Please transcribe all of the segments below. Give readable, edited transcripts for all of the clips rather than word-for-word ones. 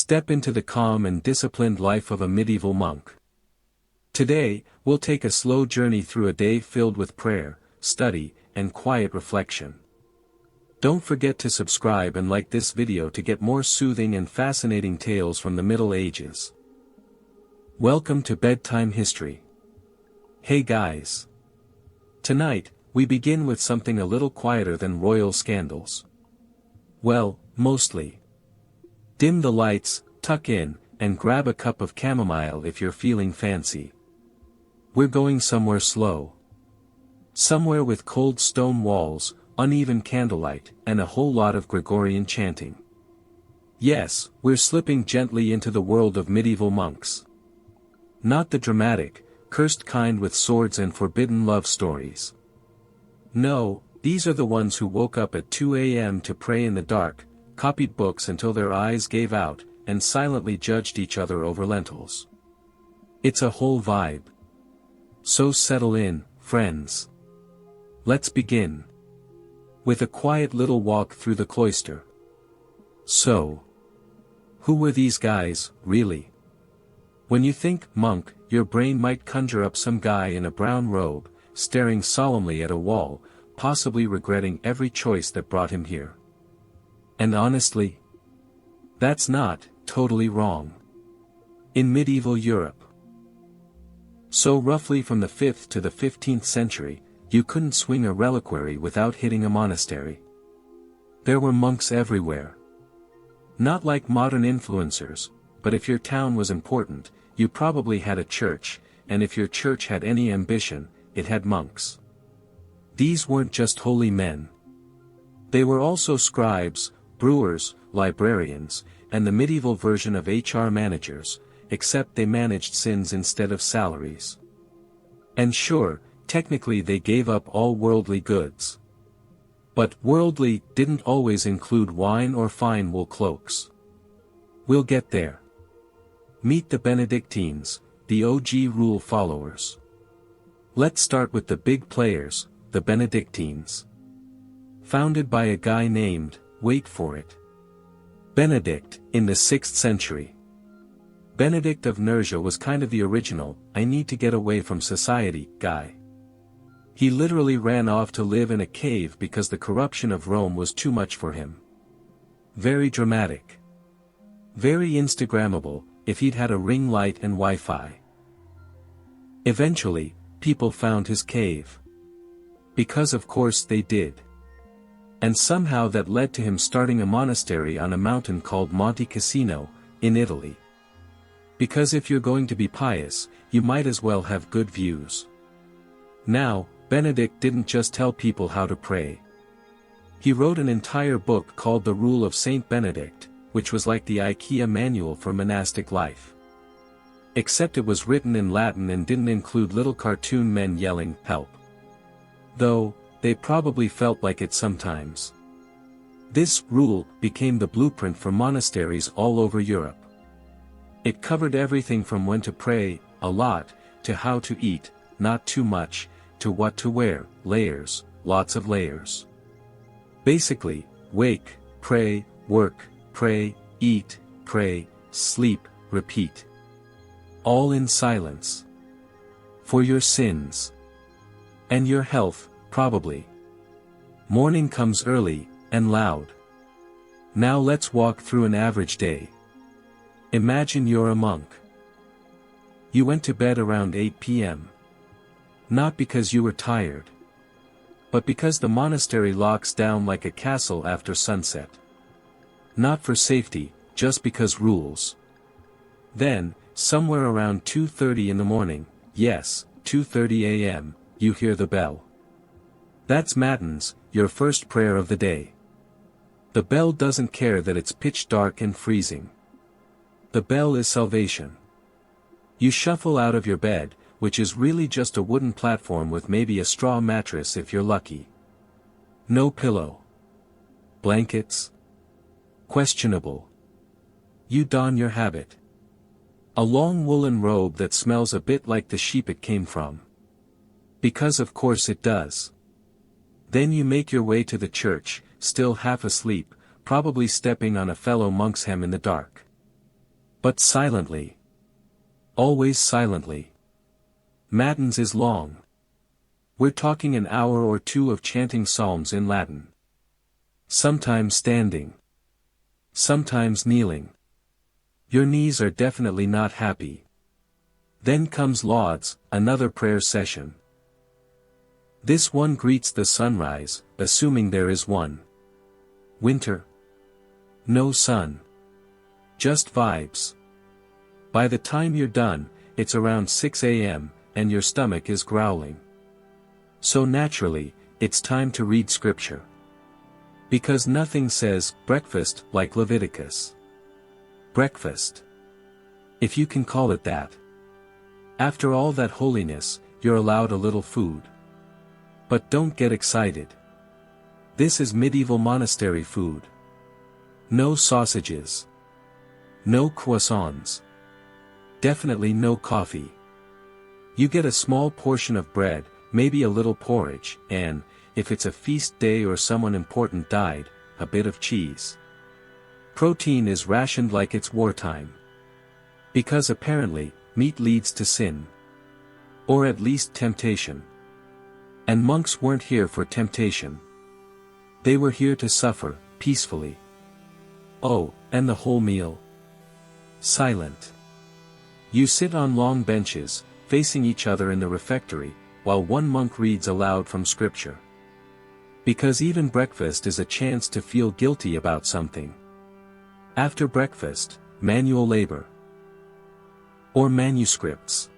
Step into the calm and disciplined life of a medieval monk. Today, we'll take a slow journey through a day filled with prayer, study, and quiet reflection. Don't forget to subscribe and like this video to get more soothing and fascinating tales from the Middle Ages. Welcome to Bedtime History. Hey guys! Tonight, we begin with something a little quieter than royal scandals. Well, mostly. Dim the lights, tuck in, and grab a cup of chamomile if you're feeling fancy. We're going somewhere slow. Somewhere with cold stone walls, uneven candlelight, and a whole lot of Gregorian chanting. Yes, we're slipping gently into the world of medieval monks. Not the dramatic, cursed kind with swords and forbidden love stories. No, these are the ones who woke up at 2 a.m. to pray in the dark, copied books until their eyes gave out, and silently judged each other over lentils. It's a whole vibe. So settle in, friends. Let's begin. With a quiet little walk through the cloister. So, who were these guys, really? When you think monk, your brain might conjure up some guy in a brown robe, staring solemnly at a wall, possibly regretting every choice that brought him here. And honestly, that's not totally wrong. In medieval Europe. So roughly from the 5th to the 15th century, you couldn't swing a reliquary without hitting a monastery. There were monks everywhere. Not like modern influencers, but if your town was important, you probably had a church, and if your church had any ambition, it had monks. These weren't just holy men. They were also scribes, brewers, librarians, and the medieval version of HR managers, except they managed sins instead of salaries. And sure, technically they gave up all worldly goods. But worldly didn't always include wine or fine wool cloaks. We'll get there. Meet the Benedictines, the OG rule followers. Let's start with the big players, the Benedictines. Founded by a guy named, wait for it, Benedict, in the 6th century. Benedict of Nursia was kind of the original, I need to get away from society, guy. He literally ran off to live in a cave because the corruption of Rome was too much for him. Very dramatic. Very Instagrammable, if he'd had a ring light and Wi-Fi. Eventually, people found his cave. Because of course they did. And somehow that led to him starting a monastery on a mountain called Monte Cassino, in Italy. Because if you're going to be pious, you might as well have good views. Now, Benedict didn't just tell people how to pray. He wrote an entire book called The Rule of Saint Benedict, which was like the IKEA manual for monastic life. Except it was written in Latin and didn't include little cartoon men yelling, "Help!" Though, they probably felt like it sometimes. This rule became the blueprint for monasteries all over Europe. It covered everything from when to pray, a lot, to how to eat, not too much, to what to wear, layers, lots of layers. Basically, wake, pray, work, pray, eat, pray, sleep, repeat. All in silence. For your sins. And your health, probably. Morning comes early, and loud. Now let's walk through an average day. Imagine you're a monk. You went to bed around 8 p.m. Not because you were tired. But because the monastery locks down like a castle after sunset. Not for safety, just because rules. Then, somewhere around 2:30 in the morning, yes, 2:30 a.m., you hear the bell. That's matins, your first prayer of the day. The bell doesn't care that it's pitch dark and freezing. The bell is salvation. You shuffle out of your bed, which is really just a wooden platform with maybe a straw mattress if you're lucky. No pillow. Blankets? Questionable. You don your habit. A long woolen robe that smells a bit like the sheep it came from. Because of course it does. Then you make your way to the church, still half asleep, probably stepping on a fellow monk's hem in the dark. But silently. Always silently. Matins is long. We're talking an hour or two of chanting psalms in Latin. Sometimes standing. Sometimes kneeling. Your knees are definitely not happy. Then comes lauds, another prayer session. This one greets the sunrise, assuming there is one. Winter. No sun. Just vibes. By the time you're done, it's around 6 a.m., and your stomach is growling. So naturally, it's time to read scripture. Because nothing says breakfast like Leviticus. Breakfast. If you can call it that. After all that holiness, you're allowed a little food. But don't get excited. This is medieval monastery food. No sausages. No croissants. Definitely no coffee. You get a small portion of bread, maybe a little porridge, and, if it's a feast day or someone important died, a bit of cheese. Protein is rationed like it's wartime. Because apparently, meat leads to sin. Or at least temptation. And monks weren't here for temptation. They were here to suffer, peacefully. Oh, and the whole meal? Silent. You sit on long benches, facing each other in the refectory, while one monk reads aloud from scripture. Because even breakfast is a chance to feel guilty about something. After breakfast, manual labor. Or manuscripts.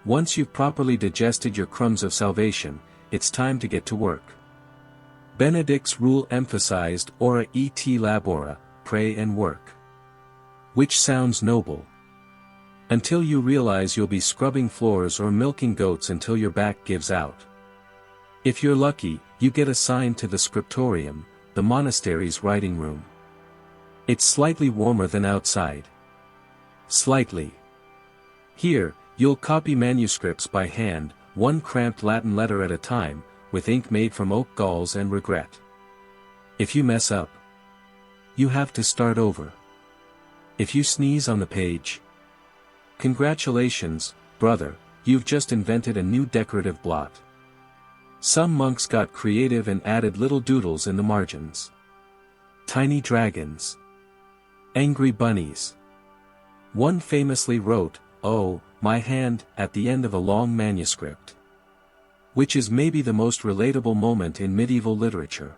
Once you've properly digested your crumbs of salvation, it's time to get to work. Benedict's rule emphasized ora et labora, pray and work. Which sounds noble. Until you realize you'll be scrubbing floors or milking goats until your back gives out. If you're lucky, you get assigned to the scriptorium, the monastery's writing room. It's slightly warmer than outside. Slightly. Here, you'll copy manuscripts by hand, one cramped Latin letter at a time, with ink made from oak galls and regret. If you mess up, you have to start over. If you sneeze on the page, congratulations, brother, you've just invented a new decorative blot. Some monks got creative and added little doodles in the margins. Tiny dragons. Angry bunnies. One famously wrote, "Oh, my hand," at the end of a long manuscript. Which is maybe the most relatable moment in medieval literature.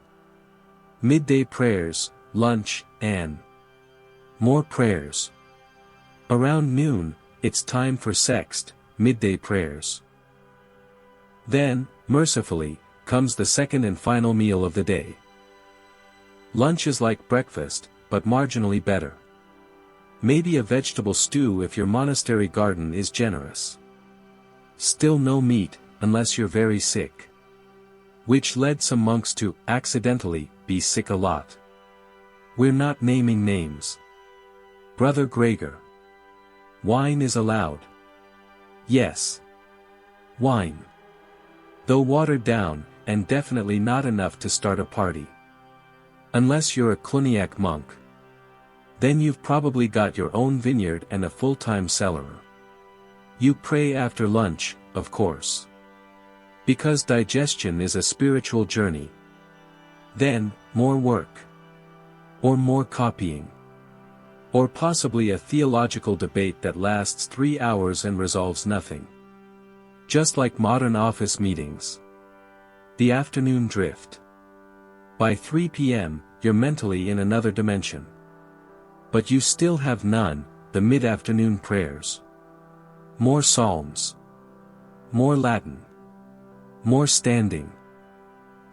Midday prayers, lunch, and more prayers. Around noon, it's time for sext, midday prayers. Then, mercifully, comes the second and final meal of the day. Lunch is like breakfast, but marginally better. Maybe a vegetable stew if your monastery garden is generous. Still no meat, unless you're very sick. Which led some monks to, accidentally, be sick a lot. We're not naming names. Brother Gregor. Wine is allowed. Yes. Wine. Though watered down, and definitely not enough to start a party. Unless you're a Cluniac monk. Then you've probably got your own vineyard and a full-time cellarer. You pray after lunch, of course. Because digestion is a spiritual journey. Then, more work. Or more copying. Or possibly a theological debate that lasts 3 hours and resolves nothing. Just like modern office meetings. The afternoon drift. By 3 p.m., you're mentally in another dimension. But you still have none, the mid-afternoon prayers. More psalms. More Latin. More standing.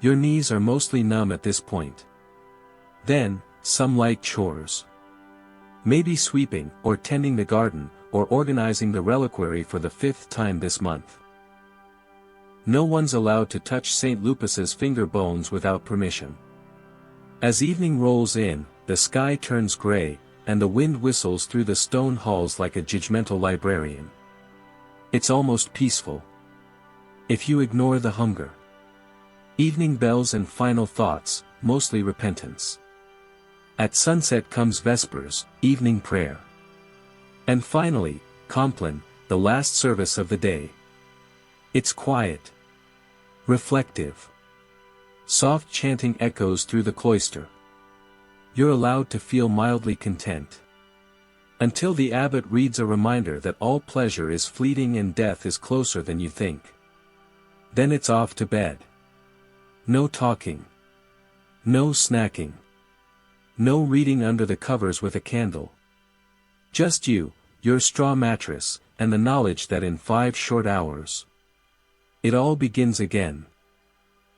Your knees are mostly numb at this point. Then, some light chores. Maybe sweeping, or tending the garden, or organizing the reliquary for the 5th time this month. No one's allowed to touch St. Lupus's finger bones without permission. As evening rolls in, the sky turns gray, and the wind whistles through the stone halls like a judgmental librarian. It's almost peaceful. If you ignore the hunger. Evening bells and final thoughts, mostly repentance. At sunset comes vespers, evening prayer. And finally, Compline, the last service of the day. It's quiet. Reflective. Soft chanting echoes through the cloister. You're allowed to feel mildly content. Until the abbot reads a reminder that all pleasure is fleeting and death is closer than you think. Then it's off to bed. No talking. No snacking. No reading under the covers with a candle. Just you, your straw mattress, and the knowledge that in 5 short hours, it all begins again.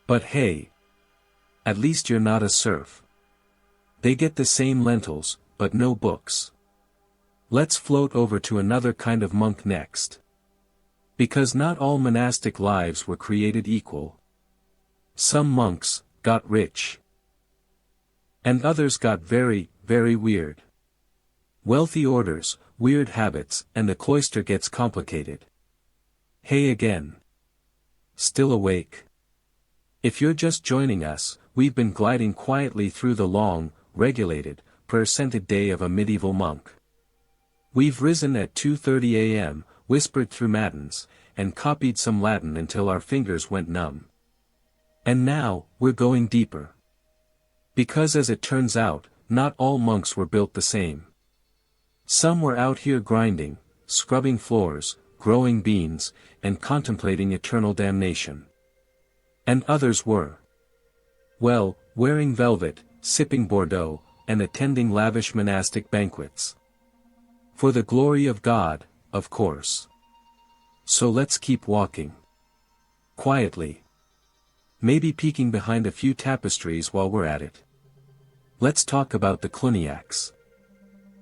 But hey, at least you're not a serf. They get the same lentils, but no books. Let's float over to another kind of monk next. Because not all monastic lives were created equal. Some monks got rich. And others got very, very weird. Wealthy orders, weird habits, and the cloister gets complicated. Hey again. Still awake? If you're just joining us, we've been gliding quietly through the long, regulated, prayer-scented day of a medieval monk. We've risen at 2:30 a.m., whispered through matins, and copied some Latin until our fingers went numb. And now, we're going deeper. Because as it turns out, not all monks were built the same. Some were out here grinding, scrubbing floors, growing beans, and contemplating eternal damnation. And others were, well, wearing velvet, sipping Bordeaux, and attending lavish monastic banquets. For the glory of God, of course. So let's keep walking. Quietly. Maybe peeking behind a few tapestries while we're at it. Let's talk about the Cluniacs.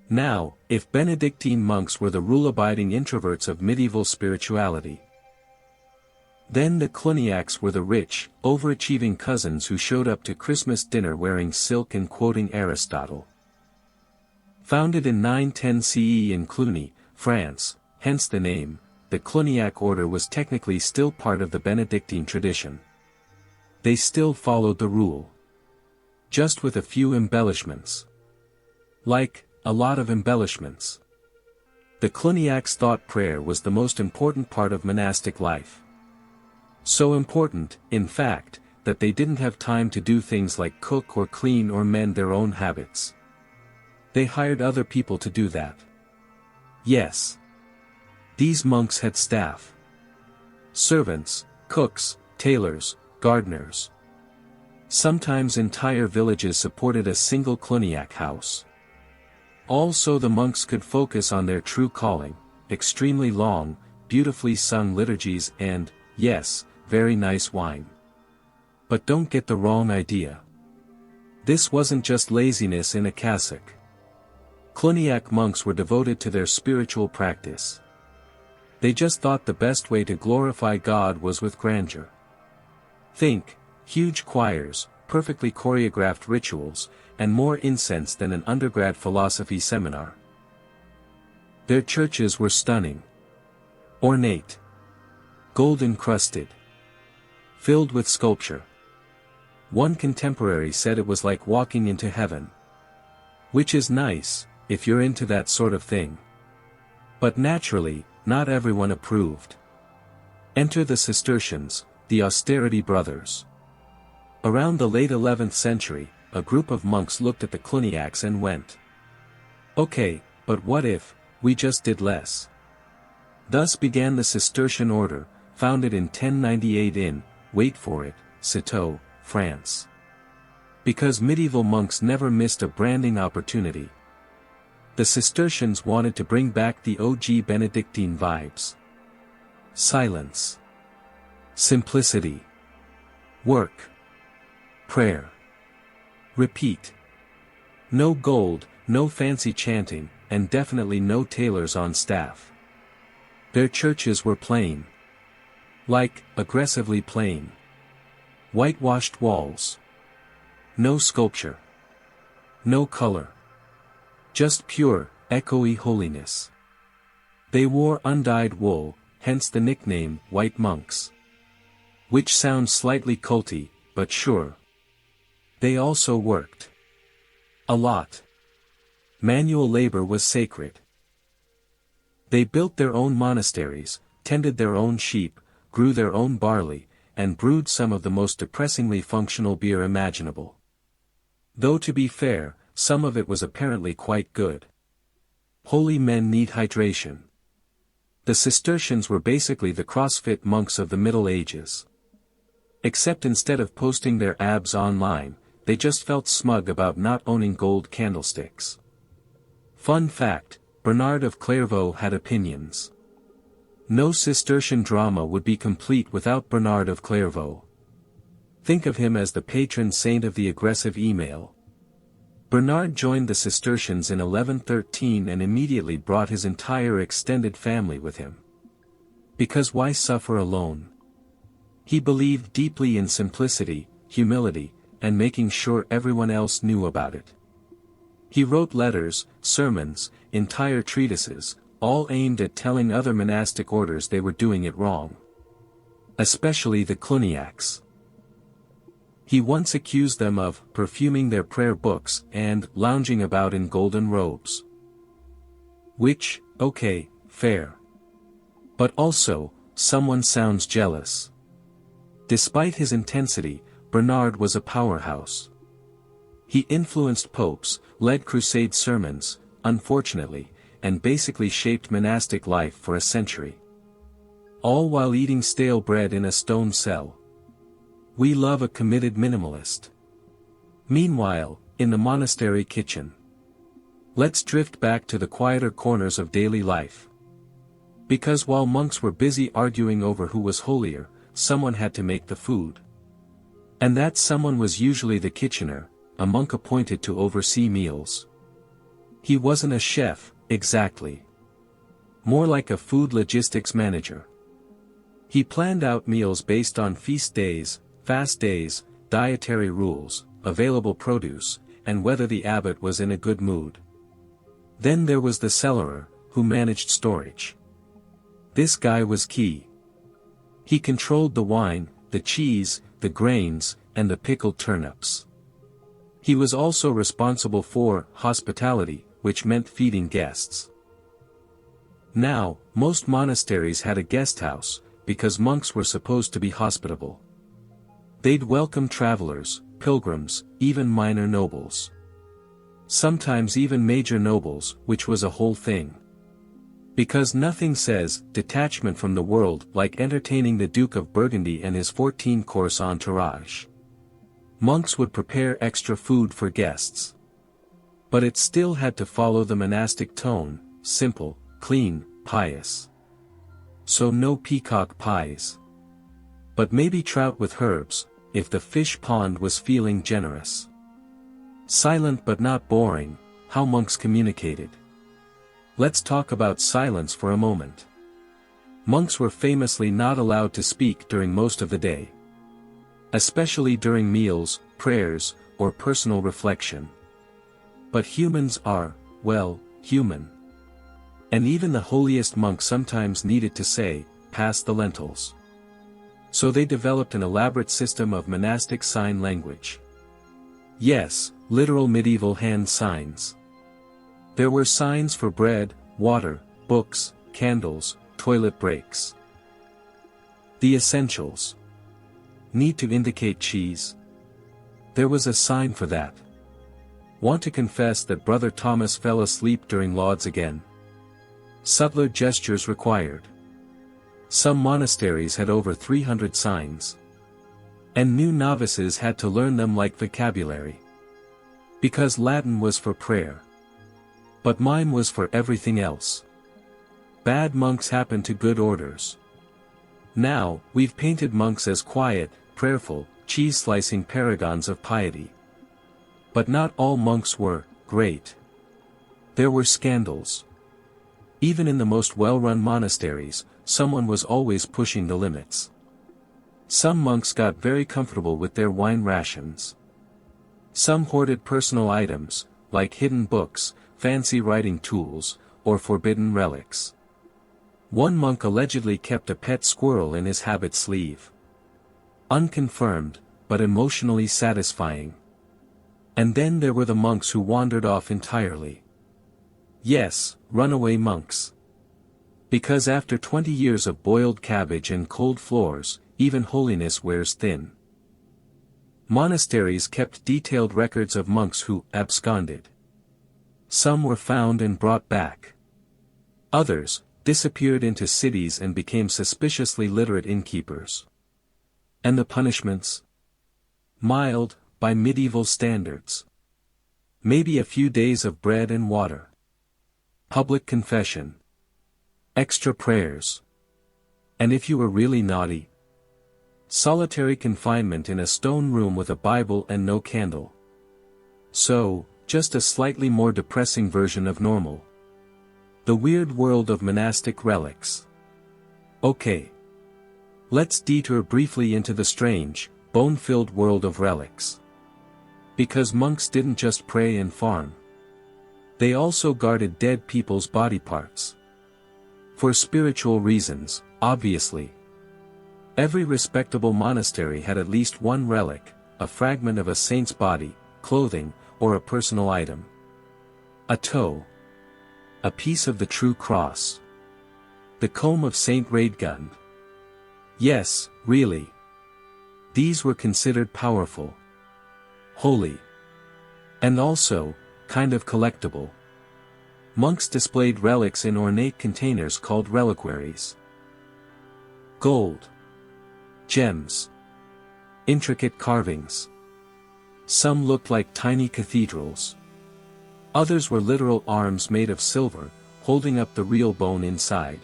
Now, if Benedictine monks were the rule-abiding introverts of medieval spirituality, then the Cluniacs were the rich, overachieving cousins who showed up to Christmas dinner wearing silk and quoting Aristotle. Founded in 910 CE in Cluny, France, hence the name, the Cluniac order was technically still part of the Benedictine tradition. They still followed the rule. Just with a few embellishments. Like, a lot of embellishments. The Cluniacs thought prayer was the most important part of monastic life. So important, in fact, that they didn't have time to do things like cook or clean or mend their own habits. They hired other people to do that. Yes. These monks had staff. Servants, cooks, tailors, gardeners. Sometimes entire villages supported a single Cluniac house. Also the monks could focus on their true calling, extremely long, beautifully sung liturgies and, yes, very nice wine. But don't get the wrong idea. This wasn't just laziness in a cassock. Cluniac monks were devoted to their spiritual practice. They just thought the best way to glorify God was with grandeur. Think, huge choirs, perfectly choreographed rituals, and more incense than an undergrad philosophy seminar. Their churches were stunning. Ornate. Gold-encrusted. Filled with sculpture. One contemporary said it was like walking into heaven. Which is nice, if you're into that sort of thing. But naturally, not everyone approved. Enter the Cistercians, the austerity brothers. Around the late 11th century, a group of monks looked at the Cluniacs and went, okay, but what if we just did less? Thus began the Cistercian order, founded in 1098 in, wait for it, Citeaux, France. Because medieval monks never missed a branding opportunity. The Cistercians wanted to bring back the OG Benedictine vibes. Silence. Simplicity. Work. Prayer. Repeat. No gold, no fancy chanting, and definitely no tailors on staff. Their churches were plain. Like, aggressively plain. Whitewashed walls. No sculpture. No color. Just pure, echoey holiness. They wore undyed wool, hence the nickname, white monks. Which sounds slightly culty, but sure. They also worked. A lot. Manual labor was sacred. They built their own monasteries, tended their own sheep, grew their own barley, and brewed some of the most depressingly functional beer imaginable. Though to be fair, some of it was apparently quite good. Holy men need hydration. The Cistercians were basically the CrossFit monks of the Middle Ages. Except instead of posting their abs online, they just felt smug about not owning gold candlesticks. Fun fact, Bernard of Clairvaux had opinions. No Cistercian drama would be complete without Bernard of Clairvaux. Think of him as the patron saint of the aggressive email. Bernard joined the Cistercians in 1113 and immediately brought his entire extended family with him. Because why suffer alone? He believed deeply in simplicity, humility, and making sure everyone else knew about it. He wrote letters, sermons, entire treatises, all aimed at telling other monastic orders they were doing it wrong. Especially the Cluniacs. He once accused them of perfuming their prayer books and lounging about in golden robes. Which, okay, fair. But also, someone sounds jealous. Despite his intensity, Bernard was a powerhouse. He influenced popes, led crusade sermons, unfortunately, and basically shaped monastic life for a century. All while eating stale bread in a stone cell. We love a committed minimalist. Meanwhile, in the monastery kitchen. Let's drift back to the quieter corners of daily life. Because while monks were busy arguing over who was holier, someone had to make the food. And that someone was usually the kitchener, a monk appointed to oversee meals. He wasn't a chef, exactly. More like a food logistics manager. He planned out meals based on feast days, fast days, dietary rules, available produce, and whether the abbot was in a good mood. Then there was the cellarer, who managed storage. This guy was key. He controlled the wine, the cheese, the grains, and the pickled turnips. He was also responsible for hospitality, which meant feeding guests. Now, most monasteries had a guest house, because monks were supposed to be hospitable. They'd welcome travelers, pilgrims, even minor nobles. Sometimes even major nobles, which was a whole thing. Because nothing says detachment from the world like entertaining the Duke of Burgundy and his 14-course entourage. Monks would prepare extra food for guests. But it still had to follow the monastic tone, simple, clean, pious. So no peacock pies. But maybe trout with herbs, if the fish pond was feeling generous. Silent but not boring, how monks communicated. Let's talk about silence for a moment. Monks were famously not allowed to speak during most of the day. Especially during meals, prayers, or personal reflection. But humans are, well, human. And even the holiest monk sometimes needed to say, pass the lentils. So they developed an elaborate system of monastic sign language. Yes, literal medieval hand signs. There were signs for bread, water, books, candles, toilet breaks. The essentials. Need to indicate cheese? There was a sign for that. Want to confess that Brother Thomas fell asleep during lauds again? Subtler gestures required. Some monasteries had over 300 signs. And new novices had to learn them like vocabulary. Because Latin was for prayer. But mime was for everything else. Bad monks happen to good orders. Now, we've painted monks as quiet, prayerful, cheese-slicing paragons of piety. But not all monks were great. There were scandals. Even in the most well-run monasteries, someone was always pushing the limits. Some monks got very comfortable with their wine rations. Some hoarded personal items, like hidden books, fancy writing tools, or forbidden relics. One monk allegedly kept a pet squirrel in his habit sleeve. Unconfirmed, but emotionally satisfying. And then there were the monks who wandered off entirely. Yes, runaway monks. Because after 20 years of boiled cabbage and cold floors, even holiness wears thin. Monasteries kept detailed records of monks who absconded. Some were found and brought back. Others disappeared into cities and became suspiciously literate innkeepers. And the punishments? Mild, by medieval standards. Maybe a few days of bread and water. Public confession. Extra prayers. And if you were really naughty, solitary confinement in a stone room with a Bible and no candle. So, just a slightly more depressing version of normal. The weird world of monastic relics. Okay. Let's detour briefly into the strange, bone-filled world of relics. Because monks didn't just pray and farm. They also guarded dead people's body parts. For spiritual reasons, obviously. Every respectable monastery had at least one relic, a fragment of a saint's body, clothing, or a personal item. A toe. A piece of the true cross. The comb of Saint Radegund. Yes, really. These were considered powerful. Holy. And also, kind of collectible. Monks displayed relics in ornate containers called reliquaries. Gold. Gems. Intricate carvings. Some looked like tiny cathedrals. Others were literal arms made of silver, holding up the real bone inside.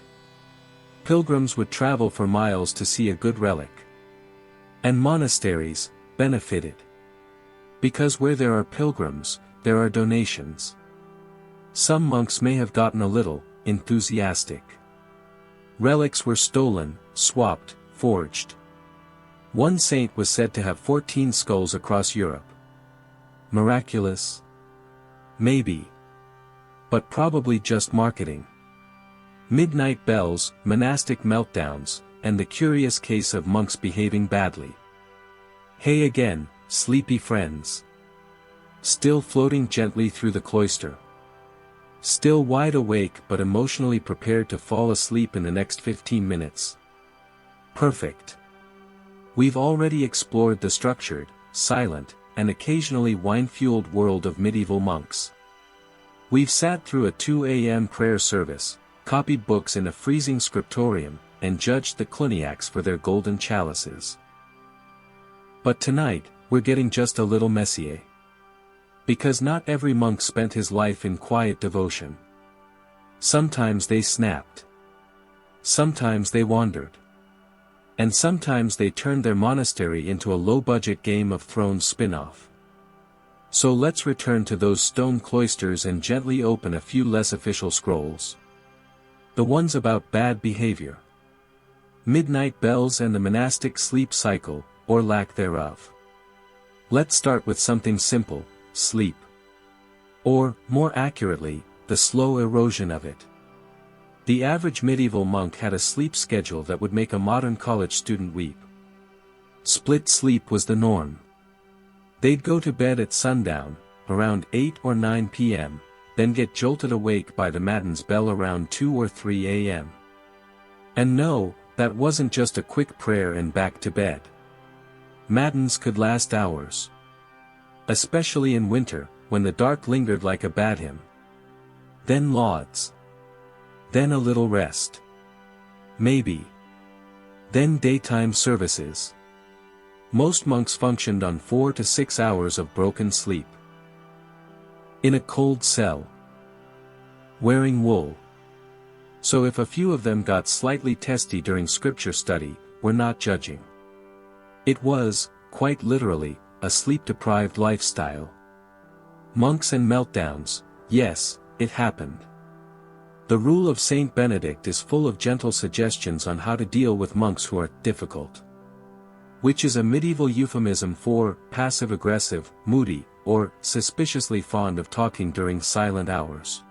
Pilgrims would travel for miles to see a good relic. And monasteries benefited. Because where there are pilgrims, there are donations. Some monks may have gotten a little enthusiastic. Relics were stolen, swapped, forged. One saint was said to have 14 skulls across Europe. Miraculous? Maybe. But probably just marketing. Midnight bells, monastic meltdowns, and the curious case of monks behaving badly. Hey again, sleepy friends. Still floating gently through the cloister. Still wide awake but emotionally prepared to fall asleep in the next 15 minutes. Perfect. We've already explored the structured, silent, and occasionally wine-fueled world of medieval monks. We've sat through a 2 a.m. prayer service, copied books in a freezing scriptorium, and judged the Cluniacs for their golden chalices. But tonight, we're getting just a little messier. Because not every monk spent his life in quiet devotion. Sometimes they snapped. Sometimes they wandered. And sometimes they turned their monastery into a low-budget Game of Thrones spin-off. So let's return to those stone cloisters and gently open a few less official scrolls. The ones about bad behavior. Midnight bells and the monastic sleep cycle, or lack thereof. Let's start with something simple, sleep. Or, more accurately, the slow erosion of it. The average medieval monk had a sleep schedule that would make a modern college student weep. Split sleep was the norm. They'd go to bed at sundown, around 8 or 9 p.m., then get jolted awake by the matins bell around 2 or 3 a.m. And no, that wasn't just a quick prayer and back to bed. Matins could last hours. Especially in winter, when the dark lingered like a bad hymn. Then lauds. Then a little rest. Maybe. Then daytime services. Most monks functioned on 4 to 6 hours of broken sleep. In a cold cell. Wearing wool. So if a few of them got slightly testy during scripture study, we're not judging. It was, quite literally, a sleep-deprived lifestyle. Monks and meltdowns, yes, it happened. The rule of Saint Benedict is full of gentle suggestions on how to deal with monks who are difficult. Which is a medieval euphemism for passive-aggressive, moody, or suspiciously fond of talking during silent hours.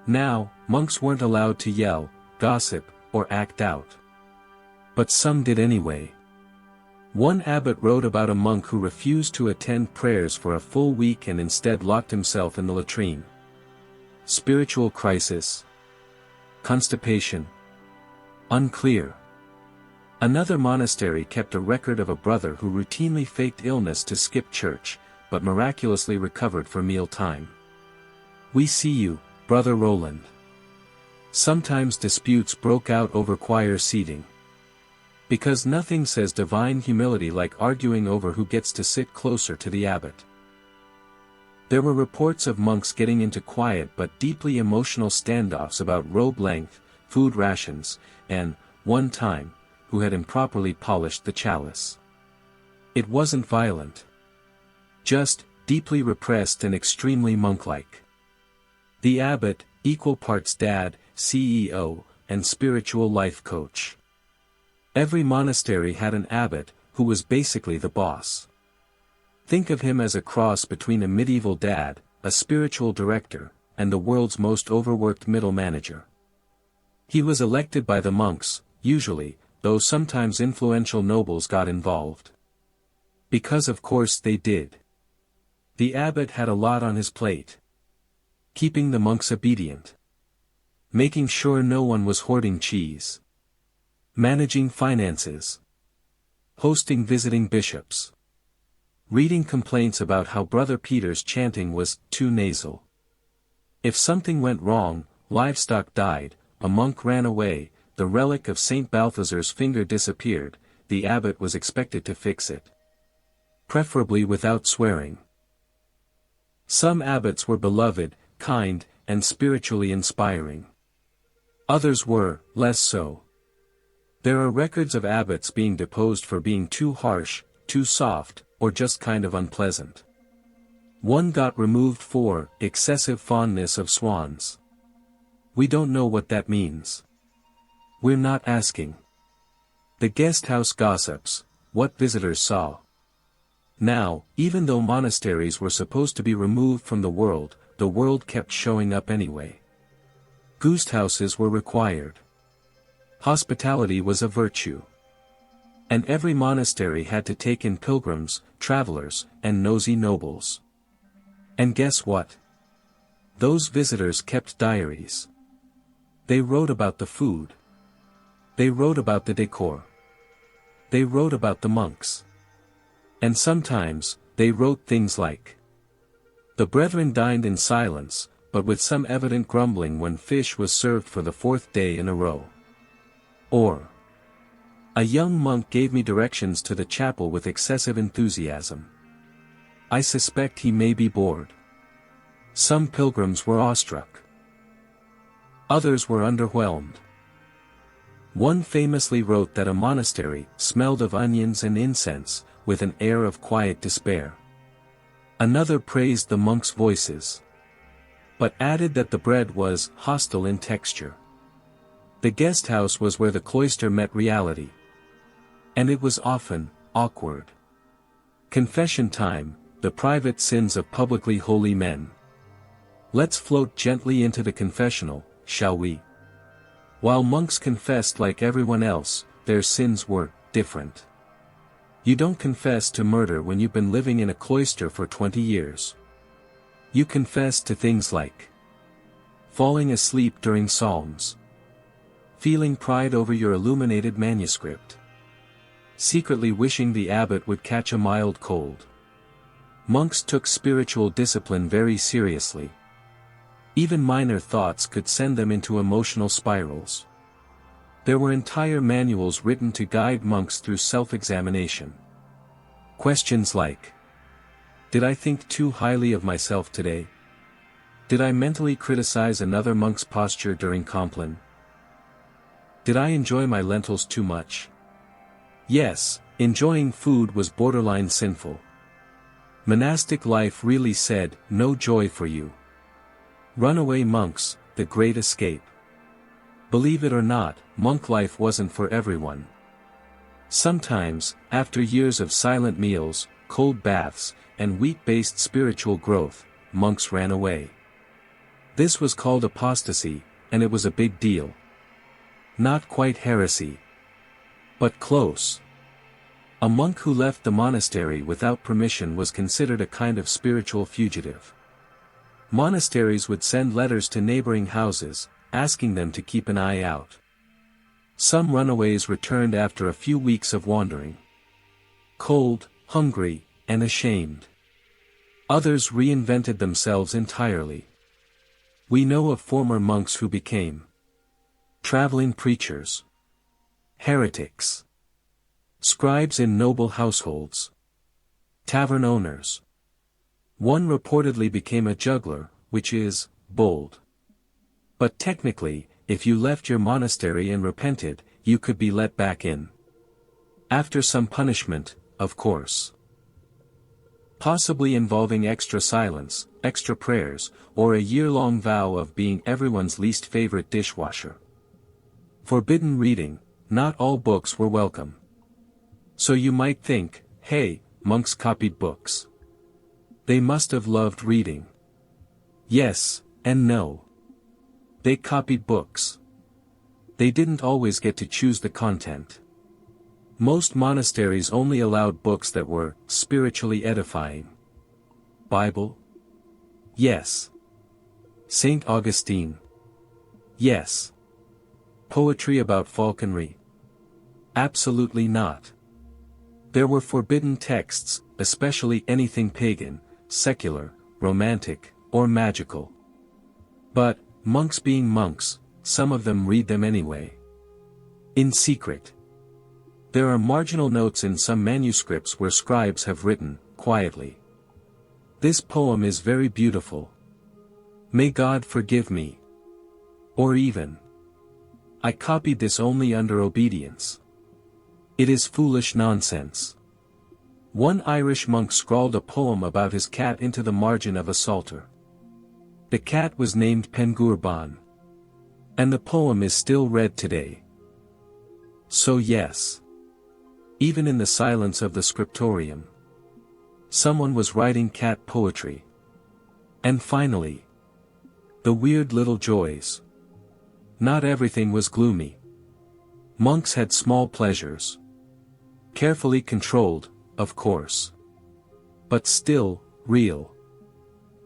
Now, monks weren't allowed to yell, gossip, or act out. But some did anyway. One abbot wrote about a monk who refused to attend prayers for a full week and instead locked himself in the latrine. Spiritual crisis. Constipation? Unclear. Another monastery kept a record of a brother who routinely faked illness to skip church, but miraculously recovered for meal time. We see you, Brother Roland. Sometimes disputes broke out over choir seating. Because nothing says divine humility like arguing over who gets to sit closer to the abbot. There were reports of monks getting into quiet but deeply emotional standoffs about robe length, food rations, and, one time, who had improperly polished the chalice. It wasn't violent. Just, deeply repressed and extremely monk-like. The abbot, equal parts dad, CEO, and spiritual life coach. Every monastery had an abbot, who was basically the boss. Think of him as a cross between a medieval dad, a spiritual director, and the world's most overworked middle manager. He was elected by the monks, usually, though sometimes influential nobles got involved. Because of course they did. The abbot had a lot on his plate. Keeping the monks obedient. Making sure no one was hoarding cheese. Managing finances. Hosting visiting bishops. Reading complaints about how Brother Peter's chanting was too nasal. If something went wrong, livestock died, a monk ran away, the relic of Saint Balthazar's finger disappeared, the abbot was expected to fix it. Preferably without swearing. Some abbots were beloved, kind, and spiritually inspiring. Others were, less so. There are records of abbots being deposed for being too harsh, too soft, or just kind of unpleasant. One got removed for excessive fondness of swans. We don't know what that means. We're not asking. The guest house gossips, what visitors saw. Now, even though monasteries were supposed to be removed from the world kept showing up anyway. Ghost houses were required. Hospitality was a virtue. And every monastery had to take in pilgrims, travelers, and nosy nobles. And guess what? Those visitors kept diaries. They wrote about the food. They wrote about the decor. They wrote about the monks. And sometimes, they wrote things like, the brethren dined in silence, but with some evident grumbling when fish was served for the 4th day in a row. Or, a young monk gave me directions to the chapel with excessive enthusiasm. I suspect he may be bored. Some pilgrims were awestruck. Others were underwhelmed. One famously wrote that a monastery smelled of onions and incense, with an air of quiet despair. Another praised the monks' voices. But added that the bread was hostile in texture. The guest house was where the cloister met reality. And it was often awkward. Confession time, the private sins of publicly holy men. Let's float gently into the confessional, shall we? While monks confessed like everyone else, their sins were different. You don't confess to murder when you've been living in a cloister for 20 years. You confess to things like falling asleep during psalms, feeling pride over your illuminated manuscript, secretly wishing the abbot would catch a mild cold. Monks took spiritual discipline very seriously. Even minor thoughts could send them into emotional spirals. There were entire manuals written to guide monks through self-examination. Questions like, did I think too highly of myself today? Did I mentally criticize another monk's posture during Compline? Did I enjoy my lentils too much? Yes, enjoying food was borderline sinful. Monastic life really said, no joy for you. Runaway monks, the great escape. Believe it or not, monk life wasn't for everyone. Sometimes, after years of silent meals, cold baths, and wheat-based spiritual growth, monks ran away. This was called apostasy, and it was a big deal. Not quite heresy. But close. A monk who left the monastery without permission was considered a kind of spiritual fugitive. Monasteries would send letters to neighboring houses, asking them to keep an eye out. Some runaways returned after a few weeks of wandering. Cold, hungry, and ashamed. Others reinvented themselves entirely. We know of former monks who became traveling preachers, heretics, scribes in noble households, tavern owners. One reportedly became a juggler, which is bold. But technically, if you left your monastery and repented, you could be let back in. After some punishment, of course. Possibly involving extra silence, extra prayers, or a year-long vow of being everyone's least favorite dishwasher. Forbidden reading, not all books were welcome. So you might think, hey, monks copied books. They must have loved reading. Yes, and no. They copied books. They didn't always get to choose the content. Most monasteries only allowed books that were spiritually edifying. Bible? Yes. Saint Augustine? Yes. Poetry about falconry? Absolutely not. There were forbidden texts, especially anything pagan, secular, romantic, or magical. But, monks being monks, some of them read them anyway. In secret. There are marginal notes in some manuscripts where scribes have written, quietly. This poem is very beautiful. May God forgive me. Or even, I copied this only under obedience. It is foolish nonsense. One Irish monk scrawled a poem about his cat into the margin of a psalter. The cat was named Pengurban. And the poem is still read today. So yes. Even in the silence of the scriptorium, someone was writing cat poetry. And finally, the weird little joys. Not everything was gloomy. Monks had small pleasures. Carefully controlled, of course. But still, real.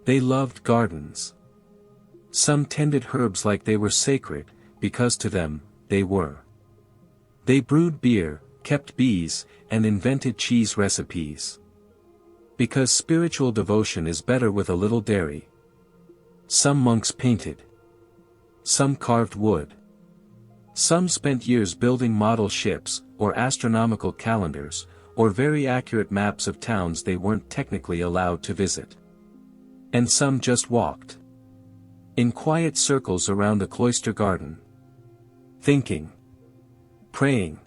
They loved gardens. Some tended herbs like they were sacred, because to them, they were. They brewed beer, kept bees, and invented cheese recipes. Because spiritual devotion is better with a little dairy. Some monks painted. Some carved wood. Some spent years building model ships, or astronomical calendars, or very accurate maps of towns they weren't technically allowed to visit. And some just walked. In quiet circles around the cloister garden. Thinking. Praying.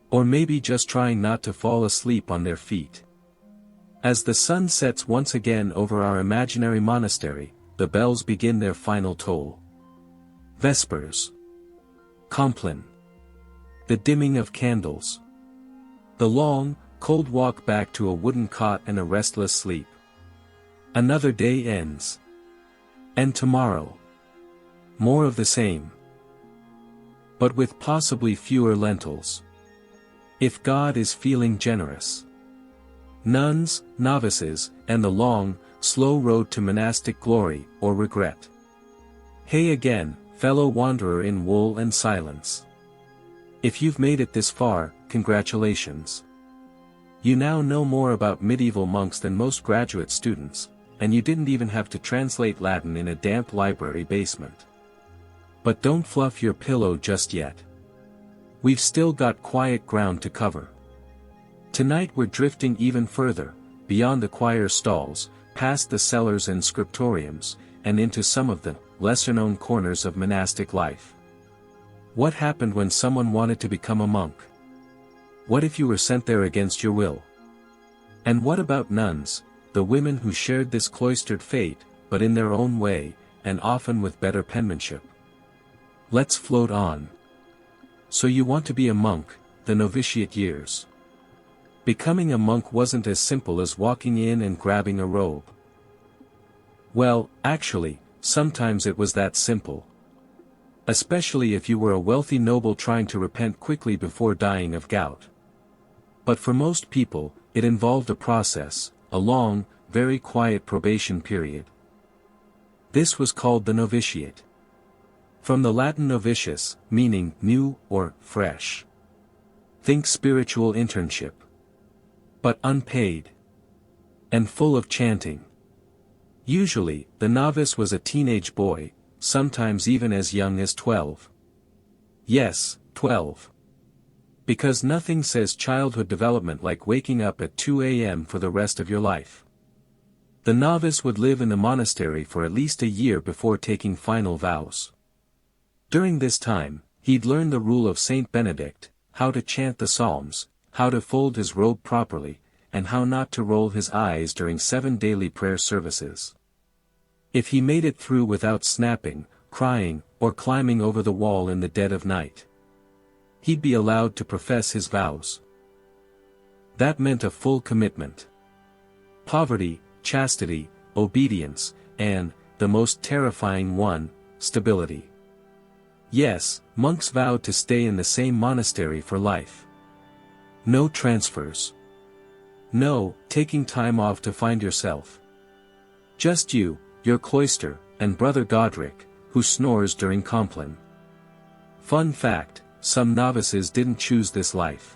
Or maybe just trying not to fall asleep on their feet. As the sun sets once again over our imaginary monastery, the bells begin their final toll. Vespers. Compline. The dimming of candles. The long, cold walk back to a wooden cot and a restless sleep. Another day ends. And tomorrow. More of the same. But with possibly fewer lentils. If God is feeling generous. Nuns, novices, and the long, slow road to monastic glory, or regret. Hey again, fellow wanderer in wool and silence. If you've made it this far, congratulations. You now know more about medieval monks than most graduate students, and you didn't even have to translate Latin in a damp library basement. But don't fluff your pillow just yet. We've still got quiet ground to cover. Tonight we're drifting even further, beyond the choir stalls, past the cellars and scriptoriums, and into some of the lesser-known corners of monastic life. What happened when someone wanted to become a monk? What if you were sent there against your will? And what about nuns, the women who shared this cloistered fate, but in their own way, and often with better penmanship? Let's float on. So you want to be a monk, the novitiate years. Becoming a monk wasn't as simple as walking in and grabbing a robe. Well, actually, sometimes it was that simple. Especially if you were a wealthy noble trying to repent quickly before dying of gout. But for most people, it involved a process, a long, very quiet probation period. This was called the novitiate. From the Latin novitius, meaning new or fresh. Think spiritual internship. But unpaid. And full of chanting. Usually, the novice was a teenage boy, sometimes even as young as 12. Yes, 12. Because nothing says childhood development like waking up at 2 a.m. for the rest of your life. The novice would live in the monastery for at least a year before taking final vows. During this time, he'd learn the rule of Saint Benedict, how to chant the psalms, how to fold his robe properly, and how not to roll his eyes during 7 daily prayer services. If he made it through without snapping, crying, or climbing over the wall in the dead of night, he'd be allowed to profess his vows. That meant a full commitment. Poverty, chastity, obedience, and, the most terrifying one, stability. Yes, monks vowed to stay in the same monastery for life. No transfers. No, taking time off to find yourself. Just you, your cloister, and Brother Godric, who snores during Compline. Fun fact, some novices didn't choose this life.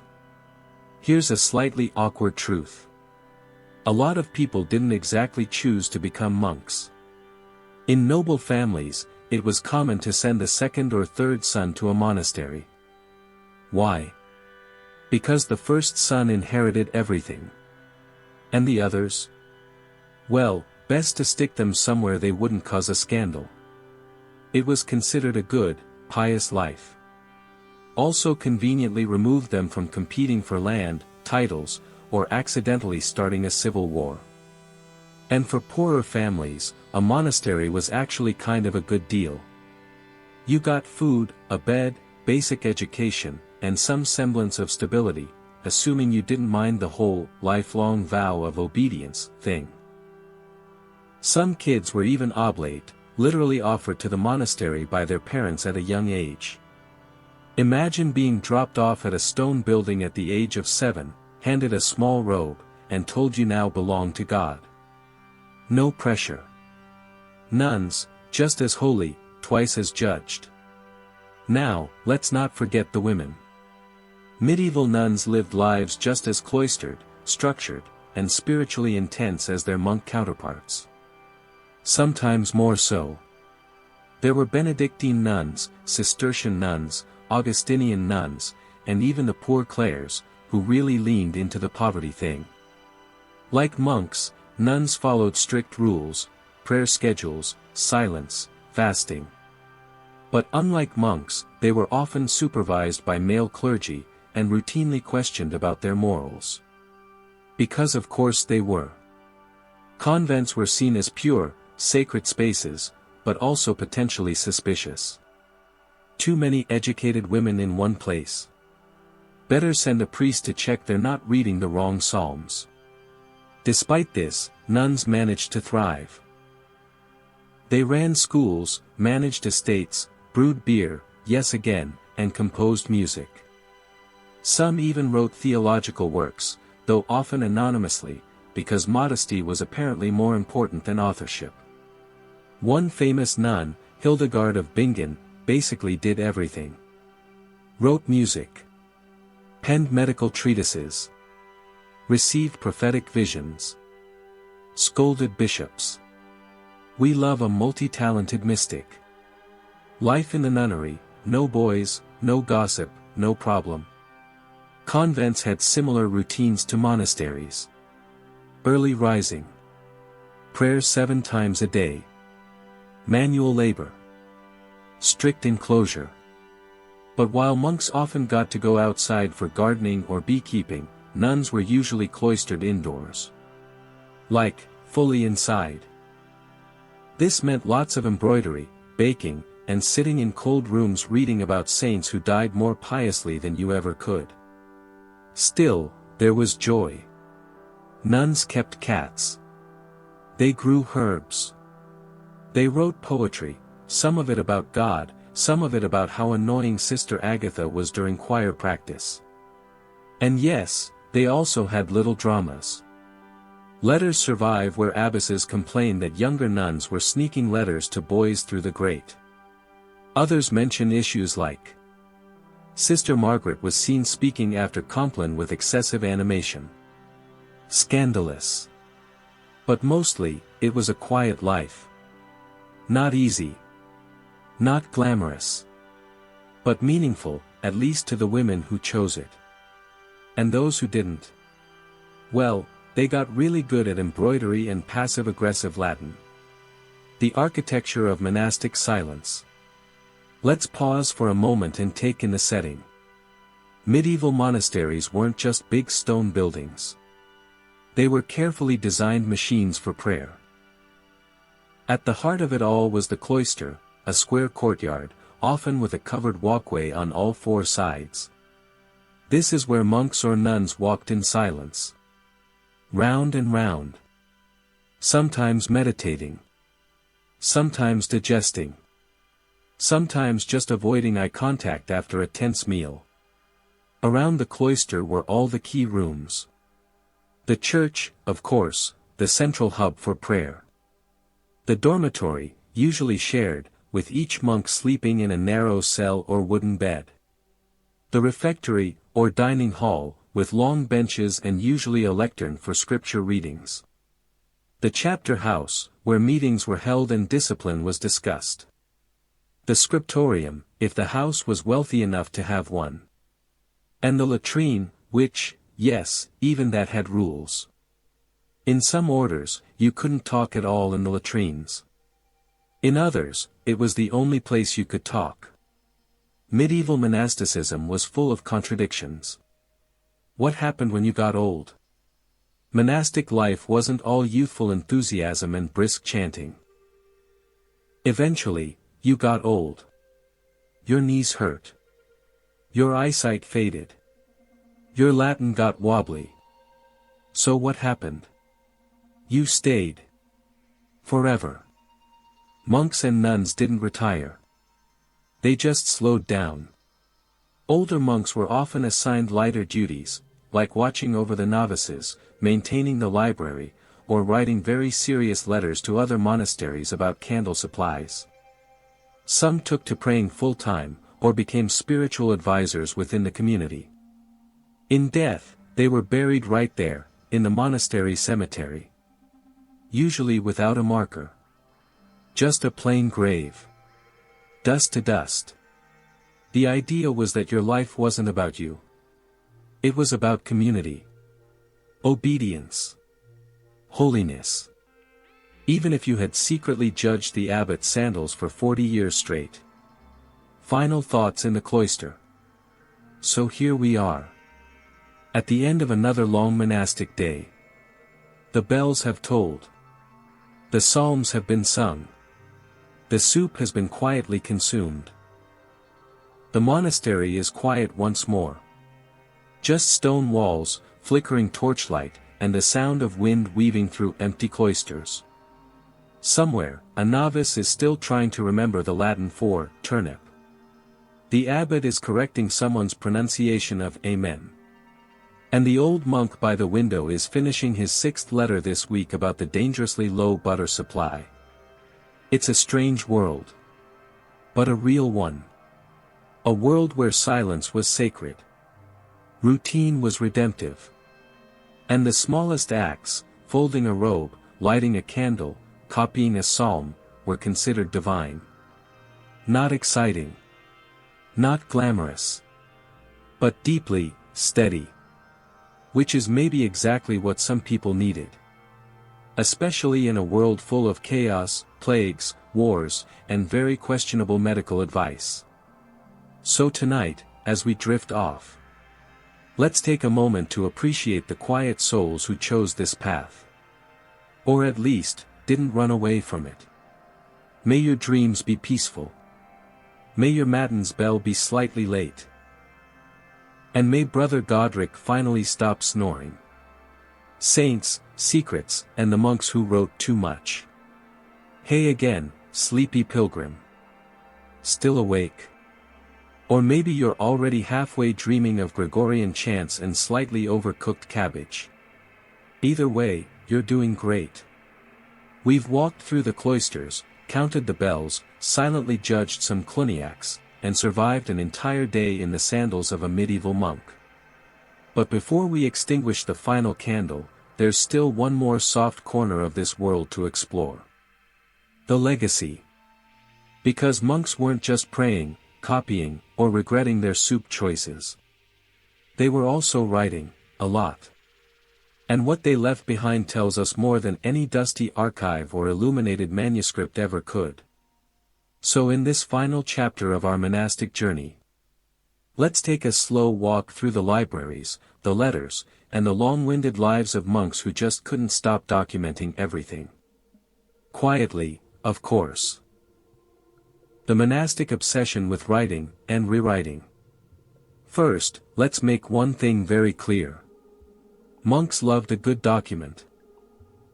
Here's a slightly awkward truth. A lot of people didn't exactly choose to become monks. In noble families, it was common to send the second or third son to a monastery. Why? Because the first son inherited everything. And the others? Well, best to stick them somewhere they wouldn't cause a scandal. It was considered a good, pious life. Also conveniently removed them from competing for land, titles, or accidentally starting a civil war. And for poorer families, a monastery was actually kind of a good deal. You got food, a bed, basic education, and some semblance of stability, assuming you didn't mind the whole lifelong vow of obedience thing. Some kids were even oblate, literally offered to the monastery by their parents at a young age. Imagine being dropped off at a stone building at the age of 7, handed a small robe, and told you now belong to God. No pressure. Nuns, just as holy, twice as judged. Now, let's not forget the women. Medieval nuns lived lives just as cloistered, structured, and spiritually intense as their monk counterparts. Sometimes more so. There were Benedictine nuns, Cistercian nuns, Augustinian nuns, and even the Poor Clares, who really leaned into the poverty thing. Like monks, nuns followed strict rules, prayer schedules, silence, fasting. But unlike monks, they were often supervised by male clergy, and routinely questioned about their morals. Because of course they were. Convents were seen as pure, sacred spaces, but also potentially suspicious. Too many educated women in one place. Better send a priest to check they're not reading the wrong psalms. Despite this, nuns managed to thrive. They ran schools, managed estates, brewed beer, yes again, and composed music. Some even wrote theological works, though often anonymously, because modesty was apparently more important than authorship. One famous nun, Hildegard of Bingen, basically did everything. Wrote music. Penned medical treatises. Received prophetic visions. Scolded bishops. We love a multi-talented mystic. Life in the nunnery, no boys, no gossip, no problem. Convents had similar routines to monasteries. Early rising. Prayer 7 times a day. Manual labor. Strict enclosure. But while monks often got to go outside for gardening or beekeeping, nuns were usually cloistered indoors. Like, fully inside. This meant lots of embroidery, baking, and sitting in cold rooms reading about saints who died more piously than you ever could. Still, there was joy. Nuns kept cats. They grew herbs. They wrote poetry, some of it about God, some of it about how annoying Sister Agatha was during choir practice. And yes, they also had little dramas. Letters survive where abbesses complained that younger nuns were sneaking letters to boys through the grate. Others mention issues like Sister Margaret was seen speaking after Compline with excessive animation. Scandalous. But mostly, it was a quiet life. Not easy. Not glamorous. But meaningful, at least to the women who chose it. And those who didn't? Well, they got really good at embroidery and passive-aggressive Latin. The architecture of monastic silence. Let's pause for a moment and take in the setting. Medieval monasteries weren't just big stone buildings. They were carefully designed machines for prayer. At the heart of it all was the cloister, a square courtyard, often with a covered walkway on all four sides. This is where monks or nuns walked in silence. Round and round. Sometimes meditating. Sometimes digesting. Sometimes just avoiding eye contact after a tense meal. Around the cloister were all the key rooms. The church, of course, the central hub for prayer. The dormitory, usually shared, with each monk sleeping in a narrow cell or wooden bed. The refectory, or dining hall, with long benches and usually a lectern for scripture readings. The chapter house, where meetings were held and discipline was discussed. The scriptorium, if the house was wealthy enough to have one. And the latrine, which, yes, even that had rules. In some orders, you couldn't talk at all in the latrines. In others, it was the only place you could talk. Medieval monasticism was full of contradictions. What happened when you got old? Monastic life wasn't all youthful enthusiasm and brisk chanting. Eventually, you got old. Your knees hurt. Your eyesight faded. Your Latin got wobbly. So what happened? You stayed. Forever. Monks and nuns didn't retire. They just slowed down. Older monks were often assigned lighter duties, like watching over the novices, maintaining the library, or writing very serious letters to other monasteries about candle supplies. Some took to praying full-time, or became spiritual advisors within the community. In death, they were buried right there, in the monastery cemetery. Usually without a marker. Just a plain grave. Dust to dust. The idea was that your life wasn't about you. It was about community. Obedience. Holiness. Even if you had secretly judged the abbot's sandals for 40 years straight. Final thoughts in the cloister. So here we are. At the end of another long monastic day. The bells have tolled. The psalms have been sung. The soup has been quietly consumed. The monastery is quiet once more. Just stone walls, flickering torchlight, and the sound of wind weaving through empty cloisters. Somewhere, a novice is still trying to remember the Latin for turnip. The abbot is correcting someone's pronunciation of amen. And the old monk by the window is finishing his 6th letter this week about the dangerously low butter supply. It's a strange world. But a real one. A world where silence was sacred. Routine was redemptive. And the smallest acts, folding a robe, lighting a candle, copying a psalm, were considered divine. Not exciting. Not glamorous. But deeply, steady. Which is maybe exactly what some people needed. Especially in a world full of chaos, plagues, wars, and very questionable medical advice. So tonight, as we drift off, let's take a moment to appreciate the quiet souls who chose this path. Or at least, didn't run away from it. May your dreams be peaceful. May your matins bell be slightly late. And may Brother Godric finally stop snoring. Saints, secrets, and the monks who wrote too much. Hey again, sleepy pilgrim. Still awake? Or maybe you're already halfway dreaming of Gregorian chants and slightly overcooked cabbage. Either way, you're doing great. We've walked through the cloisters, counted the bells, silently judged some Cluniacs, and survived an entire day in the sandals of a medieval monk. But before we extinguish the final candle, there's still one more soft corner of this world to explore. The legacy. Because monks weren't just praying, copying, or regretting their soup choices. They were also writing, a lot. And what they left behind tells us more than any dusty archive or illuminated manuscript ever could. So in this final chapter of our monastic journey, let's take a slow walk through the libraries, the letters, and the long-winded lives of monks who just couldn't stop documenting everything. Quietly, of course. The monastic obsession with writing and rewriting. First, let's make one thing very clear. Monks loved a good document.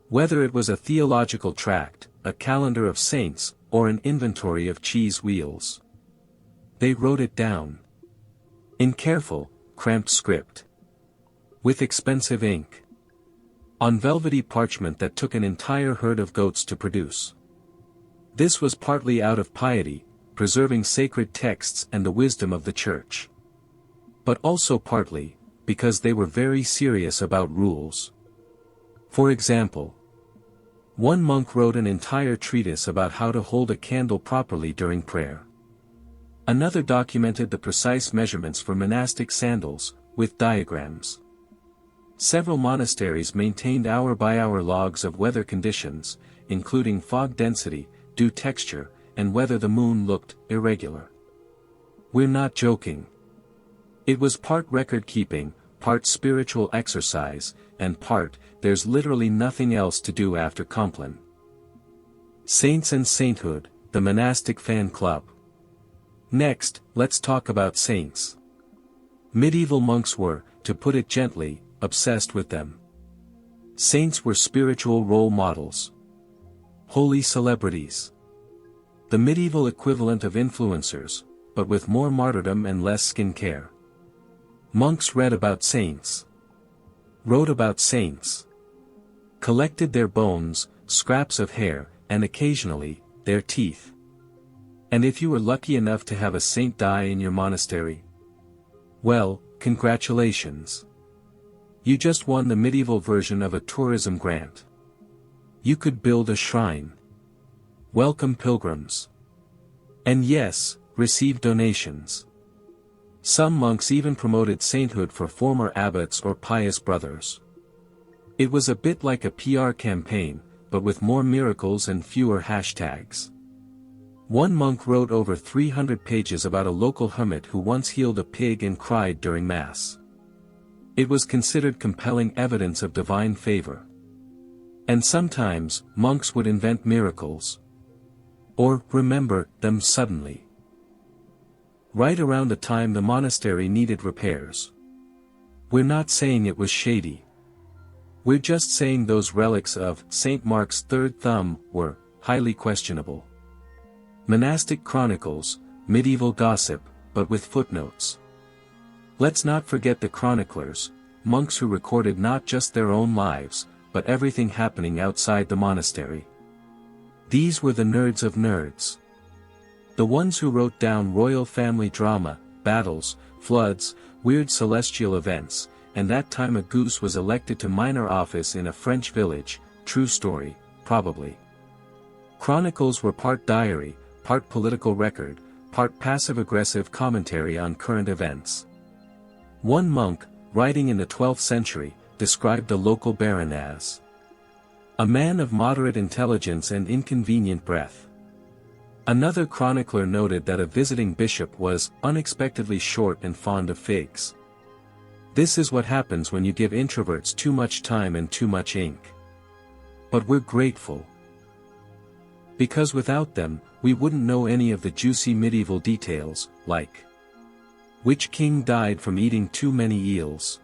Whether it was a theological tract, a calendar of saints, or an inventory of cheese wheels. They wrote it down. In careful, cramped script. With expensive ink. On velvety parchment that took an entire herd of goats to produce. This was partly out of piety, preserving sacred texts and the wisdom of the Church. But also partly, because they were very serious about rules. For example, one monk wrote an entire treatise about how to hold a candle properly during prayer. Another documented the precise measurements for monastic sandals, with diagrams. Several monasteries maintained hour-by-hour logs of weather conditions, including fog density, dew texture, and whether the moon looked irregular. We're not joking. It was part record-keeping, part spiritual exercise, and part, there's literally nothing else to do after Compline. Saints and Sainthood, the monastic fan club. Next, let's talk about saints. Medieval monks were, to put it gently, obsessed with them. Saints were spiritual role models. Holy celebrities. The medieval equivalent of influencers, but with more martyrdom and less skin care. Monks read about saints. Wrote about saints. Collected their bones, scraps of hair, and occasionally, their teeth. And if you were lucky enough to have a saint die in your monastery, well, congratulations. You just won the medieval version of a tourism grant. You could build a shrine. Welcome pilgrims. And yes, receive donations. Some monks even promoted sainthood for former abbots or pious brothers. It was a bit like a PR campaign, but with more miracles and fewer hashtags. One monk wrote over 300 pages about a local hermit who once healed a pig and cried during Mass. It was considered compelling evidence of divine favor. And sometimes, monks would invent miracles. Or remember them suddenly. Right around the time the monastery needed repairs. We're not saying it was shady. We're just saying those relics of St. Mark's third thumb were highly questionable. Monastic chronicles, medieval gossip, but with footnotes. Let's not forget the chroniclers, monks who recorded not just their own lives, but everything happening outside the monastery. These were the nerds of nerds. The ones who wrote down royal family drama, battles, floods, weird celestial events, and that time a goose was elected to minor office in a French village, true story, probably. Chronicles were part diary, part political record, part passive-aggressive commentary on current events. One monk, writing in the 12th century, described the local baron as a man of moderate intelligence and inconvenient breath. Another chronicler noted that a visiting bishop was unexpectedly short and fond of figs. This is what happens when you give introverts too much time and too much ink. But we're grateful. Because without them, we wouldn't know any of the juicy medieval details, like which king died from eating too many eels?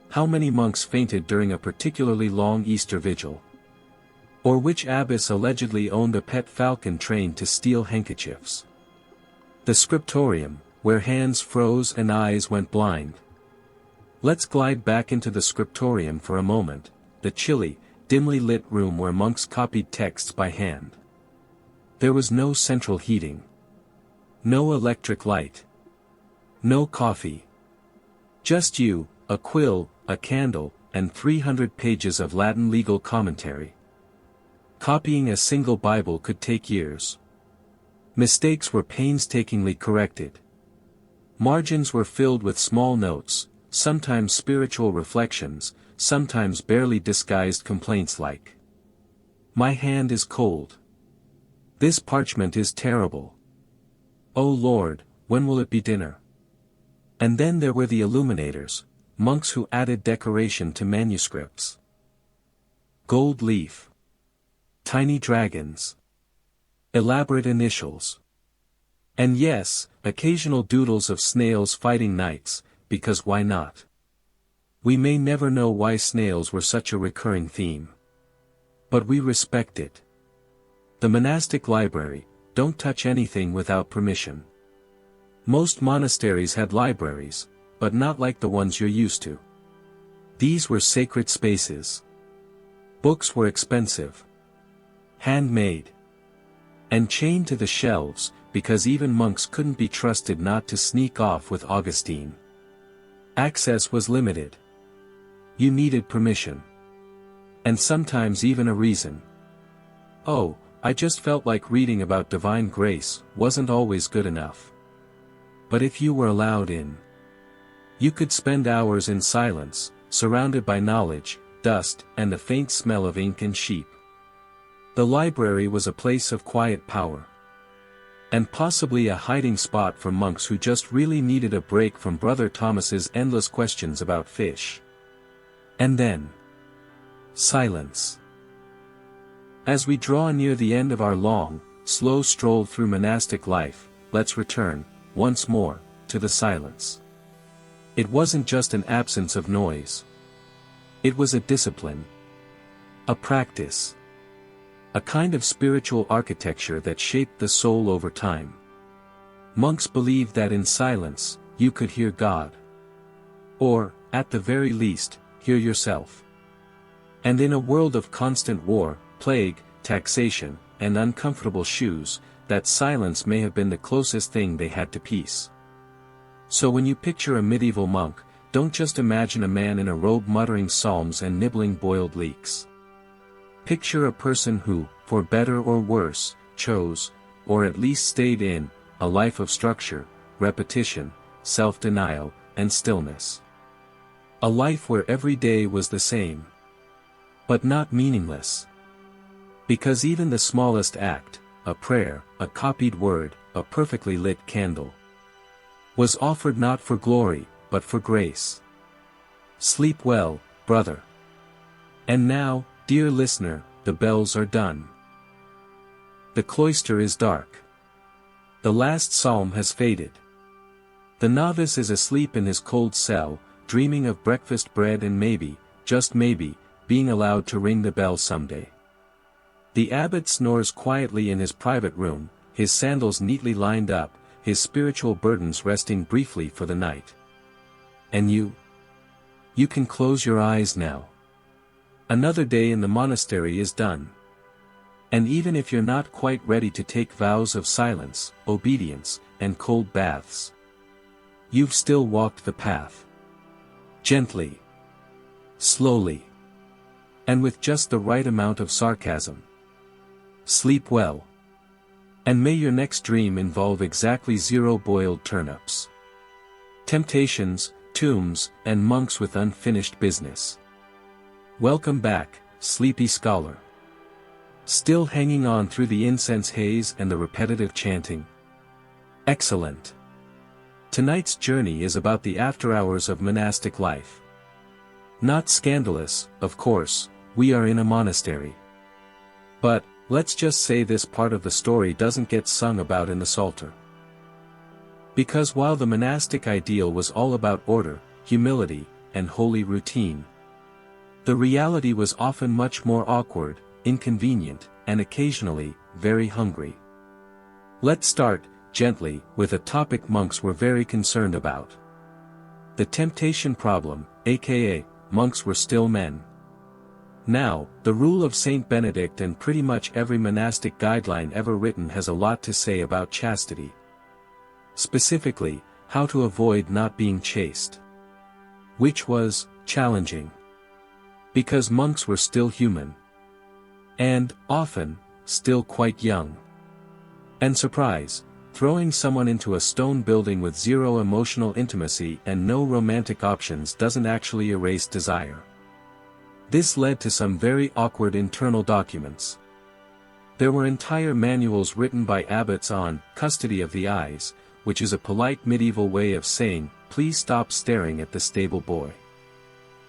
How many monks fainted during a particularly long Easter vigil? Or which abbess allegedly owned a pet falcon trained to steal handkerchiefs? The scriptorium, where hands froze and eyes went blind. Let's glide back into the scriptorium for a moment, the chilly, dimly lit room where monks copied texts by hand. There was no central heating. No electric light. No coffee. Just you, a quill, a candle, and 300 pages of Latin legal commentary. Copying a single Bible could take years. Mistakes were painstakingly corrected. Margins were filled with small notes, sometimes spiritual reflections, sometimes barely disguised complaints like, "My hand is cold. This parchment is terrible. Oh Lord, when will it be dinner?" And then there were the illuminators, monks who added decoration to manuscripts. Gold leaf. Tiny dragons. Elaborate initials. And yes, occasional doodles of snails fighting knights, because why not? We may never know why snails were such a recurring theme. But we respect it. The monastic library, don't touch anything without permission. Most monasteries had libraries, but not like the ones you're used to. These were sacred spaces. Books were expensive. Handmade. And chained to the shelves, because even monks couldn't be trusted not to sneak off with Augustine. Access was limited. You needed permission. And sometimes even a reason. Oh, I just felt like reading about divine grace wasn't always good enough. But if you were allowed in, you could spend hours in silence, surrounded by knowledge, dust, and the faint smell of ink and sheep. The library was a place of quiet power. And possibly a hiding spot for monks who just really needed a break from Brother Thomas's endless questions about fish. And then, silence. As we draw near the end of our long, slow stroll through monastic life, let's return, once more, to the silence. It wasn't just an absence of noise. It was a discipline. A practice. A kind of spiritual architecture that shaped the soul over time. Monks believed that in silence, you could hear God. Or, at the very least, hear yourself. And in a world of constant war, plague, taxation, and uncomfortable shoes, that silence may have been the closest thing they had to peace. So when you picture a medieval monk, don't just imagine a man in a robe muttering psalms and nibbling boiled leeks. Picture a person who, for better or worse, chose, or at least stayed in, a life of structure, repetition, self-denial, and stillness. A life where every day was the same. But not meaningless. Because even the smallest act, a prayer, a copied word, a perfectly lit candle, was offered not for glory, but for grace. Sleep well, brother. And now, dear listener, the bells are done. The cloister is dark. The last psalm has faded. The novice is asleep in his cold cell, dreaming of breakfast bread and maybe, just maybe, being allowed to ring the bell someday. The abbot snores quietly in his private room, his sandals neatly lined up, his spiritual burdens resting briefly for the night. And you? You can close your eyes now. Another day in the monastery is done. And even if you're not quite ready to take vows of silence, obedience, and cold baths, you've still walked the path. Gently. Slowly. And with just the right amount of sarcasm. Sleep well. And may your next dream involve exactly 0 boiled turnips. Temptations, tombs, and monks with unfinished business. Welcome back, sleepy scholar. Still hanging on through the incense haze and the repetitive chanting? Excellent. Tonight's journey is about the after-hours of monastic life. Not scandalous, of course, we are in a monastery. But, let's just say this part of the story doesn't get sung about in the Psalter. Because while the monastic ideal was all about order, humility, and holy routine, the reality was often much more awkward, inconvenient, and occasionally, very hungry. Let's start, gently, with a topic monks were very concerned about. The temptation problem, aka, monks were still men. Now, the rule of Saint Benedict and pretty much every monastic guideline ever written has a lot to say about chastity. Specifically, how to avoid not being chaste. Which was challenging. Because monks were still human. And, often, still quite young. And surprise, throwing someone into a stone building with zero emotional intimacy and no romantic options doesn't actually erase desire. This led to some very awkward internal documents. There were entire manuals written by abbots on custody of the eyes, which is a polite medieval way of saying, please stop staring at the stable boy.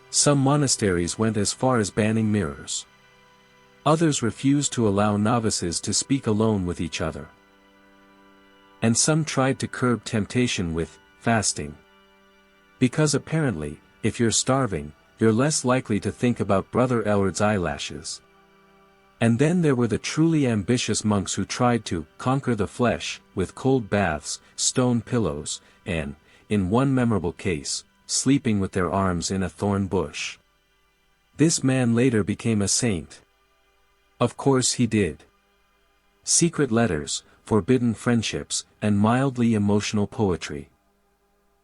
Some monasteries went as far as banning mirrors. Others refused to allow novices to speak alone with each other. And some tried to curb temptation with fasting. Because apparently, if you're starving, you're less likely to think about Brother Eldred's eyelashes. And then there were the truly ambitious monks who tried to conquer the flesh with cold baths, stone pillows, and, in one memorable case, sleeping with their arms in a thorn bush. This man later became a saint. Of course he did. Secret letters, forbidden friendships, and mildly emotional poetry.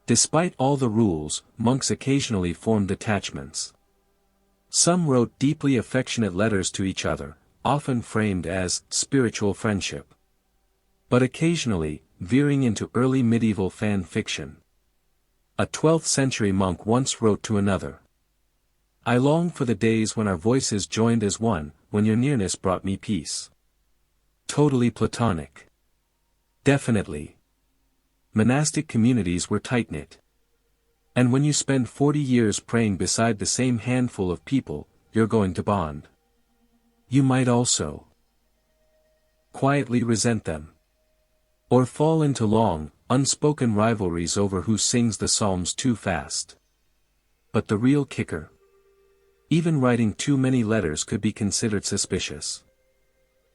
Despite all the rules, monks occasionally formed attachments. Some wrote deeply affectionate letters to each other, often framed as spiritual friendship. But occasionally, veering into early medieval fan fiction. A 12th century monk once wrote to another. I long for the days when our voices joined as one, when your nearness brought me peace. Totally platonic. Definitely. Monastic communities were tight-knit. And when you spend 40 years praying beside the same handful of people, you're going to bond. You might also quietly resent them. Or fall into long, unspoken rivalries over who sings the psalms too fast. But the real kicker? Even writing too many letters could be considered suspicious.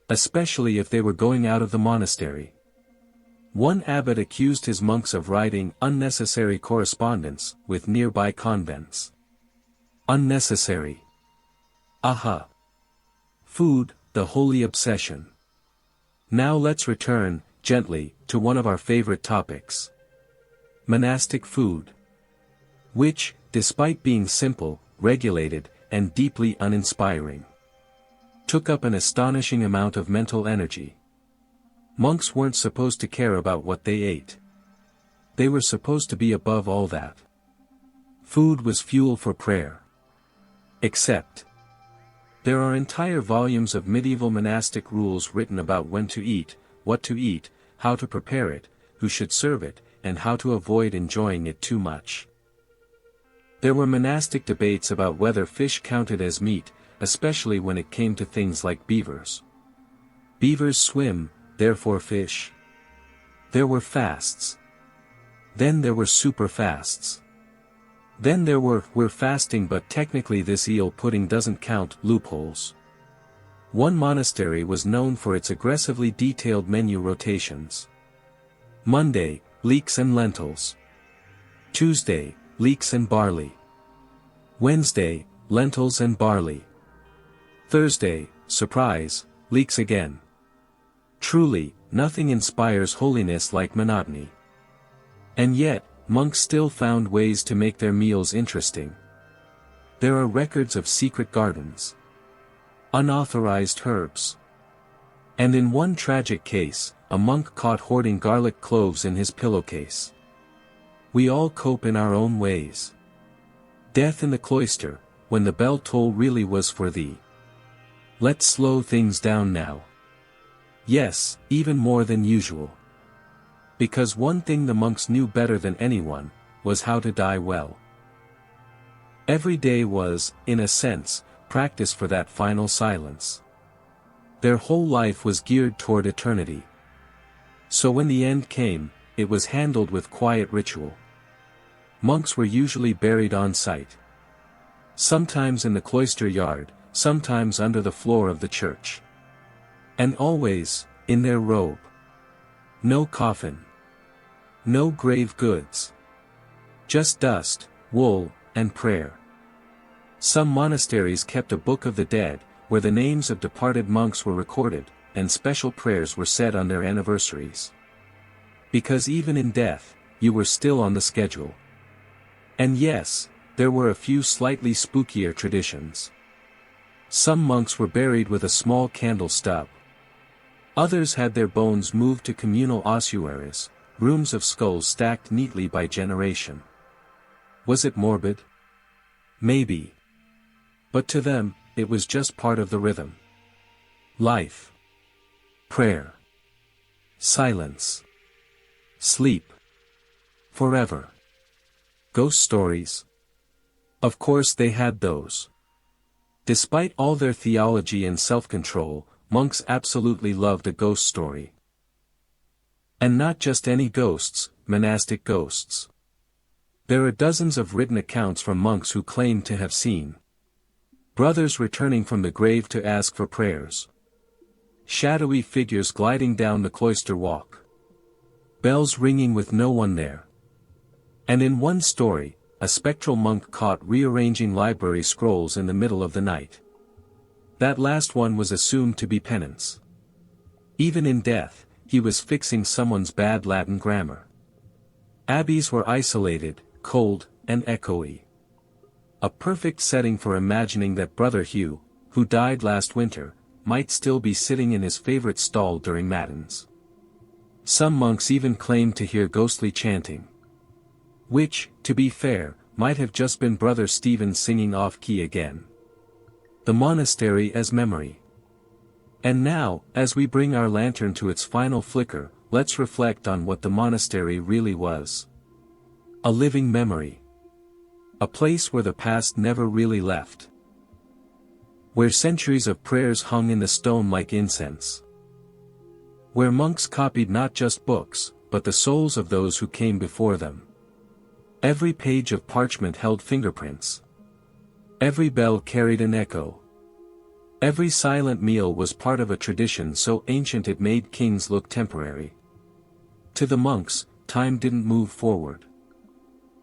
Especially if they were going out of the monastery. One abbot accused his monks of writing unnecessary correspondence with nearby convents. Unnecessary. Aha. Food, the holy obsession. Now let's return, gently, to one of our favorite topics. Monastic food. Which, despite being simple, regulated, and deeply uninspiring, took up an astonishing amount of mental energy. Monks weren't supposed to care about what they ate. They were supposed to be above all that. Food was fuel for prayer. Except, there are entire volumes of medieval monastic rules written about when to eat, what to eat, how to prepare it, who should serve it, and how to avoid enjoying it too much. There were monastic debates about whether fish counted as meat, especially when it came to things like beavers. Beavers swim, therefore fish. There were fasts. Then there were super fasts. Then there were we're fasting but technically this eel pudding doesn't count loopholes. One monastery was known for its aggressively detailed menu rotations. Monday, leeks and lentils. Tuesday, leeks and barley. Wednesday, lentils and barley. Thursday, surprise, leeks again. Truly, nothing inspires holiness like monotony. And yet, monks still found ways to make their meals interesting. There are records of secret gardens. Unauthorized herbs. And in one tragic case, a monk caught hoarding garlic cloves in his pillowcase. We all cope in our own ways. Death in the cloister, when the bell toll really was for thee. Let's slow things down now. Yes, even more than usual. Because one thing the monks knew better than anyone, was how to die well. Every day was, in a sense, practice for that final silence. Their whole life was geared toward eternity. So when the end came, it was handled with quiet ritual. Monks were usually buried on site. Sometimes in the cloister yard, sometimes under the floor of the church. And always, in their robe. No coffin. No grave goods. Just dust, wool, and prayer. Some monasteries kept a book of the dead, where the names of departed monks were recorded, and special prayers were said on their anniversaries. Because even in death, you were still on the schedule. And yes, there were a few slightly spookier traditions. Some monks were buried with a small candle stub. Others had their bones moved to communal ossuaries, rooms of skulls stacked neatly by generation. Was it morbid? Maybe. But to them, it was just part of the rhythm. Life. Prayer. Silence. Sleep. Forever. Ghost stories. Of course they had those. Despite all their theology and self-control, monks absolutely loved a ghost story. And not just any ghosts, monastic ghosts. There are dozens of written accounts from monks who claimed to have seen brothers returning from the grave to ask for prayers. Shadowy figures gliding down the cloister walk. Bells ringing with no one there. And in one story, a spectral monk caught rearranging library scrolls in the middle of the night. That last one was assumed to be penance. Even in death, he was fixing someone's bad Latin grammar. Abbeys were isolated, cold, and echoey. A perfect setting for imagining that Brother Hugh, who died last winter, might still be sitting in his favorite stall during matins. Some monks even claimed to hear ghostly chanting. Which, to be fair, might have just been Brother Stephen singing off-key again. The monastery as memory. And now, as we bring our lantern to its final flicker, let's reflect on what the monastery really was. A living memory. A place where the past never really left. Where centuries of prayers hung in the stone like incense. Where monks copied not just books, but the souls of those who came before them. Every page of parchment held fingerprints. Every bell carried an echo. Every silent meal was part of a tradition so ancient it made kings look temporary. To the monks, time didn't move forward.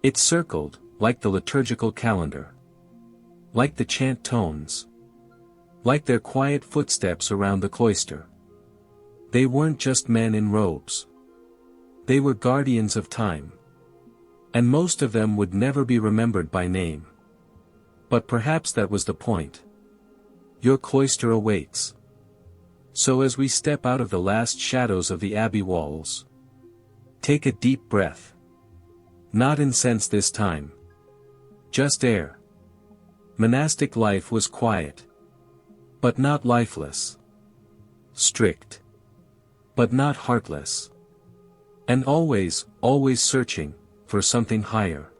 It circled, like the liturgical calendar. Like the chant tones. Like their quiet footsteps around the cloister. They weren't just men in robes. They were guardians of time. And most of them would never be remembered by name. But perhaps that was the point. Your cloister awaits. So as we step out of the last shadows of the abbey walls, take a deep breath. Not incense this time. Just air. Monastic life was quiet. But not lifeless. Strict. But not heartless. And always, always searching for something higher.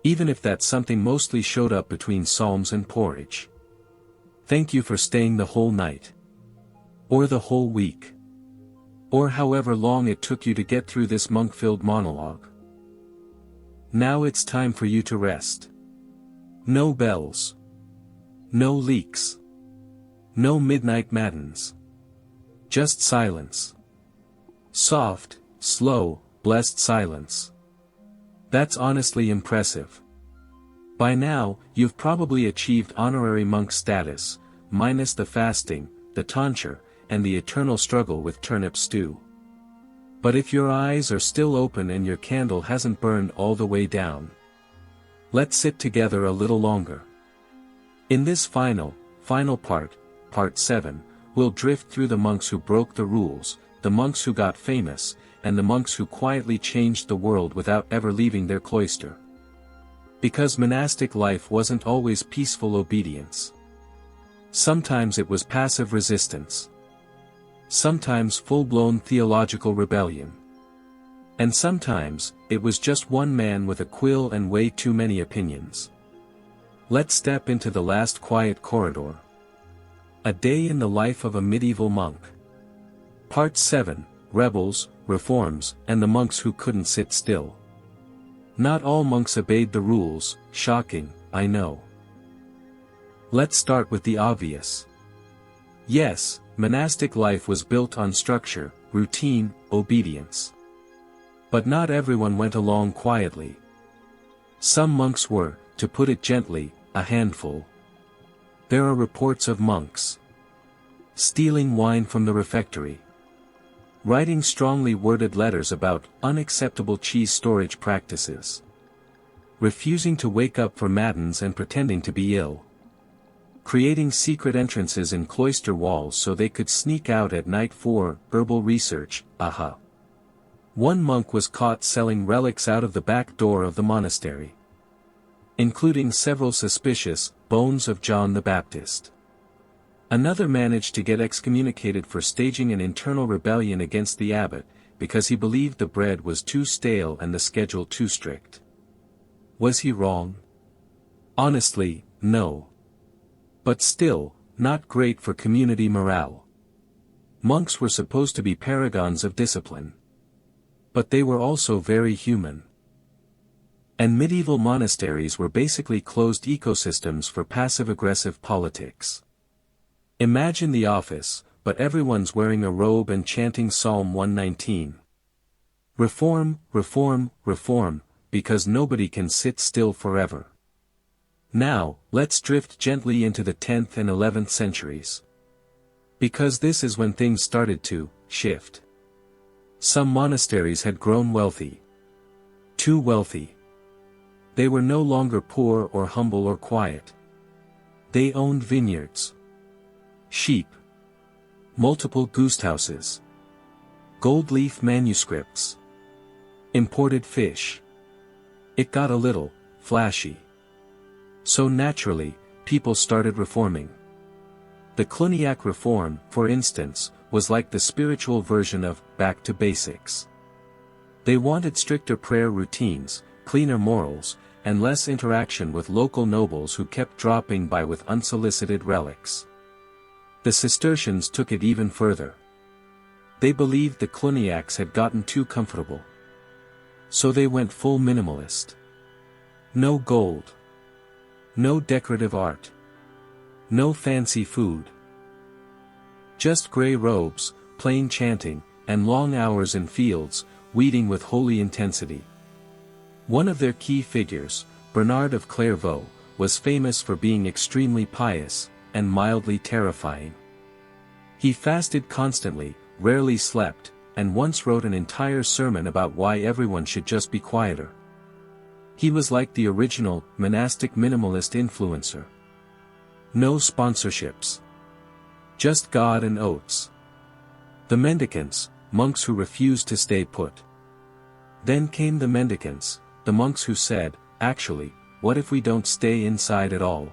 Even if that something mostly showed up between psalms and porridge. Thank you for staying the whole night. Or the whole week. Or however long it took you to get through this monk-filled monologue. Now it's time for you to rest. No bells. No leaks. No midnight matins. Just silence. Soft, slow, blessed silence. That's honestly impressive. By now, you've probably achieved honorary monk status, minus the fasting, the tonsure, and the eternal struggle with turnip stew. But if your eyes are still open and your candle hasn't burned all the way down, let's sit together a little longer. In this final part, part 7, we'll drift through the monks who broke the rules, the monks who got famous, and the monks who quietly changed the world without ever leaving their cloister. Because monastic life wasn't always peaceful obedience. Sometimes it was passive resistance. Sometimes full-blown theological rebellion. And sometimes, it was just one man with a quill and way too many opinions. Let's step into the last quiet corridor. A day in the life of a medieval monk. Part 7, Rebels, Reforms, and the monks who couldn't sit still. Not all monks obeyed the rules, shocking, I know. Let's start with the obvious. Yes, monastic life was built on structure, routine, obedience. But not everyone went along quietly. Some monks were, to put it gently, a handful. There are reports of monks stealing wine from the refectory, writing strongly worded letters about unacceptable cheese storage practices, refusing to wake up for matins and pretending to be ill, creating secret entrances in cloister walls so they could sneak out at night for herbal research. One monk was caught selling relics out of the back door of the monastery, including several suspicious bones of John the Baptist. Another managed to get excommunicated for staging an internal rebellion against the abbot, because he believed the bread was too stale and the schedule too strict. Was he wrong? Honestly, no. But still, not great for community morale. Monks were supposed to be paragons of discipline. But they were also very human. And medieval monasteries were basically closed ecosystems for passive-aggressive politics. Imagine the office, but everyone's wearing a robe and chanting Psalm 119. Reform, reform, reform, because nobody can sit still forever. Now, let's drift gently into the 10th and 11th centuries. Because this is when things started to shift. Some monasteries had grown wealthy. Too wealthy. They were no longer poor or humble or quiet. They owned vineyards, sheep, multiple goosehouses, gold leaf manuscripts, imported fish. It got a little flashy. So naturally, people started reforming. The Cluniac reform, for instance, was like the spiritual version of back to basics. They wanted stricter prayer routines, cleaner morals, and less interaction with local nobles who kept dropping by with unsolicited relics. The Cistercians took it even further. They believed the Cluniacs had gotten too comfortable. So they went full minimalist. No gold. No decorative art. No fancy food. Just gray robes, plain chanting, and long hours in fields, weeding with holy intensity. One of their key figures, Bernard of Clairvaux, was famous for being extremely pious, and mildly terrifying. He fasted constantly, rarely slept, and once wrote an entire sermon about why everyone should just be quieter. He was like the original, monastic minimalist influencer. No sponsorships. Just God and oats. The mendicants, monks who refused to stay put. Then came the mendicants, the monks who said, actually, what if we don't stay inside at all?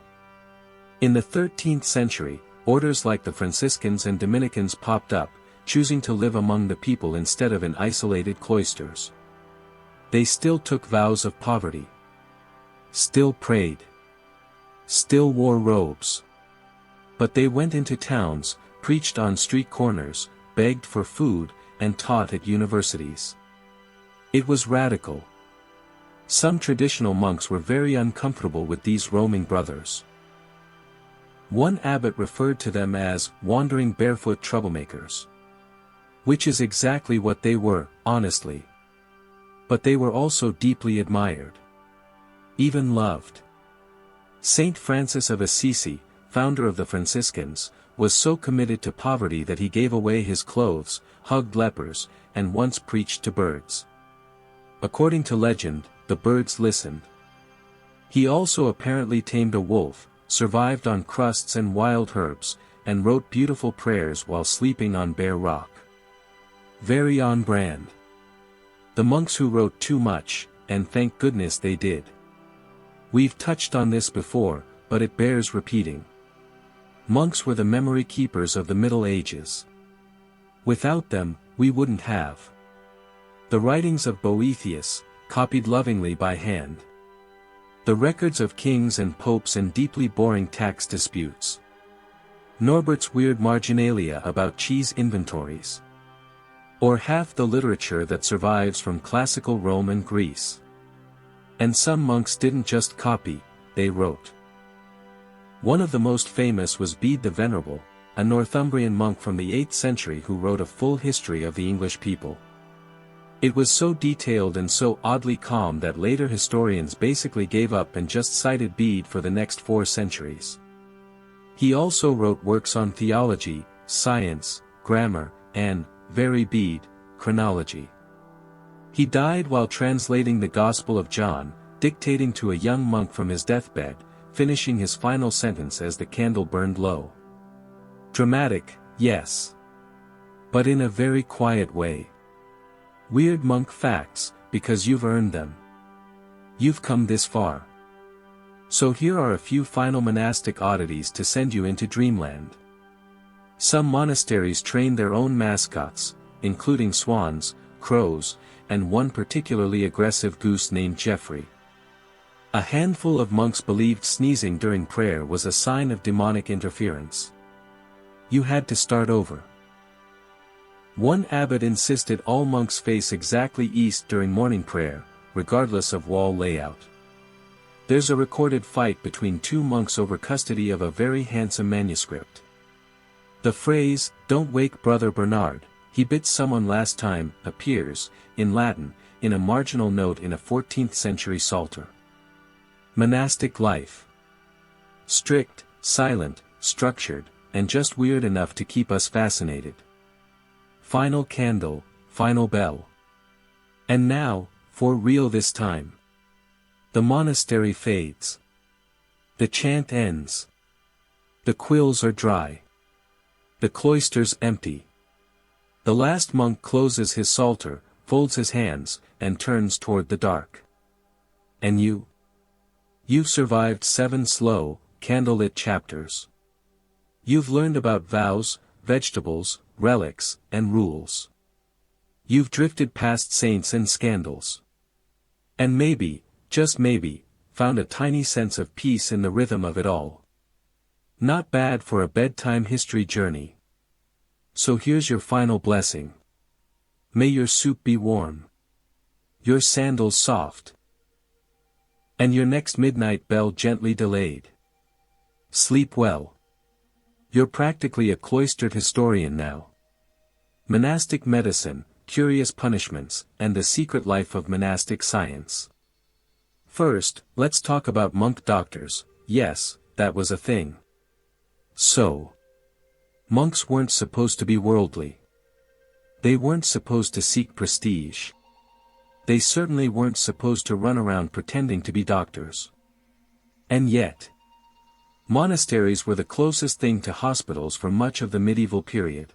In the 13th century, orders like the Franciscans and Dominicans popped up, choosing to live among the people instead of in isolated cloisters. They still took vows of poverty. Still prayed. Still wore robes. But they went into towns, preached on street corners, begged for food, and taught at universities. It was radical. Some traditional monks were very uncomfortable with these roaming brothers. One abbot referred to them as wandering barefoot troublemakers. Which is exactly what they were, honestly. But they were also deeply admired. Even loved. Saint Francis of Assisi, founder of the Franciscans, was so committed to poverty that he gave away his clothes, hugged lepers, and once preached to birds. According to legend, the birds listened. He also apparently tamed a wolf, survived on crusts and wild herbs, and wrote beautiful prayers while sleeping on bare rock. Very on brand. The monks who wrote too much, and thank goodness they did. We've touched on this before, but it bears repeating. Monks were the memory keepers of the Middle Ages. Without them, we wouldn't have the writings of Boethius, copied lovingly by hand. The records of kings and popes and deeply boring tax disputes. Norbert's weird marginalia about cheese inventories. Or half the literature that survives from classical Rome and Greece. And some monks didn't just copy, they wrote. One of the most famous was Bede the Venerable, a Northumbrian monk from the 8th century who wrote a full history of the English people. It was so detailed and so oddly calm that later historians basically gave up and just cited Bede for the next 4 centuries. He also wrote works on theology, science, grammar, and, very Bede, chronology. He died while translating the Gospel of John, dictating to a young monk from his deathbed, finishing his final sentence as the candle burned low. Dramatic, yes. But in a very quiet way. Weird monk facts, because you've earned them. You've come this far. So here are a few final monastic oddities to send you into dreamland. Some monasteries train their own mascots, including swans, crows, and one particularly aggressive goose named Geoffrey. A handful of monks believed sneezing during prayer was a sign of demonic interference. You had to start over. One abbot insisted all monks face exactly east during morning prayer, regardless of wall layout. There's a recorded fight between 2 monks over custody of a very handsome manuscript. The phrase, "Don't wake Brother Bernard, he bit someone last time," appears, in Latin, in a marginal note in a 14th century psalter. Monastic life. Strict, silent, structured, and just weird enough to keep us fascinated. Final candle, final bell. And now, for real this time. The monastery fades. The chant ends. The quills are dry. The cloister's empty. The last monk closes his psalter, folds his hands, and turns toward the dark. And you? You've survived 7 slow, candlelit chapters. You've learned about vows, vegetables, relics, and rules. You've drifted past saints and scandals. And maybe, just maybe, found a tiny sense of peace in the rhythm of it all. Not bad for a bedtime history journey. So here's your final blessing. May your soup be warm. Your sandals soft. And your next midnight bell gently delayed. Sleep well. You're practically a cloistered historian now. Monastic medicine, curious punishments, and the secret life of monastic science. First, let's talk about monk doctors. Yes, that was a thing. So, monks weren't supposed to be worldly. They weren't supposed to seek prestige. They certainly weren't supposed to run around pretending to be doctors. And yet, monasteries were the closest thing to hospitals for much of the medieval period.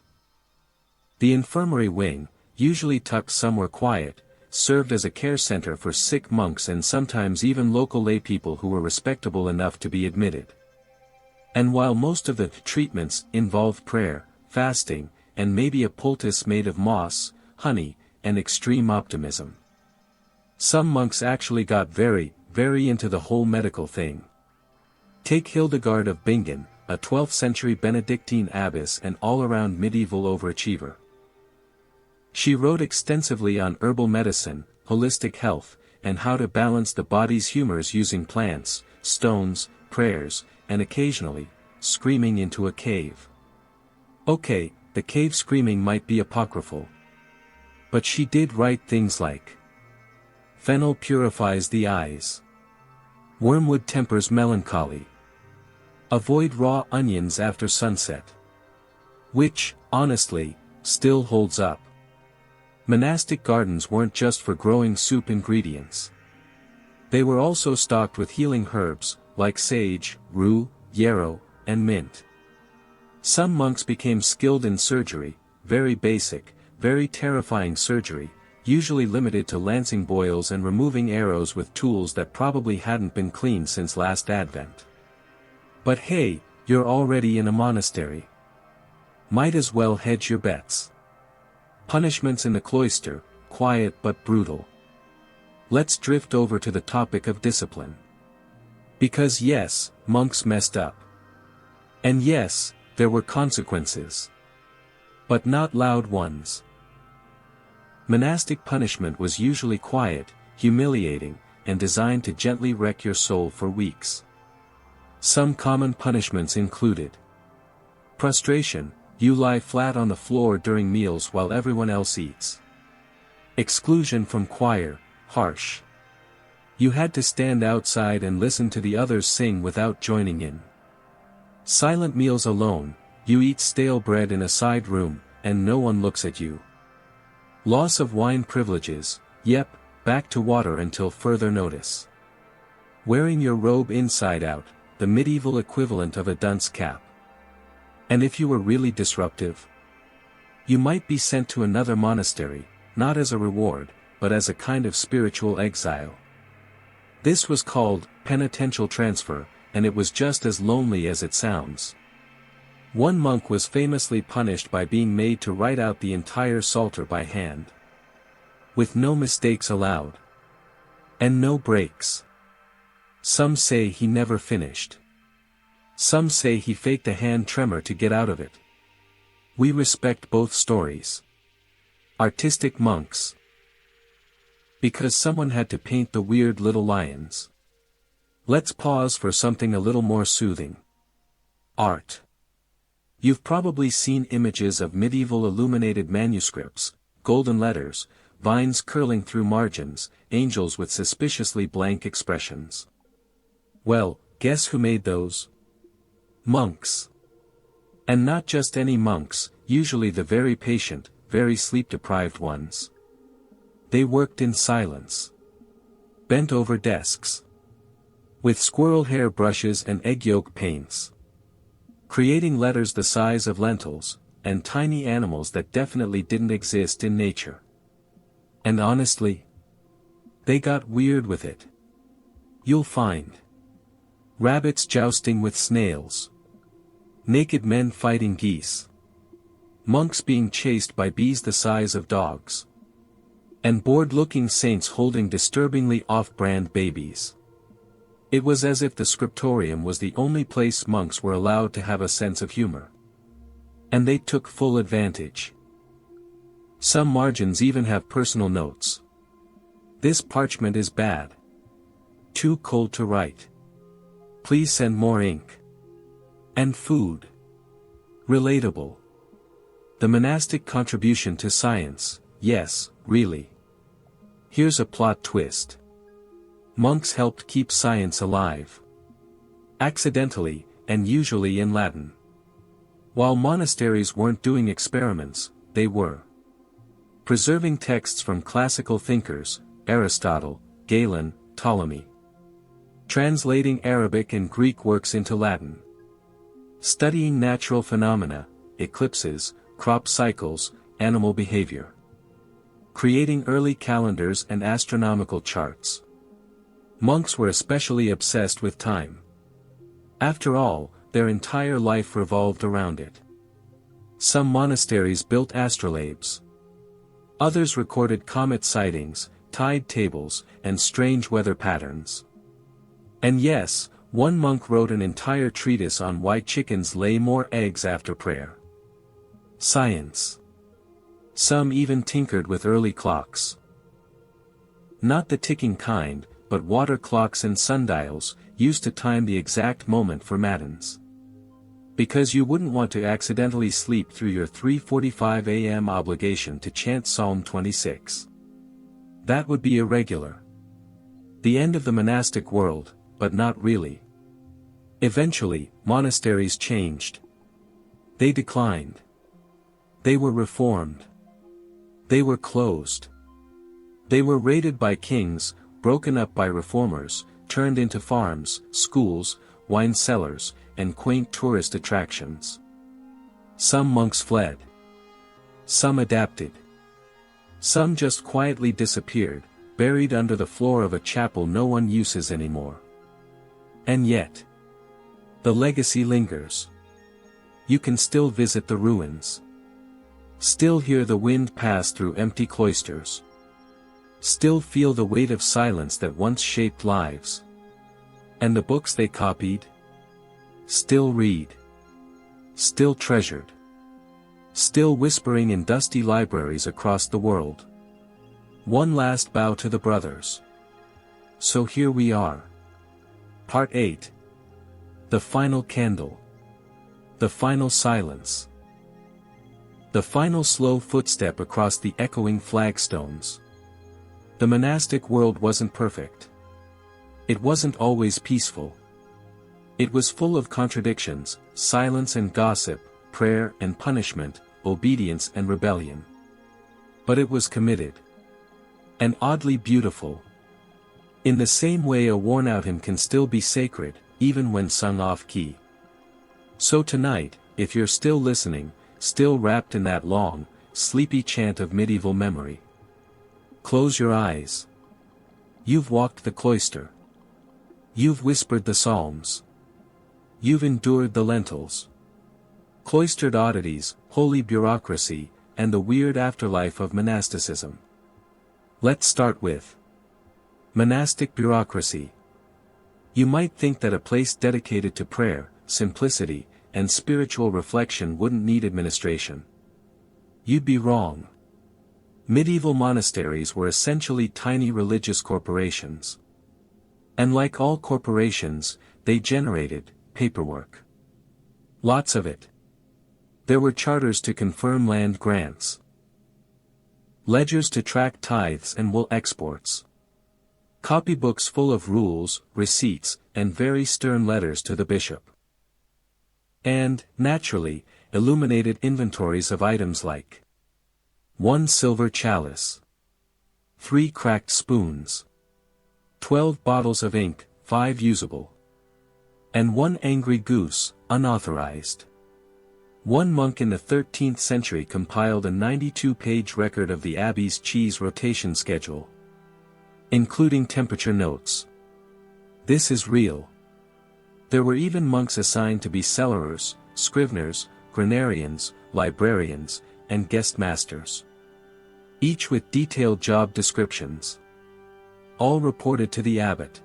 The infirmary wing, usually tucked somewhere quiet, served as a care center for sick monks and sometimes even local laypeople who were respectable enough to be admitted. And while most of the treatments involved prayer, fasting, and maybe a poultice made of moss, honey, and extreme optimism, some monks actually got very, very into the whole medical thing. Take Hildegard of Bingen, a 12th century Benedictine abbess and all-around medieval overachiever. She wrote extensively on herbal medicine, holistic health, and how to balance the body's humors using plants, stones, prayers, and occasionally, screaming into a cave. Okay, the cave screaming might be apocryphal. But she did write things like, fennel purifies the eyes. Wormwood tempers melancholy. Avoid raw onions after sunset. Which, honestly, still holds up. Monastic gardens weren't just for growing soup ingredients. They were also stocked with healing herbs, like sage, rue, yarrow, and mint. Some monks became skilled in surgery, very basic, very terrifying surgery, usually limited to lancing boils and removing arrows with tools that probably hadn't been cleaned since last Advent. But hey, you're already in a monastery. Might as well hedge your bets. Punishments in the cloister, quiet but brutal. Let's drift over to the topic of discipline. Because yes, monks messed up. And yes, there were consequences. But not loud ones. Monastic punishment was usually quiet, humiliating, and designed to gently wreck your soul for weeks. Some common punishments included prostration, you lie flat on the floor during meals while everyone else eats. Exclusion from choir, harsh. You had to stand outside and listen to the others sing without joining in. Silent meals alone, you eat stale bread in a side room, and no one looks at you. Loss of wine privileges, yep, back to water until further notice. Wearing your robe inside out, the medieval equivalent of a dunce cap. And if you were really disruptive, you might be sent to another monastery, not as a reward, but as a kind of spiritual exile. This was called penitential transfer, and it was just as lonely as it sounds. One monk was famously punished by being made to write out the entire psalter by hand. With no mistakes allowed. And no breaks. Some say he never finished. Some say he faked a hand tremor to get out of it. We respect both stories. Artistic monks. Because someone had to paint the weird little lions. Let's pause for something a little more soothing. Art. You've probably seen images of medieval illuminated manuscripts, golden letters, vines curling through margins, angels with suspiciously blank expressions. Well, guess who made those? Monks. And not just any monks, usually the very patient, very sleep-deprived ones. They worked in silence. Bent over desks. With squirrel hair brushes and egg yolk paints. Creating letters the size of lentils, and tiny animals that definitely didn't exist in nature. And honestly, they got weird with it. You'll find rabbits jousting with snails. Naked men fighting geese. Monks being chased by bees the size of dogs. And bored-looking saints holding disturbingly off-brand babies. It was as if the scriptorium was the only place monks were allowed to have a sense of humor. And they took full advantage. Some margins even have personal notes. This parchment is bad. Too cold to write. Please send more ink. And food. Relatable. The monastic contribution to science, yes, really. Here's a plot twist. Monks helped keep science alive. Accidentally, and usually in Latin. While monasteries weren't doing experiments, they were. Preserving texts from classical thinkers, Aristotle, Galen, Ptolemy. Translating Arabic and Greek works into Latin. Studying natural phenomena, eclipses, crop cycles, animal behavior. Creating early calendars and astronomical charts. Monks were especially obsessed with time. After all, their entire life revolved around it. Some monasteries built astrolabes. Others recorded comet sightings, tide tables, and strange weather patterns. And yes, one monk wrote an entire treatise on why chickens lay more eggs after prayer. Science. Some even tinkered with early clocks. Not the ticking kind, but water clocks and sundials, used to time the exact moment for matins. Because you wouldn't want to accidentally sleep through your 3:45 a.m. obligation to chant Psalm 26. That would be irregular. The end of the monastic world, but not really. Eventually, monasteries changed. They declined. They were reformed. They were closed. They were raided by kings, broken up by reformers, turned into farms, schools, wine cellars, and quaint tourist attractions. Some monks fled. Some adapted. Some just quietly disappeared, buried under the floor of a chapel no one uses anymore. And yet, the legacy lingers. You can still visit the ruins. Still hear the wind pass through empty cloisters. Still feel the weight of silence that once shaped lives. And the books they copied? Still read. Still treasured. Still whispering in dusty libraries across the world. One last bow to the brothers. So here we are. Part 8. The final candle. The final silence. The final slow footstep across the echoing flagstones. The monastic world wasn't perfect. It wasn't always peaceful. It was full of contradictions, silence and gossip, prayer and punishment, obedience and rebellion. But it was committed. And oddly beautiful. In the same way a worn-out hymn can still be sacred, even when sung off-key. So tonight, if you're still listening, still wrapped in that long, sleepy chant of medieval memory, close your eyes. You've walked the cloister. You've whispered the psalms. You've endured the lentils. Cloistered oddities, holy bureaucracy, and the weird afterlife of monasticism. Let's start with monastic bureaucracy. You might think that a place dedicated to prayer, simplicity, and spiritual reflection wouldn't need administration. You'd be wrong. Medieval monasteries were essentially tiny religious corporations. And like all corporations, they generated paperwork. Lots of it. There were charters to confirm land grants, ledgers to track tithes and wool exports, copybooks full of rules, receipts, and very stern letters to the bishop. And, naturally, illuminated inventories of items like 1 silver chalice, 3 cracked spoons, 12 bottles of ink, 5 usable, and 1 angry goose, unauthorized. One monk in the 13th century compiled a 92-page record of the abbey's cheese rotation schedule, including temperature notes. This is real. There were even monks assigned to be cellarers, scriveners, granarians, librarians, and guest masters. Each with detailed job descriptions. All reported to the abbot,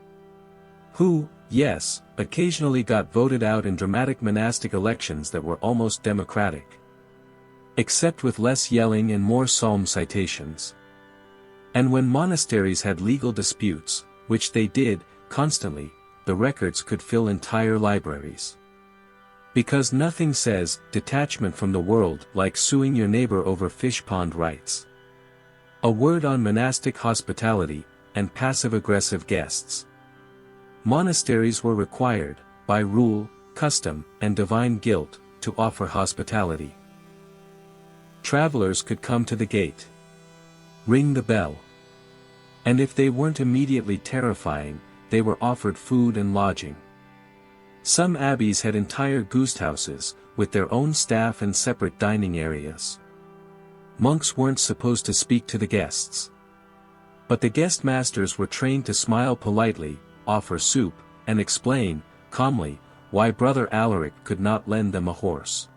who, yes, occasionally got voted out in dramatic monastic elections that were almost democratic. Except with less yelling and more psalm citations. And when monasteries had legal disputes, which they did, constantly, the records could fill entire libraries. Because nothing says detachment from the world like suing your neighbor over fish pond rights. A word on monastic hospitality, and passive-aggressive guests. Monasteries were required, by rule, custom, and divine guilt, to offer hospitality. Travelers could come to the gate, ring the bell. And if they weren't immediately terrifying, they were offered food and lodging. Some abbeys had entire goosthouses, with their own staff and separate dining areas. Monks weren't supposed to speak to the guests. But the guest masters were trained to smile politely, offer soup, and explain, calmly, why Brother Alaric could not lend them a horse.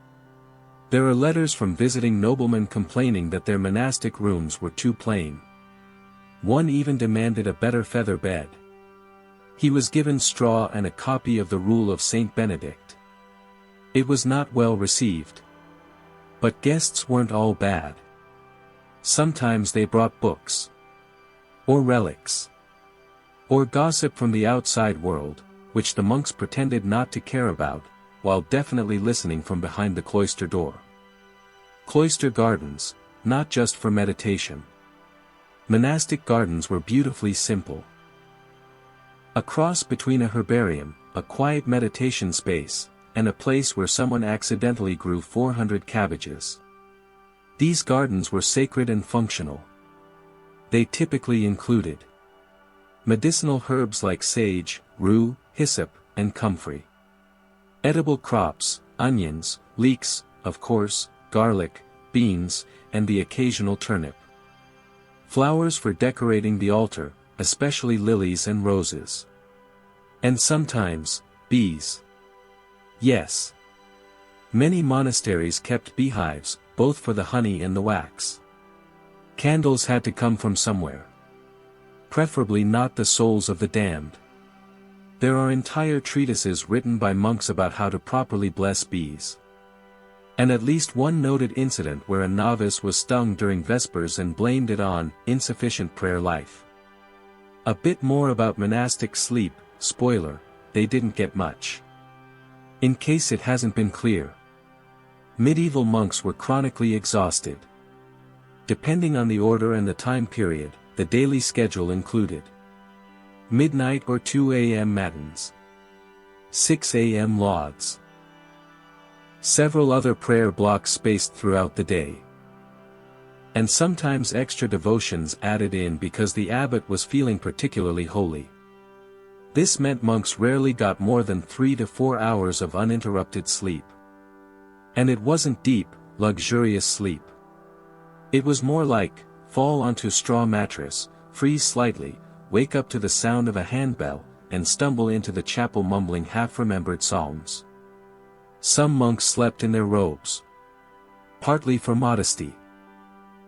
There are letters from visiting noblemen complaining that their monastic rooms were too plain. One even demanded a better feather bed. He was given straw and a copy of the Rule of Saint Benedict. It was not well received. But guests weren't all bad. Sometimes they brought books. Or relics. Or gossip from the outside world, which the monks pretended not to care about, while definitely listening from behind the cloister door. Cloister gardens, not just for meditation. Monastic gardens were beautifully simple. A cross between a herbarium, a quiet meditation space, and a place where someone accidentally grew 400 cabbages. These gardens were sacred and functional. They typically included medicinal herbs like sage, rue, hyssop, and comfrey. Edible crops, onions, leeks, of course, garlic, beans, and the occasional turnip. Flowers for decorating the altar, especially lilies and roses. And sometimes, bees. Yes. Many monasteries kept beehives, both for the honey and the wax. Candles had to come from somewhere. Preferably not the souls of the damned. There are entire treatises written by monks about how to properly bless bees. And at least one noted incident where a novice was stung during Vespers and blamed it on insufficient prayer life. A bit more about monastic sleep, spoiler, they didn't get much. In case it hasn't been clear. Medieval monks were chronically exhausted. Depending on the order and the time period, the daily schedule included midnight or 2 a.m. matins, 6 a.m. lauds, several other prayer blocks spaced throughout the day, and sometimes extra devotions added in because the abbot was feeling particularly holy. This meant monks rarely got more than 3 to 4 hours of uninterrupted sleep. And it wasn't deep, luxurious sleep. It was more like, fall onto a straw mattress, freeze slightly, wake up to the sound of a handbell, and stumble into the chapel mumbling half-remembered psalms. Some monks slept in their robes. Partly for modesty.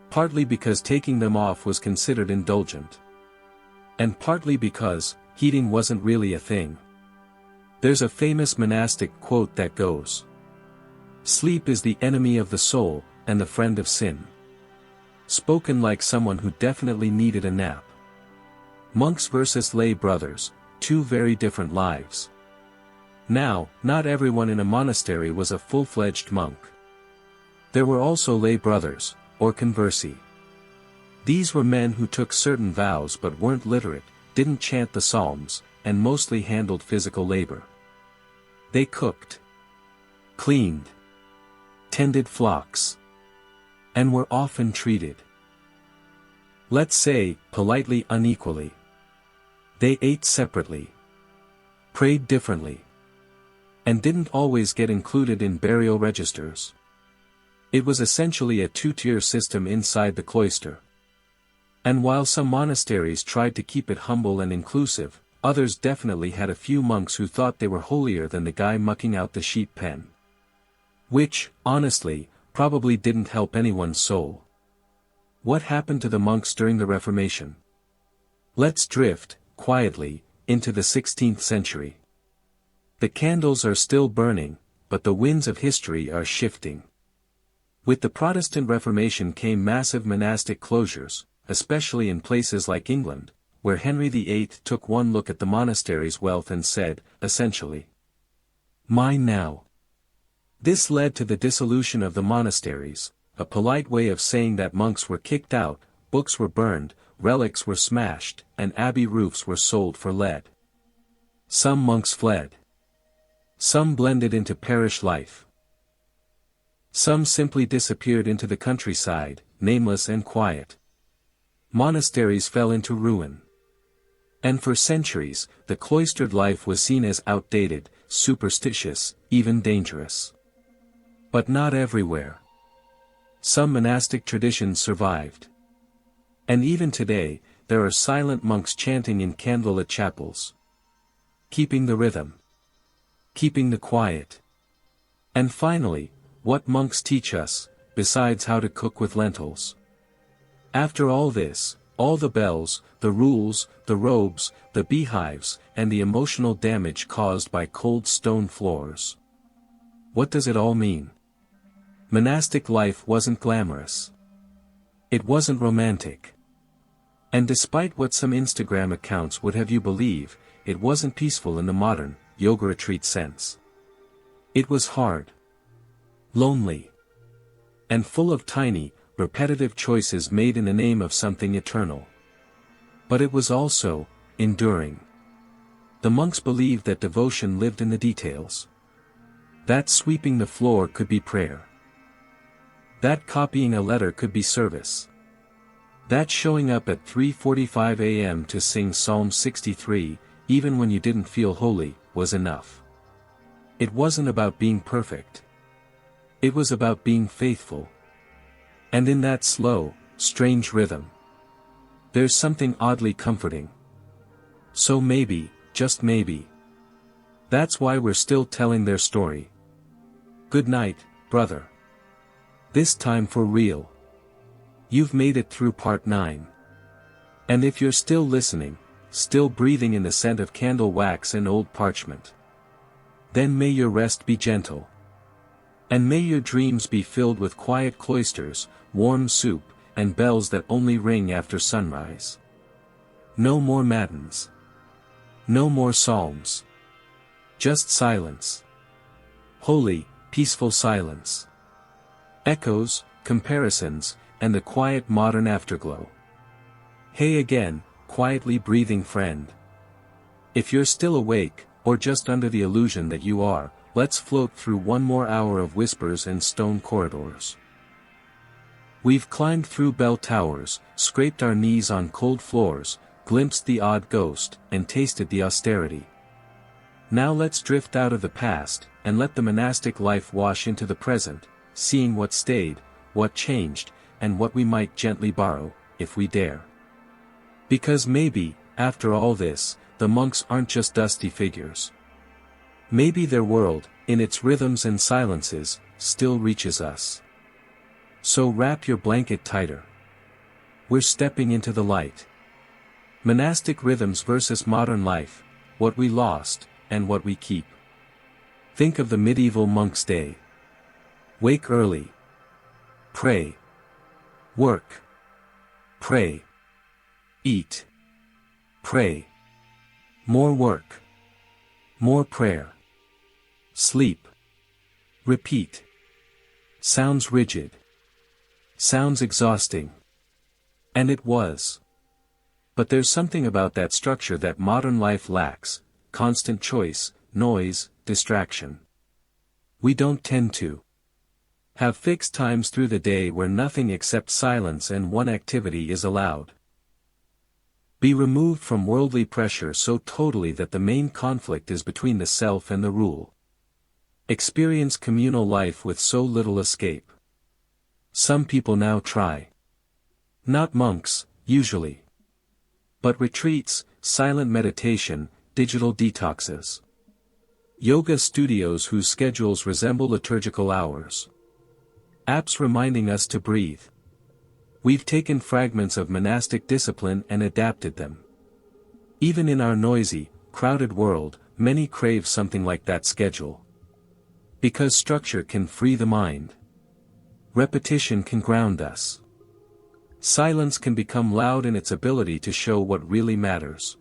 Partly because taking them off was considered indulgent. And partly because, heating wasn't really a thing. There's a famous monastic quote that goes, "Sleep is the enemy of the soul, and the friend of sin." Spoken like someone who definitely needed a nap. Monks versus lay brothers, two very different lives. Now, not everyone in a monastery was a full-fledged monk. There were also lay brothers, or conversi. These were men who took certain vows but weren't literate, didn't chant the psalms, and mostly handled physical labor. They cooked, cleaned, tended flocks, and were often treated, let's say, politely unequally. They ate separately, prayed differently, and didn't always get included in burial registers. It was essentially a two-tier system inside the cloister. And while some monasteries tried to keep it humble and inclusive, others definitely had a few monks who thought they were holier than the guy mucking out the sheep pen. Which, honestly, probably didn't help anyone's soul. What happened to the monks during the Reformation? Let's drift, quietly, into the 16th century. The candles are still burning, but the winds of history are shifting. With the Protestant Reformation came massive monastic closures, especially in places like England, where Henry VIII took one look at the monastery's wealth and said, essentially, "Mine now." This led to the dissolution of the monasteries, a polite way of saying that monks were kicked out, books were burned, relics were smashed, and abbey roofs were sold for lead. Some monks fled. Some blended into parish life. Some simply disappeared into the countryside, nameless and quiet. Monasteries fell into ruin. And for centuries, the cloistered life was seen as outdated, superstitious, even dangerous. But not everywhere. Some monastic traditions survived. And even today, there are silent monks chanting in candlelit chapels. Keeping the rhythm. Keeping the quiet. And finally, what monks teach us, besides how to cook with lentils. After all this, all the bells, the rules, the robes, the beehives, and the emotional damage caused by cold stone floors. What does it all mean? Monastic life wasn't glamorous. It wasn't romantic. And despite what some Instagram accounts would have you believe, it wasn't peaceful in the modern, yoga retreat sense. It was hard. Lonely. And full of tiny, repetitive choices made in the name of something eternal. But it was also, enduring. The monks believed that devotion lived in the details. That sweeping the floor could be prayer. That copying a letter could be service. That showing up at 3:45 a.m. to sing Psalm 63, even when you didn't feel holy, was enough. It wasn't about being perfect. It was about being faithful. And in that slow, strange rhythm, there's something oddly comforting. So maybe, just maybe, that's why we're still telling their story. Good night, brother. This time for real. You've made it through part 9. And if you're still listening, still breathing in the scent of candle wax and old parchment, then may your rest be gentle. And may your dreams be filled with quiet cloisters, warm soup, and bells that only ring after sunrise. No more matins. No more psalms. Just silence. Holy, peaceful silence. Echoes, comparisons, and the quiet modern afterglow. Hey again, quietly breathing friend. If you're still awake, or just under the illusion that you are, let's float through one more hour of whispers and stone corridors. We've climbed through bell towers, scraped our knees on cold floors, glimpsed the odd ghost, and tasted the austerity. Now let's drift out of the past, and let the monastic life wash into the present, seeing what stayed, what changed, and what we might gently borrow, if we dare. Because maybe, after all this, the monks aren't just dusty figures. Maybe their world, in its rhythms and silences, still reaches us. So wrap your blanket tighter. We're stepping into the light. Monastic rhythms versus modern life, what we lost, and what we keep. Think of the medieval monk's day. Wake early. Pray. Work. Pray. Eat. Pray. More work. More prayer. Sleep. Repeat. Sounds rigid. Sounds exhausting. And it was. But there's something about that structure that modern life lacks: constant choice, noise, distraction. We don't tend to have fixed times through the day where nothing except silence and one activity is allowed. Be removed from worldly pressure so totally that the main conflict is between the self and the rule. Experience communal life with so little escape. Some people now try. Not monks, usually. But retreats, silent meditation, digital detoxes. Yoga studios whose schedules resemble liturgical hours. Apps reminding us to breathe. We've taken fragments of monastic discipline and adapted them. Even in our noisy, crowded world, many crave something like that schedule. Because structure can free the mind. Repetition can ground us. Silence can become loud in its ability to show what really matters.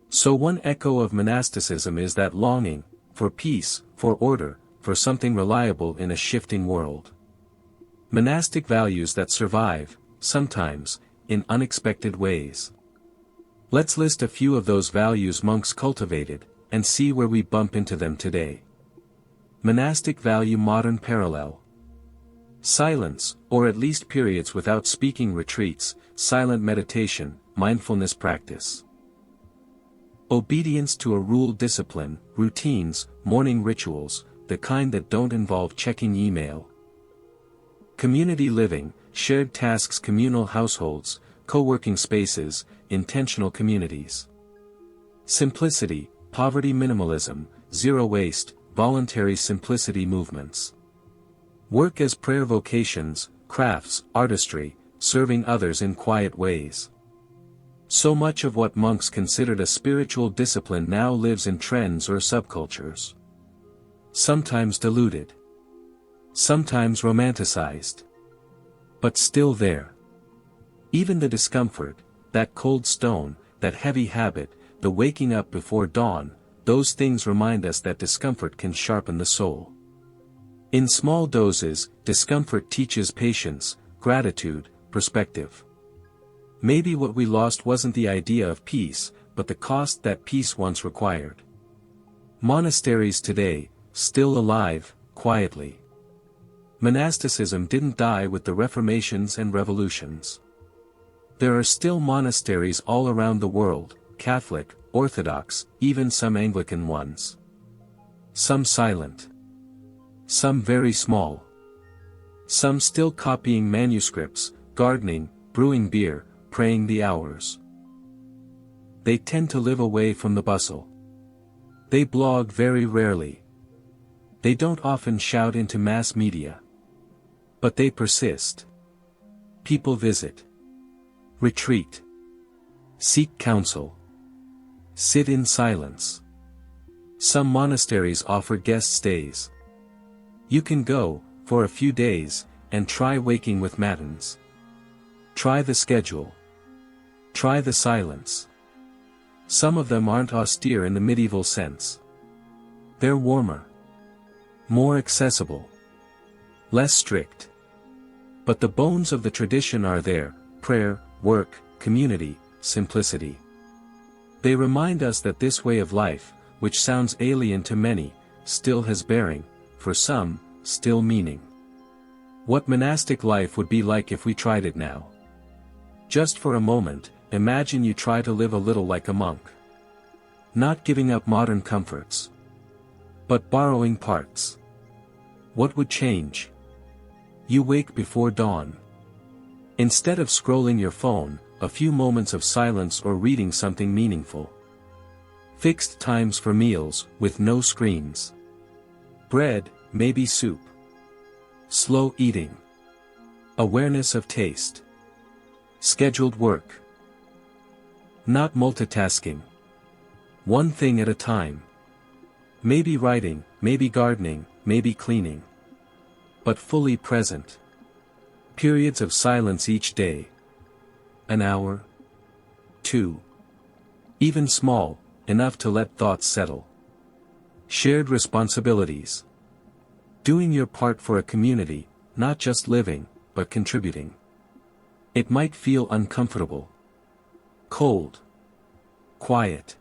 So one echo of monasticism is that longing, for peace, for order, for something reliable in a shifting world. Monastic values that survive, sometimes, in unexpected ways. Let's list a few of those values monks cultivated, and see where we bump into them today. Monastic value modern parallel. Silence, or at least periods without speaking retreats, silent meditation, mindfulness practice. Obedience to a rule discipline, routines, morning rituals, the kind that don't involve checking email. Community living, shared tasks, communal households, co-working spaces, intentional communities. Simplicity, poverty minimalism, zero waste, voluntary simplicity movements. Work as prayer vocations, crafts, artistry, serving others in quiet ways. So much of what monks considered a spiritual discipline now lives in trends or subcultures. Sometimes diluted. Sometimes romanticized. But still there. Even the discomfort, that cold stone, that heavy habit, the waking up before dawn, those things remind us that discomfort can sharpen the soul. In small doses, discomfort teaches patience, gratitude, perspective. Maybe what we lost wasn't the idea of peace, but the cost that peace once required. Monasteries today, still alive, quietly. Monasticism didn't die with the reformations and revolutions. There are still monasteries all around the world, Catholic, Orthodox, even some Anglican ones. Some silent. Some very small. Some still copying manuscripts, gardening, brewing beer, praying the hours. They tend to live away from the bustle. They blog very rarely. They don't often shout into mass media. But they persist. People visit. Retreat. Seek counsel. Sit in silence. Some monasteries offer guest stays. You can go, for a few days, and try waking with matins. Try the schedule. Try the silence. Some of them aren't austere in the medieval sense. They're warmer. More accessible. Less strict. But the bones of the tradition are there: prayer, work, community, simplicity. They remind us that this way of life, which sounds alien to many, still has bearing, for some, still meaning. What monastic life would be like if we tried it now? Just for a moment, imagine you try to live a little like a monk. Not giving up modern comforts, but borrowing parts. What would change? You wake before dawn. Instead of scrolling your phone, a few moments of silence or reading something meaningful. Fixed times for meals, with no screens. Bread, maybe soup. Slow eating. Awareness of taste. Scheduled work. Not multitasking. One thing at a time. Maybe writing, maybe gardening, maybe cleaning. But fully present. Periods of silence each day. An hour. 2. Even small, enough to let thoughts settle. Shared responsibilities. Doing your part for a community, not just living, but contributing. It might feel uncomfortable. Cold. Quiet.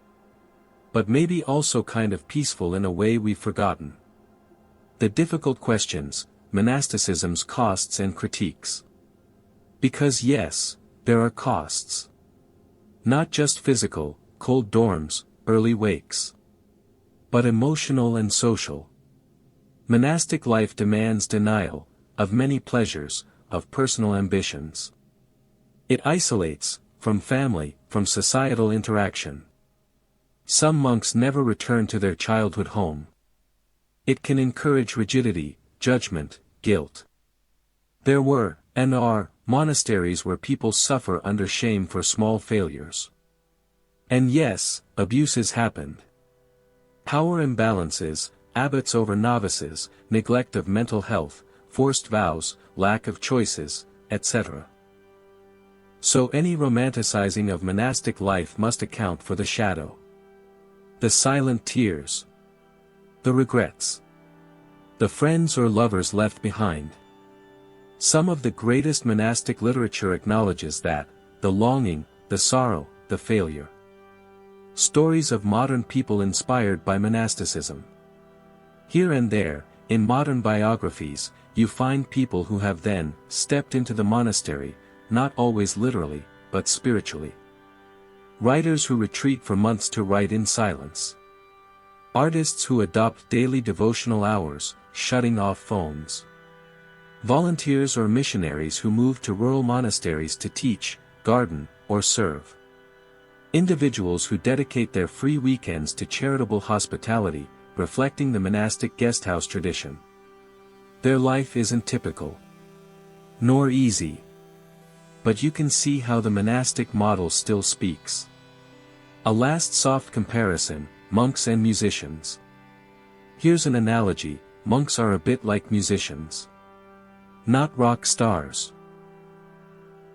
But maybe also kind of peaceful in a way we've forgotten. The difficult questions, monasticism's costs and critiques. Because yes, there are costs. Not just physical, cold dorms, early wakes. But emotional and social. Monastic life demands denial, of many pleasures, of personal ambitions. It isolates, from family, from societal interaction. Some monks never return to their childhood home. It can encourage rigidity, judgment, guilt. There were, and are, monasteries where people suffer under shame for small failures. And yes, abuses happened. Power imbalances, abbots over novices, neglect of mental health, forced vows, lack of choices, etc. So any romanticizing of monastic life must account for the shadow. The silent tears. The regrets. The friends or lovers left behind. Some of the greatest monastic literature acknowledges that, the longing, the sorrow, the failure. Stories of modern people inspired by monasticism. Here and there, in modern biographies, you find people who have then stepped into the monastery, not always literally, but spiritually. Writers who retreat for months to write in silence. Artists who adopt daily devotional hours, shutting off phones. Volunteers or missionaries who move to rural monasteries to teach, garden, or serve. Individuals who dedicate their free weekends to charitable hospitality, reflecting the monastic guesthouse tradition. Their life isn't typical. Nor easy. But you can see how the monastic model still speaks. A last soft comparison, monks and musicians. Here's an analogy, monks are a bit like musicians. Not rock stars.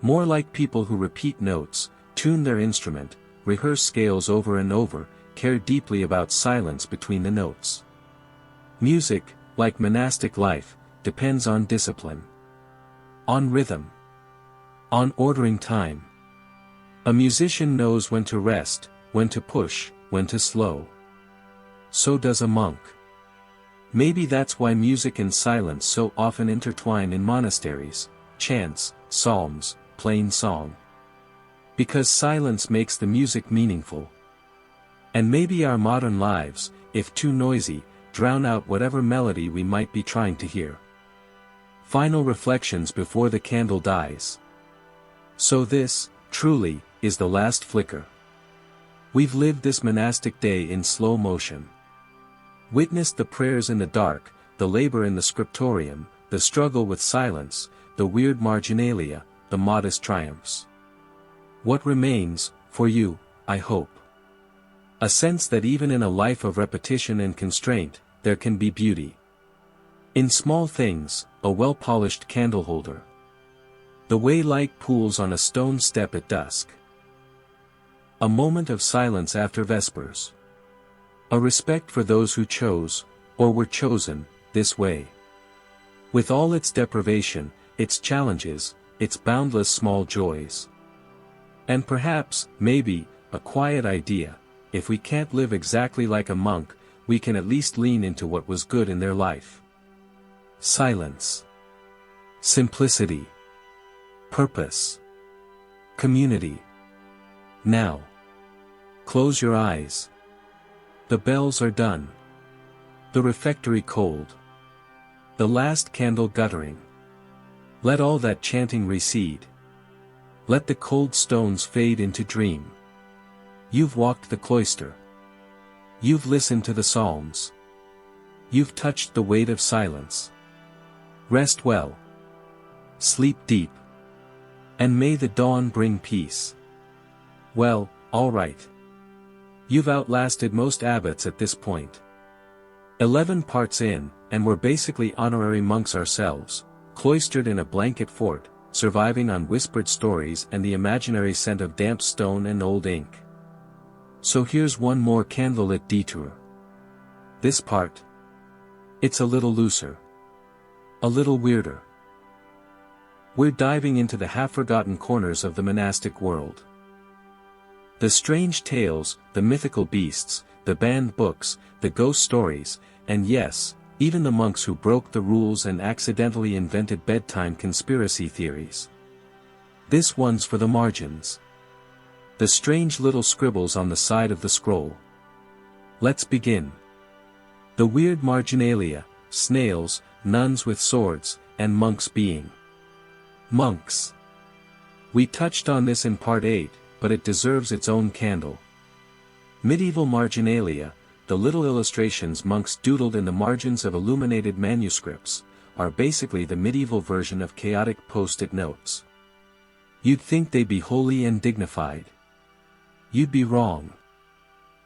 More like people who repeat notes, tune their instrument, rehearse scales over and over, care deeply about silence between the notes. Music, like monastic life, depends on discipline. On rhythm. On ordering time. A musician knows when to rest, when to push, when to slow. So does a monk. Maybe that's why music and silence so often intertwine in monasteries, chants, psalms, plain song. Because silence makes the music meaningful. And maybe our modern lives, if too noisy, drown out whatever melody we might be trying to hear. Final reflections before the candle dies. So this, truly, is the last flicker. We've lived this monastic day in slow motion. Witnessed the prayers in the dark, the labor in the scriptorium, the struggle with silence, the weird marginalia, the modest triumphs. What remains, for you, I hope? A sense that even in a life of repetition and constraint, there can be beauty. In small things, a well-polished candle holder. The way light pools on a stone step at dusk. A moment of silence after Vespers. A respect for those who chose, or were chosen, this way. With all its deprivation, its challenges, its boundless small joys. And perhaps, maybe, a quiet idea: if we can't live exactly like a monk, we can at least lean into what was good in their life. Silence. Simplicity. Purpose. Community. Now. Close your eyes. The bells are done. The refectory cold. The last candle guttering. Let all that chanting recede. Let the cold stones fade into dream. You've walked the cloister. You've listened to the psalms. You've touched the weight of silence. Rest well. Sleep deep. And may the dawn bring peace. Well, all right. You've outlasted most abbots at this point. 11 parts in, and we're basically honorary monks ourselves, cloistered in a blanket fort, surviving on whispered stories and the imaginary scent of damp stone and old ink. So here's one more candlelit detour. This part. It's a little looser. A little weirder. We're diving into the half-forgotten corners of the monastic world. The strange tales, the mythical beasts, the banned books, the ghost stories, and yes, even the monks who broke the rules and accidentally invented bedtime conspiracy theories. This one's for the margins. The strange little scribbles on the side of the scroll. Let's begin. The weird marginalia, snails, nuns with swords, and monks being monks. We touched on this in part 8, but it deserves its own candle. Medieval marginalia, the little illustrations monks doodled in the margins of illuminated manuscripts, are basically the medieval version of chaotic post-it notes. You'd think they'd be holy and dignified. You'd be wrong.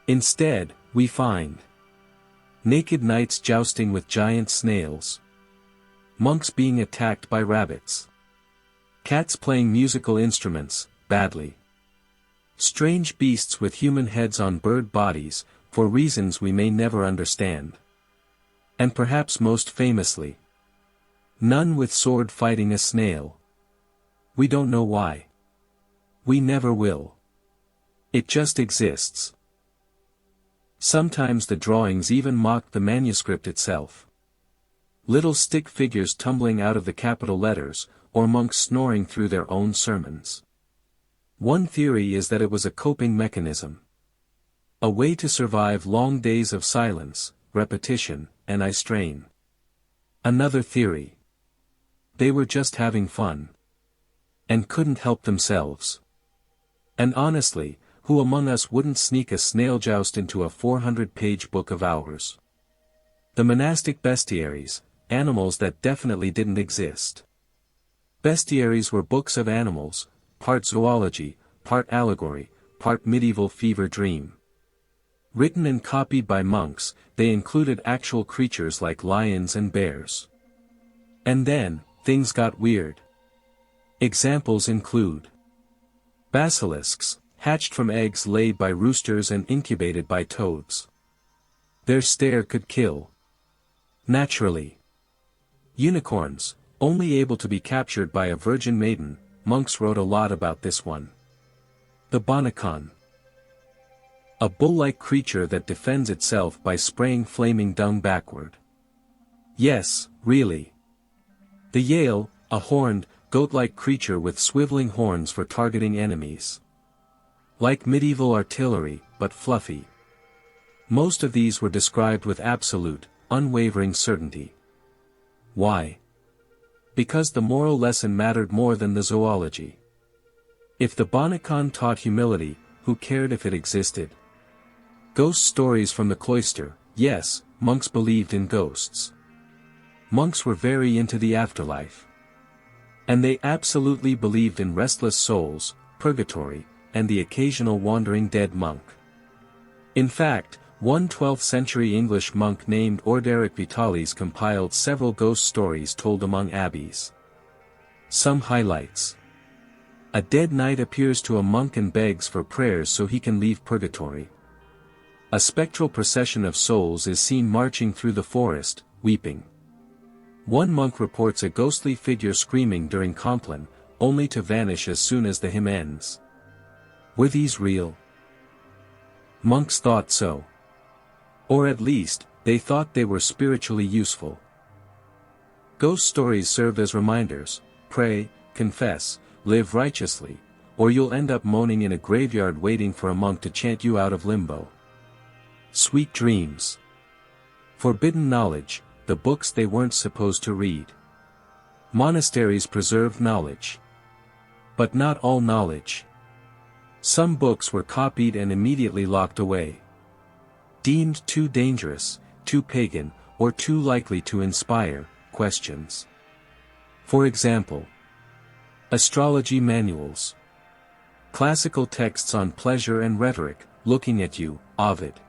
Instead, we find naked knights jousting with giant snails, monks being attacked by rabbits, cats playing musical instruments, badly, strange beasts with human heads on bird bodies, for reasons we may never understand. And perhaps most famously, nun with sword fighting a snail. We don't know why. We never will. It just exists. Sometimes the drawings even mock the manuscript itself. Little stick figures tumbling out of the capital letters, or monks snoring through their own sermons. One theory is that it was a coping mechanism. A way to survive long days of silence, repetition, and eye strain. Another theory. They were just having fun. And couldn't help themselves. And honestly, who among us wouldn't sneak a snail joust into a 400-page book of hours? The monastic bestiaries, animals that definitely didn't exist. Bestiaries were books of animals, part zoology, part allegory, part medieval fever dream. Written and copied by monks, they included actual creatures like lions and bears. And then, things got weird. Examples include basilisks, hatched from eggs laid by roosters and incubated by toads. Their stare could kill. Naturally. Unicorns, only able to be captured by a virgin maiden, monks wrote a lot about this one. The bonacon. A bull-like creature that defends itself by spraying flaming dung backward. Yes, really. The Yale, a horned, goat-like creature with swiveling horns for targeting enemies. Like medieval artillery, but fluffy. Most of these were described with absolute, unwavering certainty. Why? Because the moral lesson mattered more than the zoology. If the bonacon taught humility, who cared if it existed? Ghost stories from the cloister, yes, monks believed in ghosts. Monks were very into the afterlife. And they absolutely believed in restless souls, purgatory, and the occasional wandering dead monk. In fact, one 12th-century English monk named Orderic Vitalis compiled several ghost stories told among abbeys. Some highlights. A dead knight appears to a monk and begs for prayers so he can leave purgatory. A spectral procession of souls is seen marching through the forest, weeping. One monk reports a ghostly figure screaming during compline, only to vanish as soon as the hymn ends. Were these real? Monks thought so. Or at least, they thought they were spiritually useful. Ghost stories served as reminders: pray, confess, live righteously, or you'll end up moaning in a graveyard waiting for a monk to chant you out of limbo. Sweet dreams. Forbidden knowledge, the books they weren't supposed to read. Monasteries preserved knowledge. But not all knowledge. Some books were copied and immediately locked away. Deemed too dangerous, too pagan, or too likely to inspire questions. For example, astrology manuals. Classical texts on pleasure and rhetoric, looking at you, Ovid.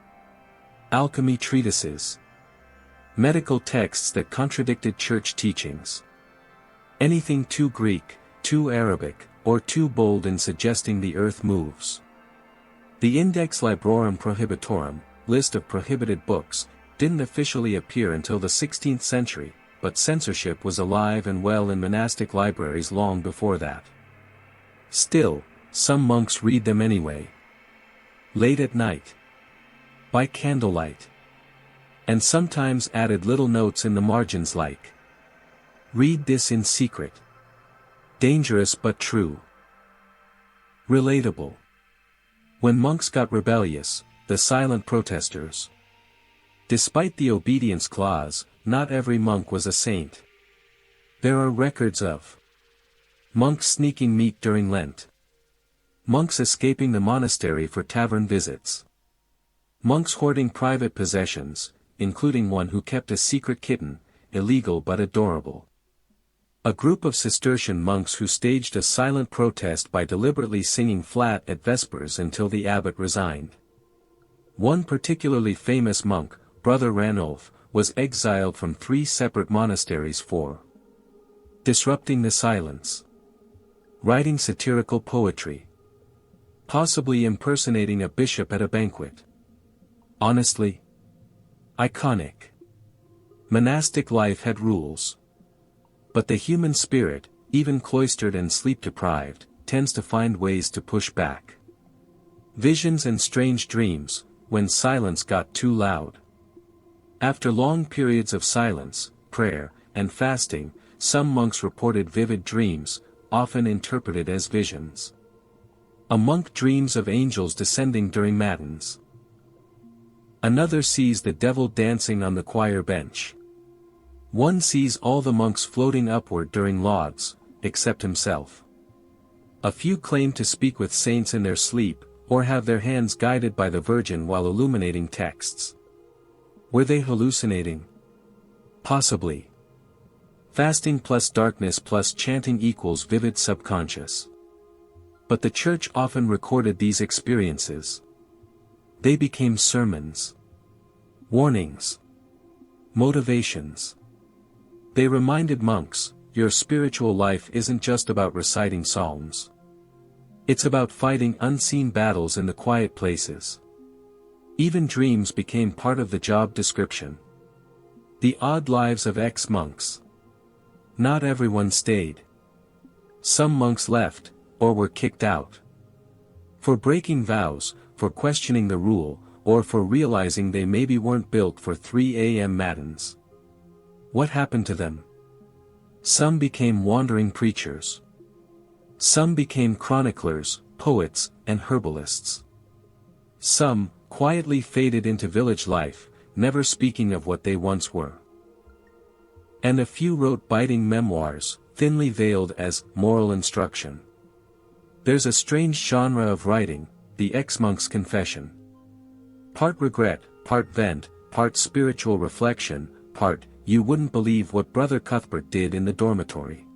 Alchemy treatises. Medical texts that contradicted church teachings. Anything too Greek, too Arabic, or too bold in suggesting the earth moves. The Index Librorum Prohibitorum, list of prohibited books, didn't officially appear until the 16th century, but censorship was alive and well in monastic libraries long before that. Still, some monks read them anyway. Late at night. By candlelight. And sometimes added little notes in the margins like, "Read this in secret." Dangerous but true. Relatable. When monks got rebellious, the silent protesters. Despite the obedience clause, not every monk was a saint. There are records of monks sneaking meat during Lent. Monks escaping the monastery for tavern visits. Monks hoarding private possessions, including one who kept a secret kitten, illegal but adorable. A group of Cistercian monks who staged a silent protest by deliberately singing flat at Vespers until the abbot resigned. One particularly famous monk, Brother Ranulf, was exiled from 3 separate monasteries for disrupting the silence, writing satirical poetry, possibly impersonating a bishop at a banquet. Honestly, iconic. Monastic life had rules. But the human spirit, even cloistered and sleep-deprived, tends to find ways to push back. Visions and strange dreams, when silence got too loud. After long periods of silence, prayer, and fasting, some monks reported vivid dreams, often interpreted as visions. A monk dreams of angels descending during matins. Another sees the devil dancing on the choir bench. One sees all the monks floating upward during lauds, except himself. A few claim to speak with saints in their sleep, or have their hands guided by the Virgin while illuminating texts. Were they hallucinating? Possibly. Fasting plus darkness plus chanting equals vivid subconscious. But the Church often recorded these experiences. They became sermons. Warnings. Motivations. They reminded monks, your spiritual life isn't just about reciting psalms. It's about fighting unseen battles in the quiet places. Even dreams became part of the job description. The odd lives of ex-monks. Not everyone stayed. Some monks left, or were kicked out. For breaking vows, for questioning the rule, or for realizing they maybe weren't built for 3 a.m. matins. What happened to them? Some became wandering preachers. Some became chroniclers, poets, and herbalists. Some quietly faded into village life, never speaking of what they once were. And a few wrote biting memoirs, thinly veiled as moral instruction. There's a strange genre of writing, the ex-monk's confession. Part regret, part vent, part spiritual reflection, part, "You wouldn't believe what Brother Cuthbert did in the dormitory."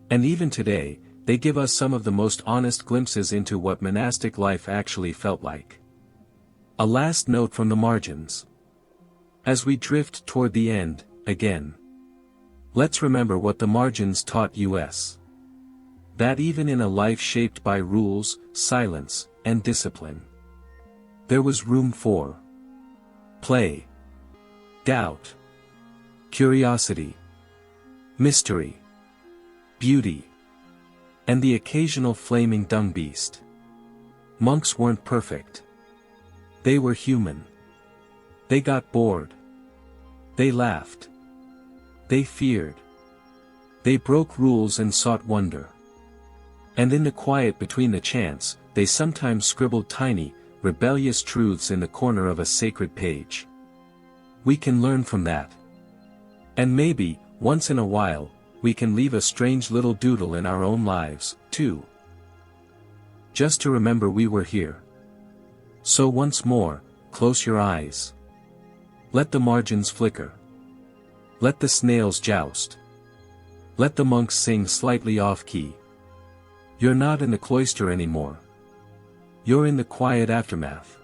And even today, they give us some of the most honest glimpses into what monastic life actually felt like. A last note from the margins. As we drift toward the end, again. Let's remember what the margins taught us. That even in a life shaped by rules, silence, and discipline, there was room for play, doubt, curiosity, mystery, beauty, and the occasional flaming dung beast. Monks weren't perfect. They were human. They got bored. They laughed. They feared. They broke rules and sought wonder. And in the quiet between the chants, they sometimes scribbled tiny, rebellious truths in the corner of a sacred page. We can learn from that. And maybe, once in a while, we can leave a strange little doodle in our own lives, too. Just to remember we were here. So once more, close your eyes. Let the margins flicker. Let the snails joust. Let the monks sing slightly off-key. You're not in the cloister anymore. You're in the quiet aftermath.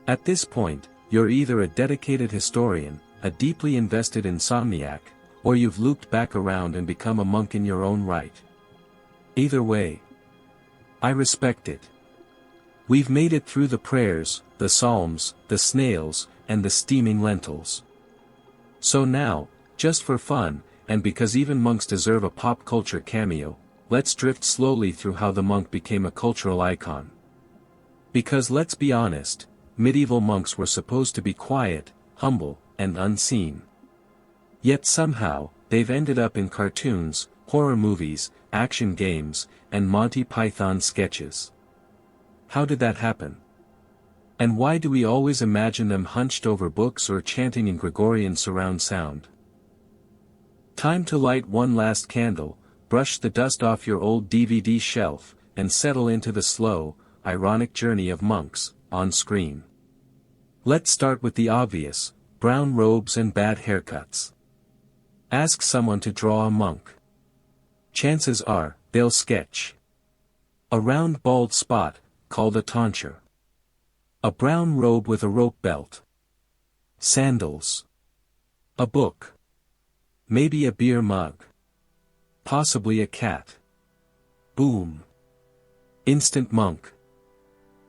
At this point, you're either a dedicated historian, a deeply invested insomniac, or you've looped back around and become a monk in your own right. Either way, I respect it. We've made it through the prayers, the psalms, the snails, and the steaming lentils. So now, just for fun, and because even monks deserve a pop culture cameo, let's drift slowly through how the monk became a cultural icon. Because let's be honest, medieval monks were supposed to be quiet, humble, and unseen. Yet somehow, they've ended up in cartoons, horror movies, action games, and Monty Python sketches. How did that happen? And why do we always imagine them hunched over books or chanting in Gregorian surround sound? Time to light one last candle, brush the dust off your old DVD shelf, and settle into the slow, ironic journey of monks, on screen. Let's start with the obvious: brown robes and bad haircuts. Ask someone to draw a monk. Chances are, they'll sketch a round bald spot, called a tonsure. A brown robe with a rope belt. Sandals. A book. Maybe a beer mug. Possibly a cat. Boom. Instant monk.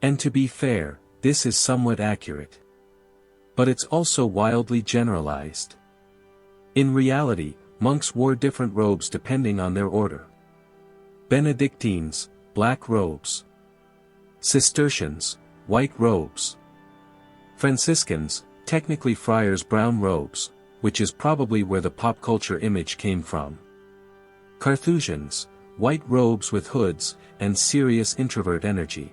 And to be fair, this is somewhat accurate. But it's also wildly generalized. In reality, monks wore different robes depending on their order. Benedictines, black robes. Cistercians, white robes. Franciscans, technically friars, brown robes, which is probably where the pop culture image came from. Carthusians, white robes with hoods, and serious introvert energy.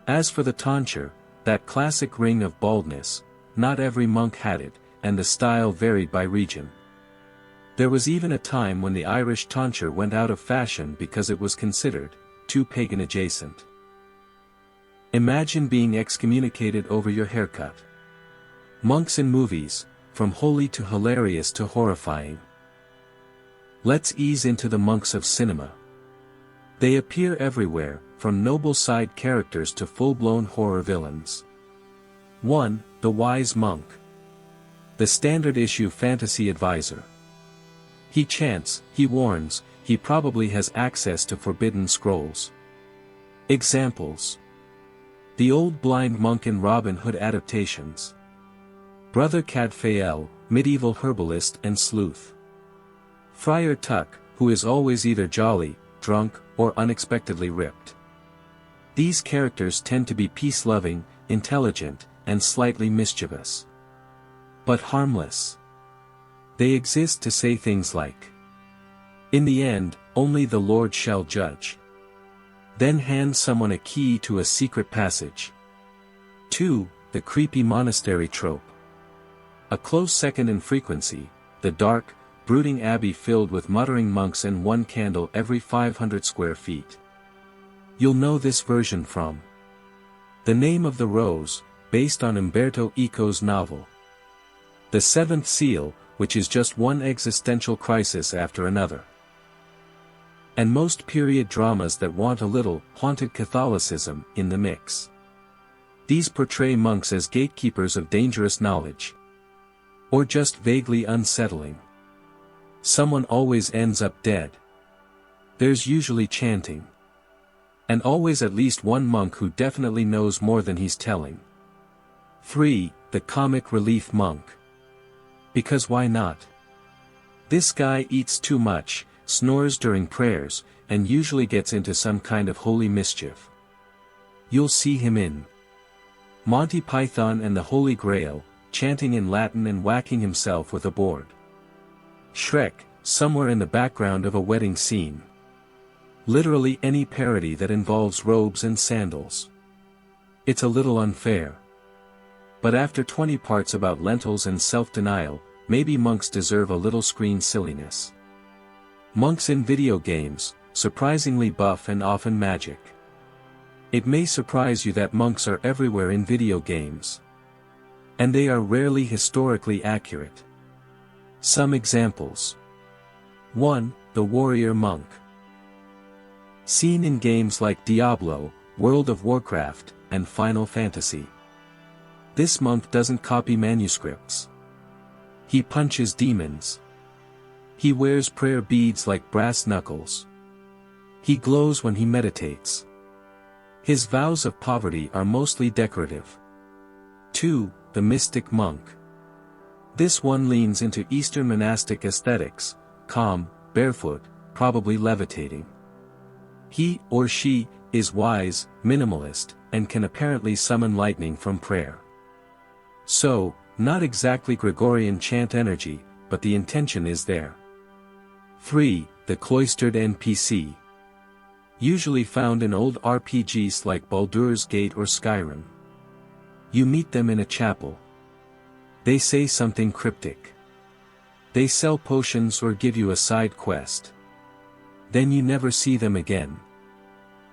As for the tonsure, that classic ring of baldness, not every monk had it, and the style varied by region. There was even a time when the Irish tonsure went out of fashion because it was considered too pagan adjacent. Imagine being excommunicated over your haircut. Monks in movies, from holy to hilarious to horrifying. Let's ease into the monks of cinema. They appear everywhere, from noble side characters to full-blown horror villains. 1. The Wise Monk. The standard issue fantasy advisor. He chants, he warns, he probably has access to forbidden scrolls. Examples. The Old Blind Monk in Robin Hood adaptations. Brother Cadfael, medieval herbalist and sleuth. Friar Tuck, who is always either jolly, drunk, or unexpectedly ripped. These characters tend to be peace-loving, intelligent, and slightly mischievous. But harmless. They exist to say things like, "In the end, only the Lord shall judge." Then hand someone a key to a secret passage. 2. The creepy monastery trope. A close second in frequency, the dark, brooding abbey filled with muttering monks and one candle every 500 square feet. You'll know this version from The Name of the Rose, based on Umberto Eco's novel. The Seventh Seal, which is just one existential crisis after another. And most period dramas that want a little haunted Catholicism in the mix. These portray monks as gatekeepers of dangerous knowledge. Or just vaguely unsettling. Someone always ends up dead. There's usually chanting. And always at least one monk who definitely knows more than he's telling. 3. The comic relief monk. Because why not? This guy eats too much, snores during prayers, and usually gets into some kind of holy mischief. you'll see him in Monty Python and the Holy Grail, chanting in Latin and whacking himself with a board. Shrek, somewhere in the background of a wedding scene. Literally any parody that involves robes and sandals. It's a little unfair. But after 20 parts about lentils and self-denial, maybe monks deserve a little screen silliness. Monks in video games, surprisingly buff and often magic. It may surprise you that monks are everywhere in video games. And they are rarely historically accurate. Some examples. 1. The warrior monk. Seen in games like Diablo, World of Warcraft, and Final Fantasy. This monk doesn't copy manuscripts. He punches demons. He wears prayer beads like brass knuckles. He glows when he meditates. His vows of poverty are mostly decorative. 2. The mystic monk. This one leans into Eastern monastic aesthetics, calm, barefoot, probably levitating. He or she is wise, minimalist, and can apparently summon lightning from prayer. So, not exactly Gregorian chant energy, but the intention is there. 3. The cloistered NPC. Usually found in old RPGs like Baldur's Gate or Skyrim. You meet them in a chapel. They say something cryptic. They sell potions or give you a side quest. Then you never see them again.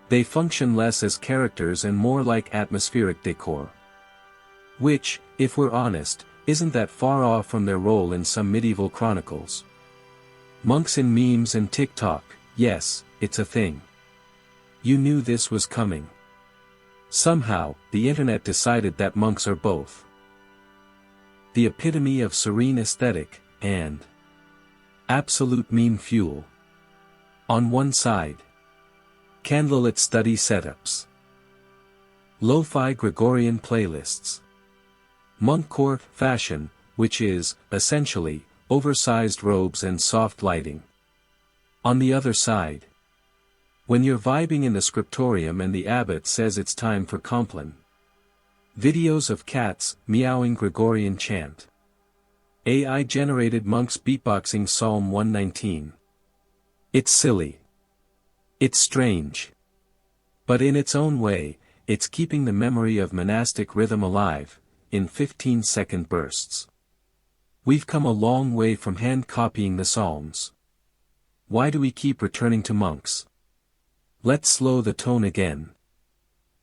They function less as characters and more like atmospheric decor. Which, if we're honest, isn't that far off from their role in some medieval chronicles. Monks in memes and TikTok, yes, it's a thing. You knew this was coming. Somehow, the internet decided that monks are both the epitome of serene aesthetic, and absolute meme fuel. On one side, candlelit study setups, lo-fi Gregorian playlists, monkcore fashion, which is, essentially, oversized robes and soft lighting. On the other side, when you're vibing in the scriptorium and the abbot says it's time for Compline. Videos of cats meowing Gregorian chant. AI-generated monks beatboxing Psalm 119. It's silly. It's strange. But in its own way, it's keeping the memory of monastic rhythm alive, in 15-second bursts. We've come a long way from hand-copying the Psalms. Why do we keep returning to monks? Let's slow the tone again.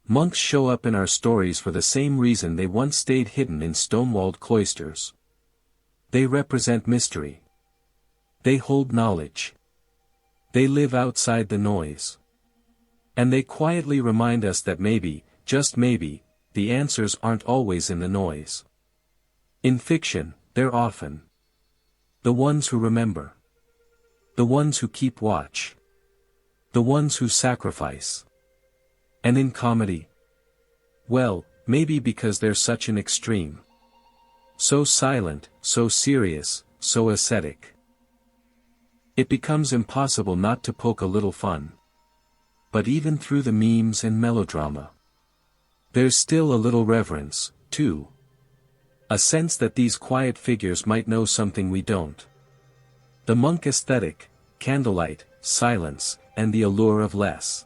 Monks show up in our stories for the same reason they once stayed hidden in stone-walled cloisters. They represent mystery. They hold knowledge. They live outside the noise. And they quietly remind us that maybe, just maybe, the answers aren't always in the noise. In fiction, they're often the ones who remember. The ones who keep watch. The ones who sacrifice. And in comedy? Well, maybe because they're such an extreme. So silent, so serious, so ascetic. It becomes impossible not to poke a little fun. But even through the memes and melodrama, there's still a little reverence, too. A sense that these quiet figures might know something we don't. The monk aesthetic, candlelight, silence, and the allure of less.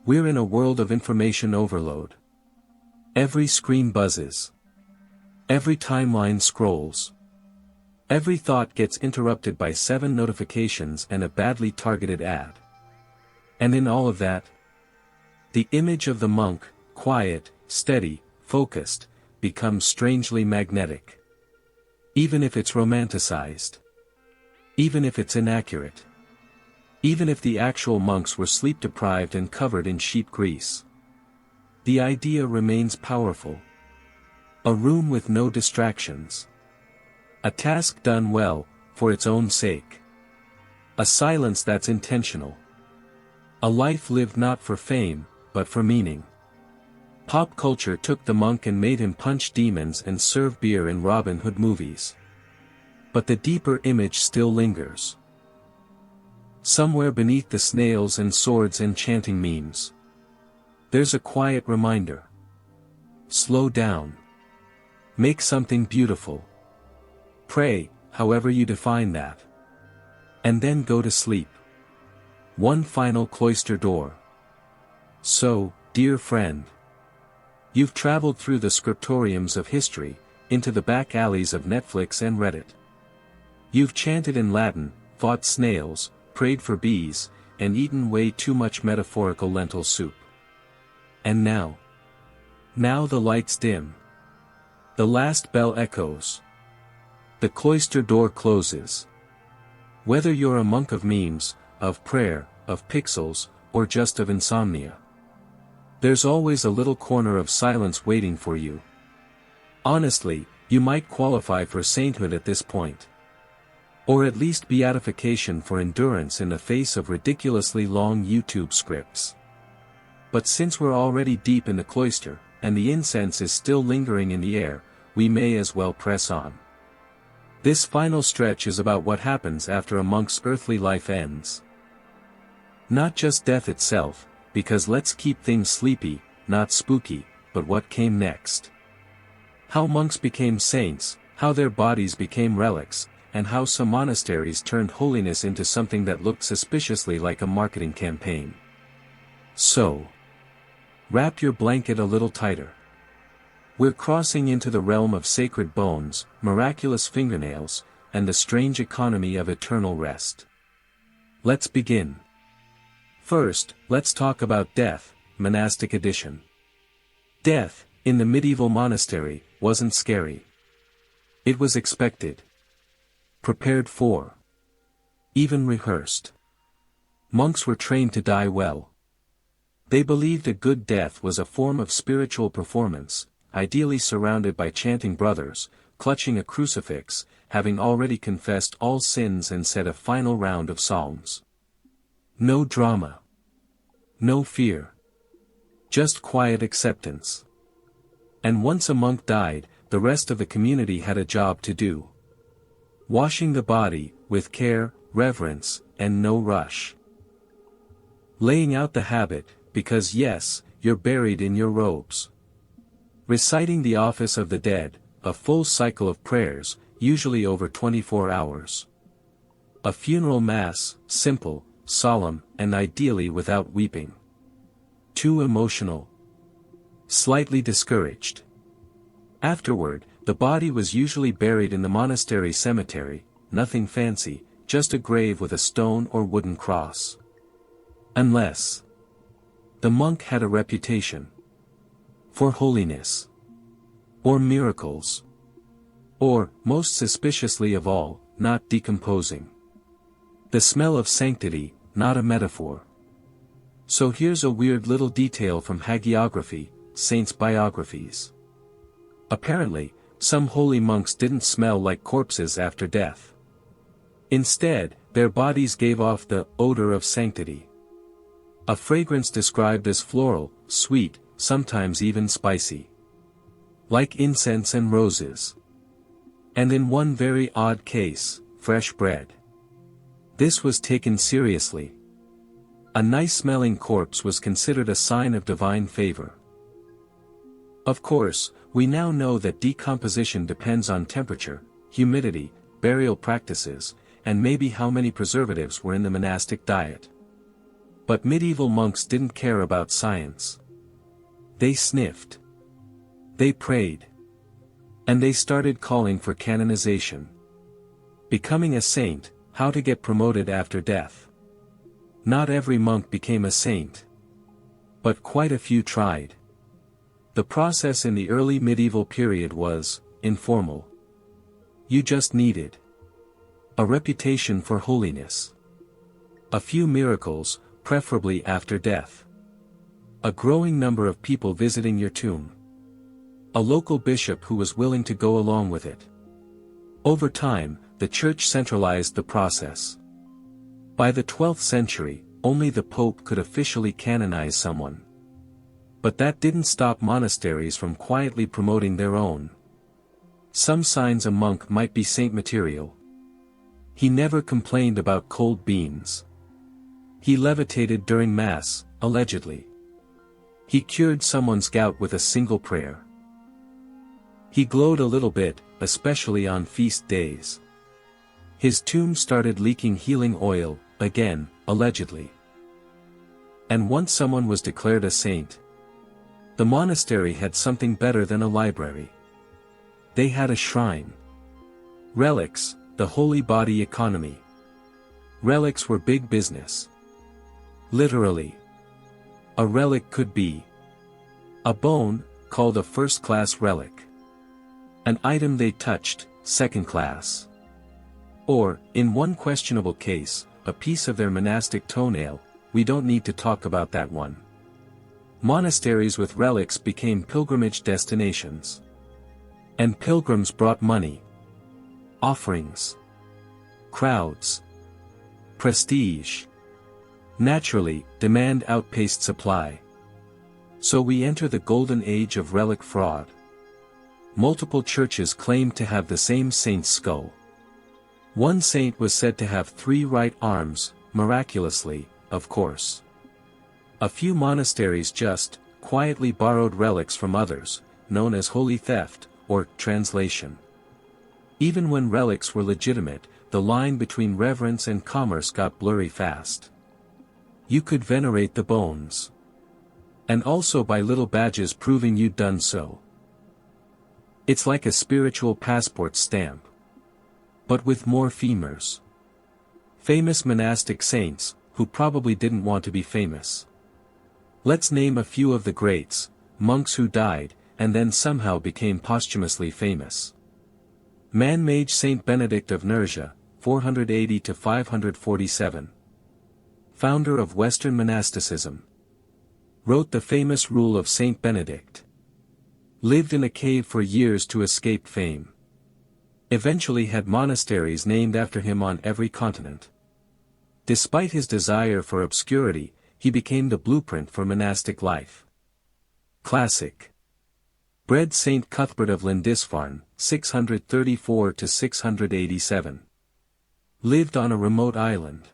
We're in a world of information overload. Every screen buzzes. Every timeline scrolls. Every thought gets interrupted by 7 notifications and a badly targeted ad. And in all of that, the image of the monk, quiet, steady, focused, becomes strangely magnetic. Even if it's romanticized. Even if it's inaccurate. Even if the actual monks were sleep-deprived and covered in sheep grease. The idea remains powerful. A room with no distractions. A task done well, for its own sake. A silence that's intentional. A life lived not for fame, but for meaning. Pop culture took the monk and made him punch demons and serve beer in Robin Hood movies. But the deeper image still lingers. Somewhere beneath the snails and swords and chanting memes. there's a quiet reminder. Slow down. Make something beautiful. Pray, however you define that. And then go to sleep. One final cloister door. So, dear friend, you've traveled through the scriptoriums of history, into the back alleys of Netflix and Reddit. You've chanted in Latin, fought snails, prayed for bees, and eaten way too much metaphorical lentil soup. And now the lights dim. The last bell echoes. The cloister door closes. Whether you're a monk of memes, of prayer, of pixels, or just of insomnia, there's always a little corner of silence waiting for you. Honestly, you might qualify for sainthood at this point. Or at least beatification for endurance in the face of ridiculously long YouTube scripts. But since we're already deep in the cloister, and the incense is still lingering in the air, we may as well press on. This final stretch is about what happens after a monk's earthly life ends. Not just death itself, because let's keep things sleepy, not spooky, but what came next. How monks became saints, how their bodies became relics, and how some monasteries turned holiness into something that looked suspiciously like a marketing campaign. So, wrap your blanket a little tighter. We're crossing into the realm of sacred bones, miraculous fingernails, and the strange economy of eternal rest. Let's begin. First, let's talk about death, monastic edition. Death, in the medieval monastery, wasn't scary. It was expected. Prepared for. Even rehearsed. Monks were trained to die well. They believed a good death was a form of spiritual performance, ideally surrounded by chanting brothers, clutching a crucifix, having already confessed all sins and said a final round of psalms. No drama. No fear. Just quiet acceptance. And once a monk died, the rest of the community had a job to do. Washing the body, with care, reverence, and no rush. Laying out the habit, because yes, you're buried in your robes. Reciting the office of the dead, a full cycle of prayers, usually over 24 hours. A funeral mass, simple, solemn, and ideally without weeping. Too emotional. Slightly discouraged. Afterward, the body was usually buried in the monastery cemetery, nothing fancy, just a grave with a stone or wooden cross. Unless the monk had a reputation for holiness, or miracles, or, most suspiciously of all, not decomposing. The smell of sanctity, not a metaphor. So here's a weird little detail from hagiography, saints' biographies. Apparently, some holy monks didn't smell like corpses after death. Instead, their bodies gave off the odor of sanctity. A fragrance described as floral, sweet, sometimes even spicy. Like incense and roses. And in one very odd case, fresh bread. This was taken seriously. A nice-smelling corpse was considered a sign of divine favor. Of course, we now know that decomposition depends on temperature, humidity, burial practices, and maybe how many preservatives were in the monastic diet. But medieval monks didn't care about science. They sniffed. They prayed. And they started calling for canonization. Becoming a saint, how to get promoted after death. Not every monk became a saint. But quite a few tried. The process in the early medieval period was informal. You just needed a reputation for holiness. A few miracles, preferably after death. A growing number of people visiting your tomb. A local bishop who was willing to go along with it. Over time, the church centralized the process. By the 12th century, only the Pope could officially canonize someone. But that didn't stop monasteries from quietly promoting their own. Some signs a monk might be saint material. He never complained about cold beans. He levitated during Mass, allegedly. He cured someone's gout with a single prayer. He glowed a little bit, especially on feast days. His tomb started leaking healing oil, again, allegedly. And once someone was declared a saint. The monastery had something better than a library. They had a shrine. Relics, the holy body economy. Relics were big business. Literally. A relic could be a bone, called a first-class relic. An item they touched, second class. Or, in one questionable case, a piece of their monastic toenail. We don't need to talk about that one. Monasteries with relics became pilgrimage destinations. And pilgrims brought money. Offerings. Crowds. Prestige. Naturally, demand outpaced supply. So we enter the golden age of relic fraud. Multiple churches claimed to have the same saint's skull. One saint was said to have 3 right arms, miraculously, of course. A few monasteries just, quietly borrowed relics from others, known as holy theft, or translation. Even when relics were legitimate, the line between reverence and commerce got blurry fast. You could venerate the bones. And also buy little badges proving you'd done so. It's like a spiritual passport stamp. But with more femurs. Famous monastic saints, who probably didn't want to be famous. Let's name a few of the greats, monks who died, and then somehow became posthumously famous. Man-made Saint Benedict of Nursia, 480 to 547. Founder of Western monasticism. Wrote the famous Rule of Saint Benedict. Lived in a cave for years to escape fame. Eventually had monasteries named after him on every continent. Despite his desire for obscurity, he became the blueprint for monastic life. Classic. Bred Saint Cuthbert of Lindisfarne, 634 to 687. Lived on a remote island.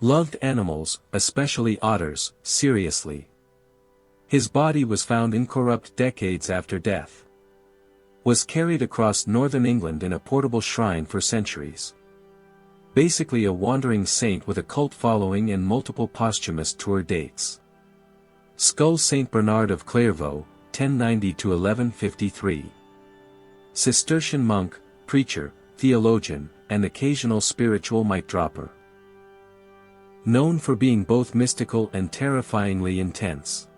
Loved animals, especially otters, seriously. His body was found incorrupt decades after death. Was carried across northern England in a portable shrine for centuries. Basically a wandering saint with a cult following and multiple posthumous tour dates. Skull Saint Bernard of Clairvaux, 1090 to 1153. Cistercian monk, preacher, theologian, and occasional spiritual mic-dropper. Known for being both mystical and terrifyingly intense.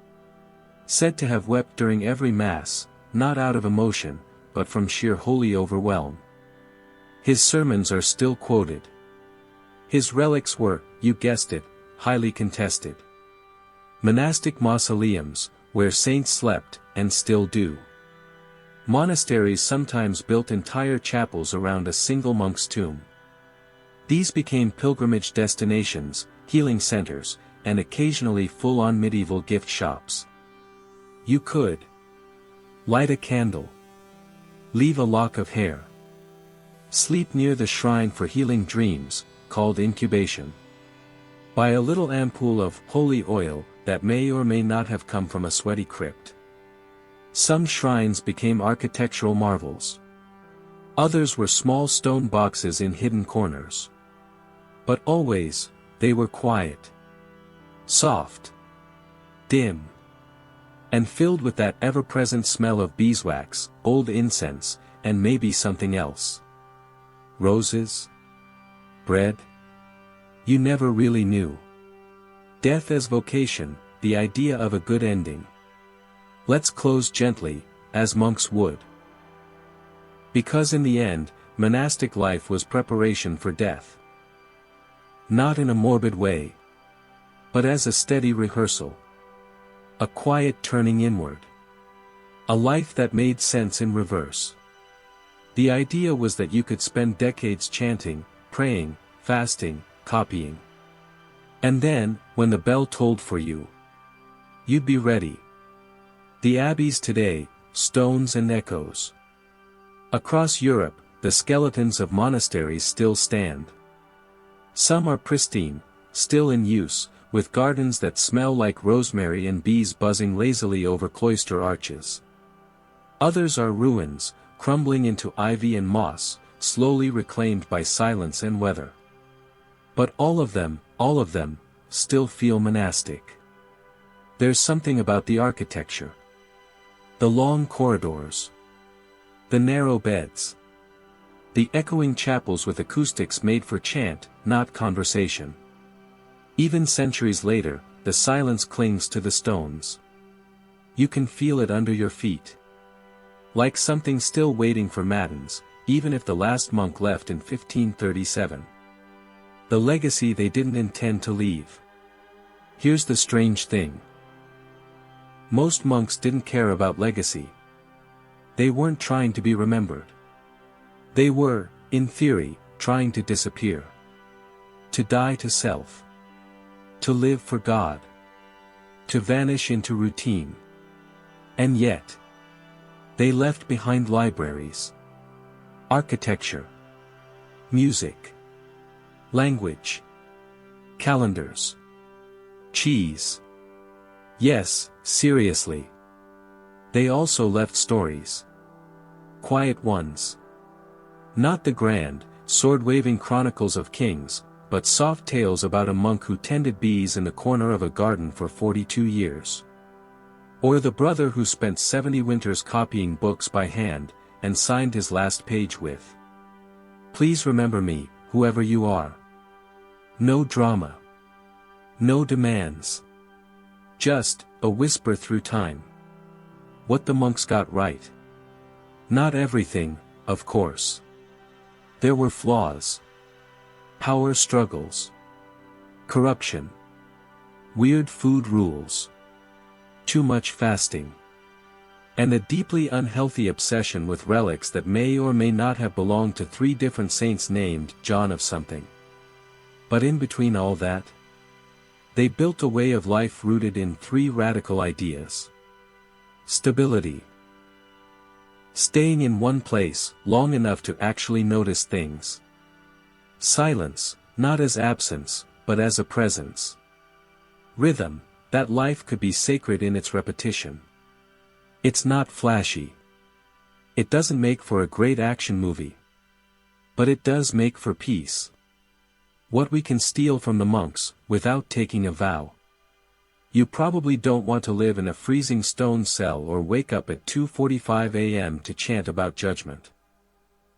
Said to have wept during every Mass, not out of emotion, but from sheer holy overwhelm. His sermons are still quoted. His relics were, you guessed it, highly contested. Monastic mausoleums, where saints slept, and still do. Monasteries sometimes built entire chapels around a single monk's tomb. These became pilgrimage destinations, healing centers, and occasionally full-on medieval gift shops. You could light a candle. Leave a lock of hair. Sleep near the shrine for healing dreams, called incubation. Buy a little ampoule of holy oil that may or may not have come from a sweaty crypt. Some shrines became architectural marvels. Others were small stone boxes in hidden corners. But always, they were quiet. Soft. Dim. And filled with that ever-present smell of beeswax, old incense, and maybe something else. Roses? Bread? You never really knew. Death as vocation, the idea of a good ending. Let's close gently, as monks would. Because in the end, monastic life was preparation for death. Not in a morbid way. But as a steady rehearsal. A quiet turning inward. A life that made sense in reverse. The idea was that you could spend decades chanting, praying, fasting, copying. And then, when the bell tolled for you, you'd be ready. The abbeys today, stones and echoes. Across Europe, the skeletons of monasteries still stand. Some are pristine, still in use, with gardens that smell like rosemary and bees buzzing lazily over cloister arches. Others are ruins, crumbling into ivy and moss, slowly reclaimed by silence and weather. But all of them, still feel monastic. There's something about the architecture. The long corridors. The narrow beds. The echoing chapels with acoustics made for chant, not conversation. Even centuries later, the silence clings to the stones. You can feel it under your feet. Like something still waiting for matins, even if the last monk left in 1537. The legacy they didn't intend to leave. Here's the strange thing. Most monks didn't care about legacy. They weren't trying to be remembered. They were, in theory, trying to disappear. To die to self. To live for God. To vanish into routine. And yet, they left behind libraries. Architecture. Music. Language. Calendars. Cheese. Yes, seriously. They also left stories. Quiet ones. Not the grand, sword-waving chronicles of kings, but soft tales about a monk who tended bees in the corner of a garden for 42 years. Or the brother who spent 70 winters copying books by hand, and signed his last page with, "Please remember me, whoever you are." No drama. No demands. Just, a whisper through time. What the monks got right. Not everything, of course. There were flaws. Power struggles. Corruption. Weird food rules. Too much fasting. And a deeply unhealthy obsession with relics that may or may not have belonged to 3 different saints named John of something. But in between all that, they built a way of life rooted in 3 radical ideas. Stability. Staying in one place long enough to actually notice things. Silence, not as absence, but as a presence. Rhythm, that life could be sacred in its repetition. It's not flashy. It doesn't make for a great action movie. But it does make for peace. What we can steal from the monks, without taking a vow. You probably don't want to live in a freezing stone cell or wake up at 2:45 a.m. to chant about judgment.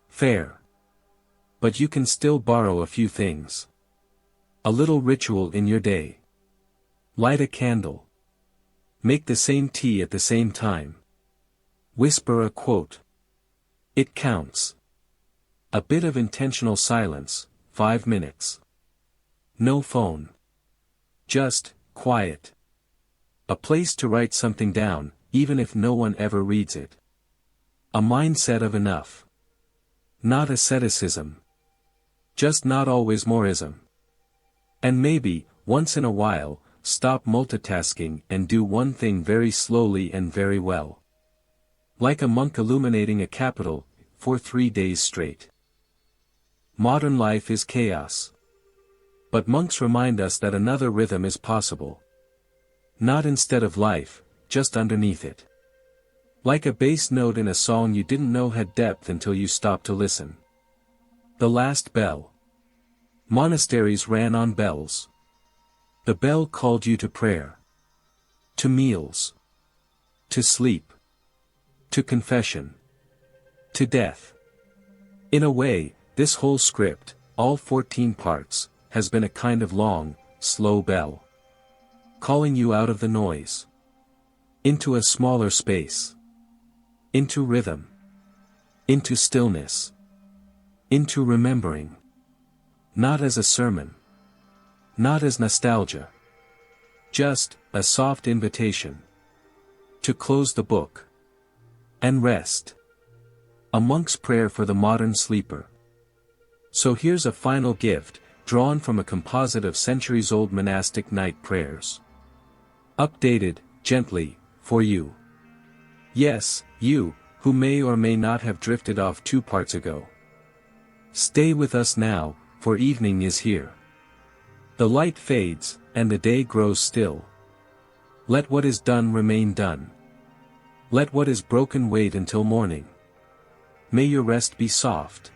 Fair. But you can still borrow a few things. A little ritual in your day. Light a candle. Make the same tea at the same time. Whisper a quote. It counts. A bit of intentional silence, 5 minutes. No phone. Just, quiet. A place to write something down, even if no one ever reads it. A mindset of enough. Not asceticism. Just not always moreism. And maybe, once in a while, stop multitasking and do one thing very slowly and very well. Like a monk illuminating a capital, for 3 days straight. Modern life is chaos. But monks remind us that another rhythm is possible. Not instead of life, just underneath it. Like a bass note in a song you didn't know had depth until you stopped to listen. The last bell. Monasteries ran on bells. The bell called you to prayer. To meals. To sleep. To confession. To death. In a way, this whole script, all 14 parts, has been a kind of long, slow bell. Calling you out of the noise. Into a smaller space. Into rhythm. Into stillness. Into remembering. Not as a sermon. Not as nostalgia. Just, a soft invitation. To close the book. And rest. A monk's prayer for the modern sleeper. So here's a final gift, drawn from a composite of centuries-old monastic night prayers. Updated, gently, for you. Yes, you, who may or may not have drifted off 2 parts ago. Stay with us now, for evening is here. The light fades, and the day grows still. Let what is done remain done. Let what is broken wait until morning. May your rest be soft.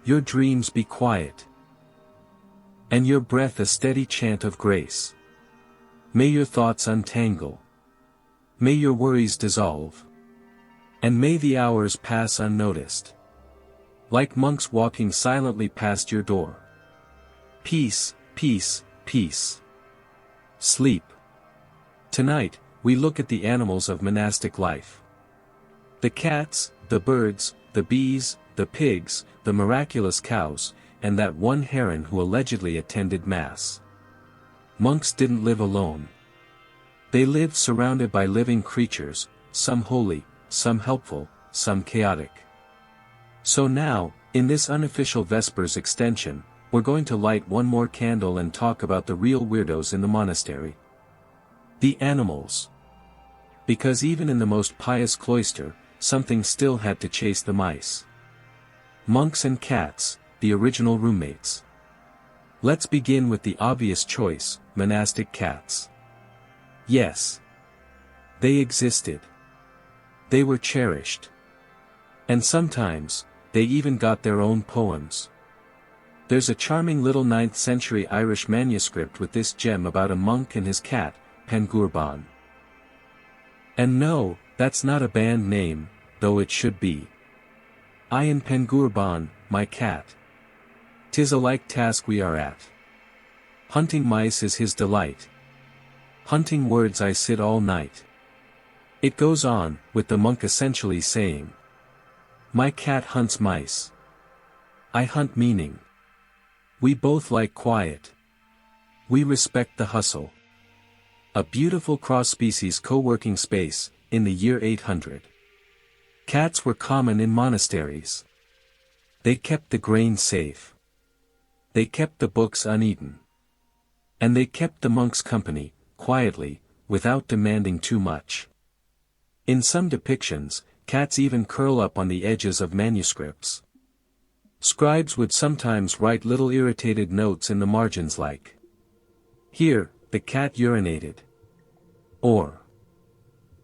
Your dreams be quiet. And your breath a steady chant of grace. May your thoughts untangle. May your worries dissolve. And may the hours pass unnoticed. Like monks walking silently past your door. Peace, peace, peace. Sleep. Tonight, we look at the animals of monastic life. The cats, the birds, the bees, the pigs, the miraculous cows, and that one heron who allegedly attended Mass. Monks didn't live alone. They lived surrounded by living creatures, some holy, some helpful, some chaotic. So now, in this unofficial Vespers extension, we're going to light one more candle and talk about the real weirdos in the monastery. The animals. Because even in the most pious cloister, something still had to chase the mice. Monks and cats, the original roommates. Let's begin with the obvious choice, monastic cats. Yes. They existed. They were cherished. And sometimes, they even got their own poems. There's a charming little 9th century Irish manuscript with this gem about a monk and his cat, Pangurban. And no, that's not a band name, though it should be. I and Pangurban, my cat. 'Tis a like task we are at. Hunting mice is his delight. Hunting words I sit all night. It goes on, with the monk essentially saying, my cat hunts mice. I hunt meaning. We both like quiet. We respect the hustle. A beautiful cross-species co-working space, in the year 800. Cats were common in monasteries. They kept the grain safe. They kept the books uneaten. And they kept the monks company, quietly, without demanding too much. In some depictions, cats even curl up on the edges of manuscripts. Scribes would sometimes write little irritated notes in the margins like, here, the cat urinated. Or,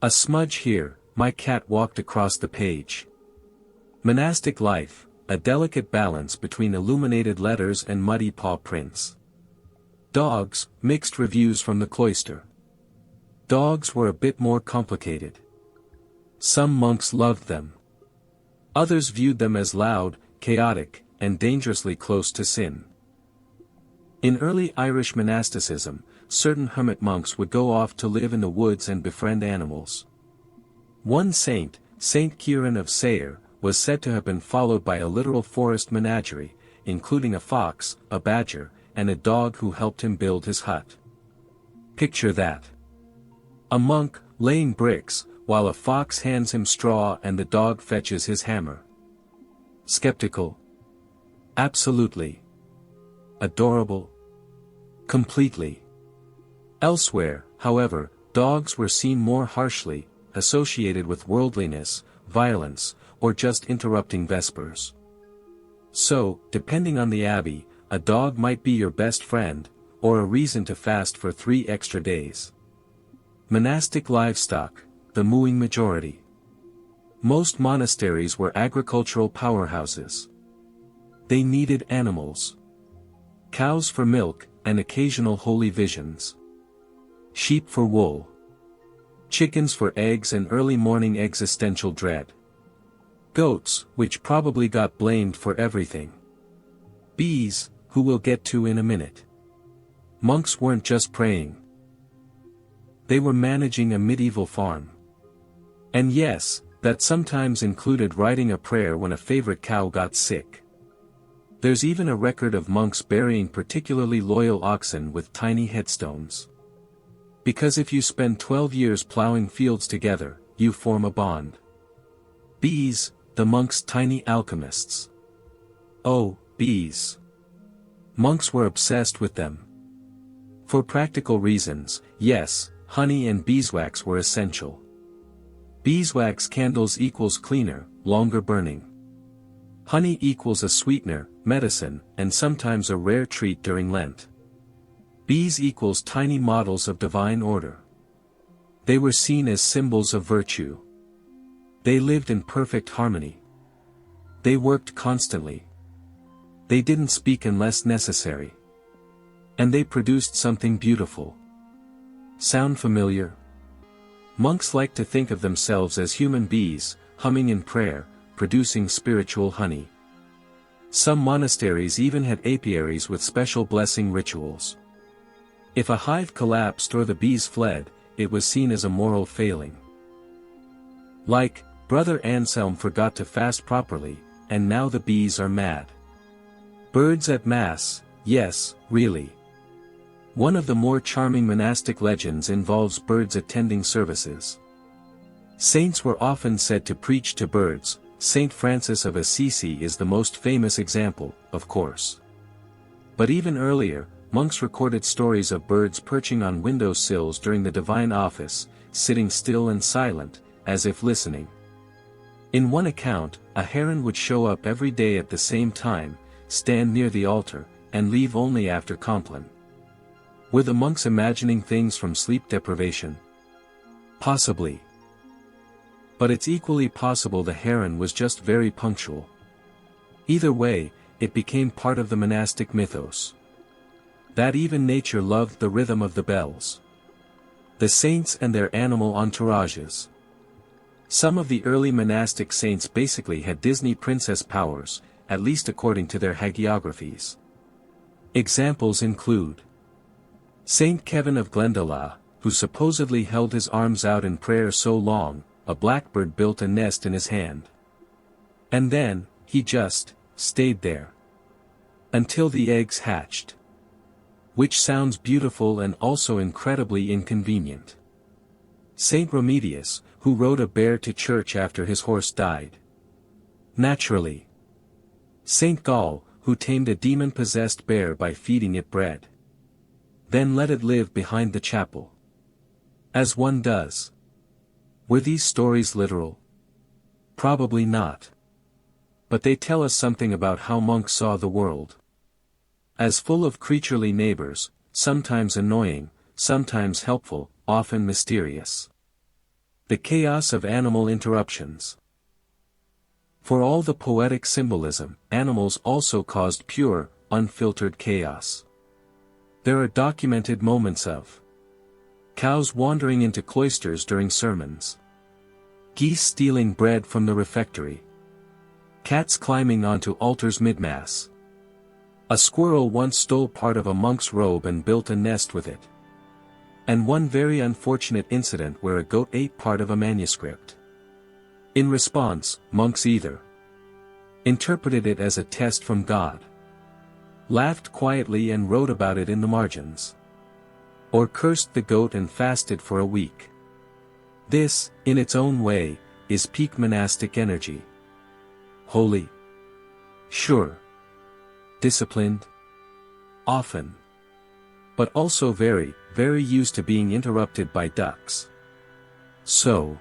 a smudge here, my cat walked across the page. Monastic life, a delicate balance between illuminated letters and muddy paw prints. Dogs, mixed reviews from the cloister. Dogs were a bit more complicated. Some monks loved them. Others viewed them as loud, chaotic, and dangerously close to sin. In early Irish monasticism, certain hermit monks would go off to live in the woods and befriend animals. One saint, Saint Kieran of Sayre, was said to have been followed by a literal forest menagerie, including a fox, a badger, and a dog who helped him build his hut. Picture that. A monk, laying bricks, while a fox hands him straw and the dog fetches his hammer. Skeptical? Absolutely. Adorable? Completely. Elsewhere, however, dogs were seen more harshly, associated with worldliness, violence, or just interrupting vespers. So, depending on the abbey, a dog might be your best friend, or a reason to fast for 3 extra days. Monastic livestock, the mooing majority. Most monasteries were agricultural powerhouses. They needed animals. Cows for milk, and occasional holy visions. Sheep for wool. Chickens for eggs and early morning existential dread. Goats, which probably got blamed for everything. Bees, who we'll get to in a minute. Monks weren't just praying. They were managing a medieval farm. And yes, that sometimes included writing a prayer when a favorite cow got sick. There's even a record of monks burying particularly loyal oxen with tiny headstones. Because if you spend 12 years plowing fields together, you form a bond. Bees, the monks' tiny alchemists. Oh, bees. Monks were obsessed with them. For practical reasons, yes, honey and beeswax were essential. Beeswax candles equals cleaner, longer burning. Honey equals a sweetener, medicine, and sometimes a rare treat during Lent. Bees equals tiny models of divine order. They were seen as symbols of virtue. They lived in perfect harmony. They worked constantly. They didn't speak unless necessary. And they produced something beautiful. Sound familiar? Monks like to think of themselves as human bees, humming in prayer, producing spiritual honey. Some monasteries even had apiaries with special blessing rituals. If a hive collapsed or the bees fled, it was seen as a moral failing. Like, Brother Anselm forgot to fast properly, and now the bees are mad. Birds at Mass, yes, really. One of the more charming monastic legends involves birds attending services. Saints were often said to preach to birds. Saint Francis of Assisi is the most famous example, of course. But even earlier, monks recorded stories of birds perching on window sills during the divine office, sitting still and silent, as if listening. In one account, a heron would show up every day at the same time, stand near the altar, and leave only after compline. Were the monks imagining things from sleep deprivation? Possibly. But it's equally possible the heron was just very punctual. Either way, it became part of the monastic mythos. That even nature loved the rhythm of the bells. The saints and their animal entourages. Some of the early monastic saints basically had Disney princess powers, at least according to their hagiographies. Examples include Saint Kevin of Glendalough, who supposedly held his arms out in prayer so long, a blackbird built a nest in his hand. And then, he just stayed there until the eggs hatched. Which sounds beautiful and also incredibly inconvenient. Saint Remedius, who rode a bear to church after his horse died. Naturally. Saint Gall, who tamed a demon-possessed bear by feeding it bread. Then let it live behind the chapel. As one does. Were these stories literal? Probably not. But they tell us something about how monks saw the world. As full of creaturely neighbors, sometimes annoying, sometimes helpful, often mysterious. The chaos of animal interruptions. For all the poetic symbolism, animals also caused pure, unfiltered chaos. There are documented moments of cows wandering into cloisters during sermons, geese stealing bread from the refectory, cats climbing onto altars mid-mass. A squirrel once stole part of a monk's robe and built a nest with it. And one very unfortunate incident where a goat ate part of a manuscript. In response, monks either interpreted it as a test from God, laughed quietly and wrote about it in the margins, or cursed the goat and fasted for a week. This, in its own way, is peak monastic energy. Holy? Sure. Disciplined? Often. But also very, very used to being interrupted by ducks. So,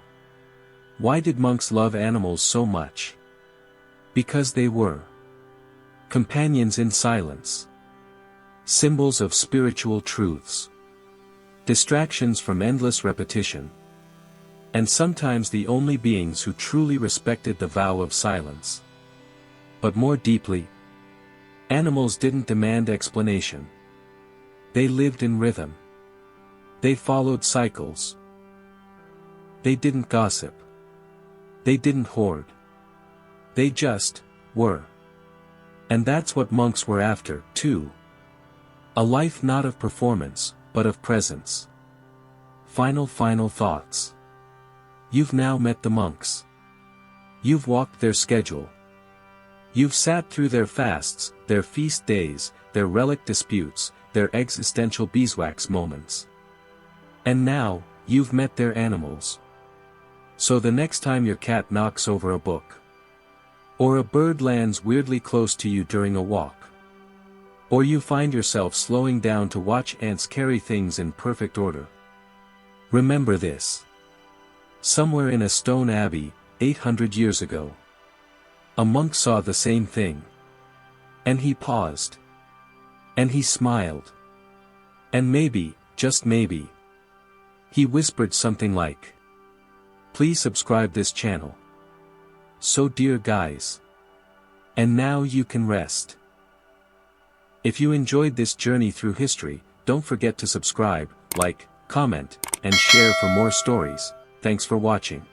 why did monks love animals so much? Because they were companions in silence, symbols of spiritual truths, distractions from endless repetition, and sometimes the only beings who truly respected the vow of silence. But more deeply, animals didn't demand explanation. They lived in rhythm. They followed cycles. They didn't gossip. They didn't hoard. They just were. And that's what monks were after, too. A life not of performance, but of presence. Final thoughts. You've now met the monks. You've walked their schedule. You've sat through their fasts, their feast days, their relic disputes, their existential beeswax moments. And now, you've met their animals. So the next time your cat knocks over a book, or a bird lands weirdly close to you during a walk, or you find yourself slowing down to watch ants carry things in perfect order, remember this. Somewhere in a stone abbey, 800 years ago, a monk saw the same thing. And he paused. And he smiled. And maybe, just maybe, he whispered something like, "Please subscribe this channel." So dear guys. And now you can rest. If you enjoyed this journey through history, don't forget to subscribe, like, comment, and share for more stories. Thanks for watching.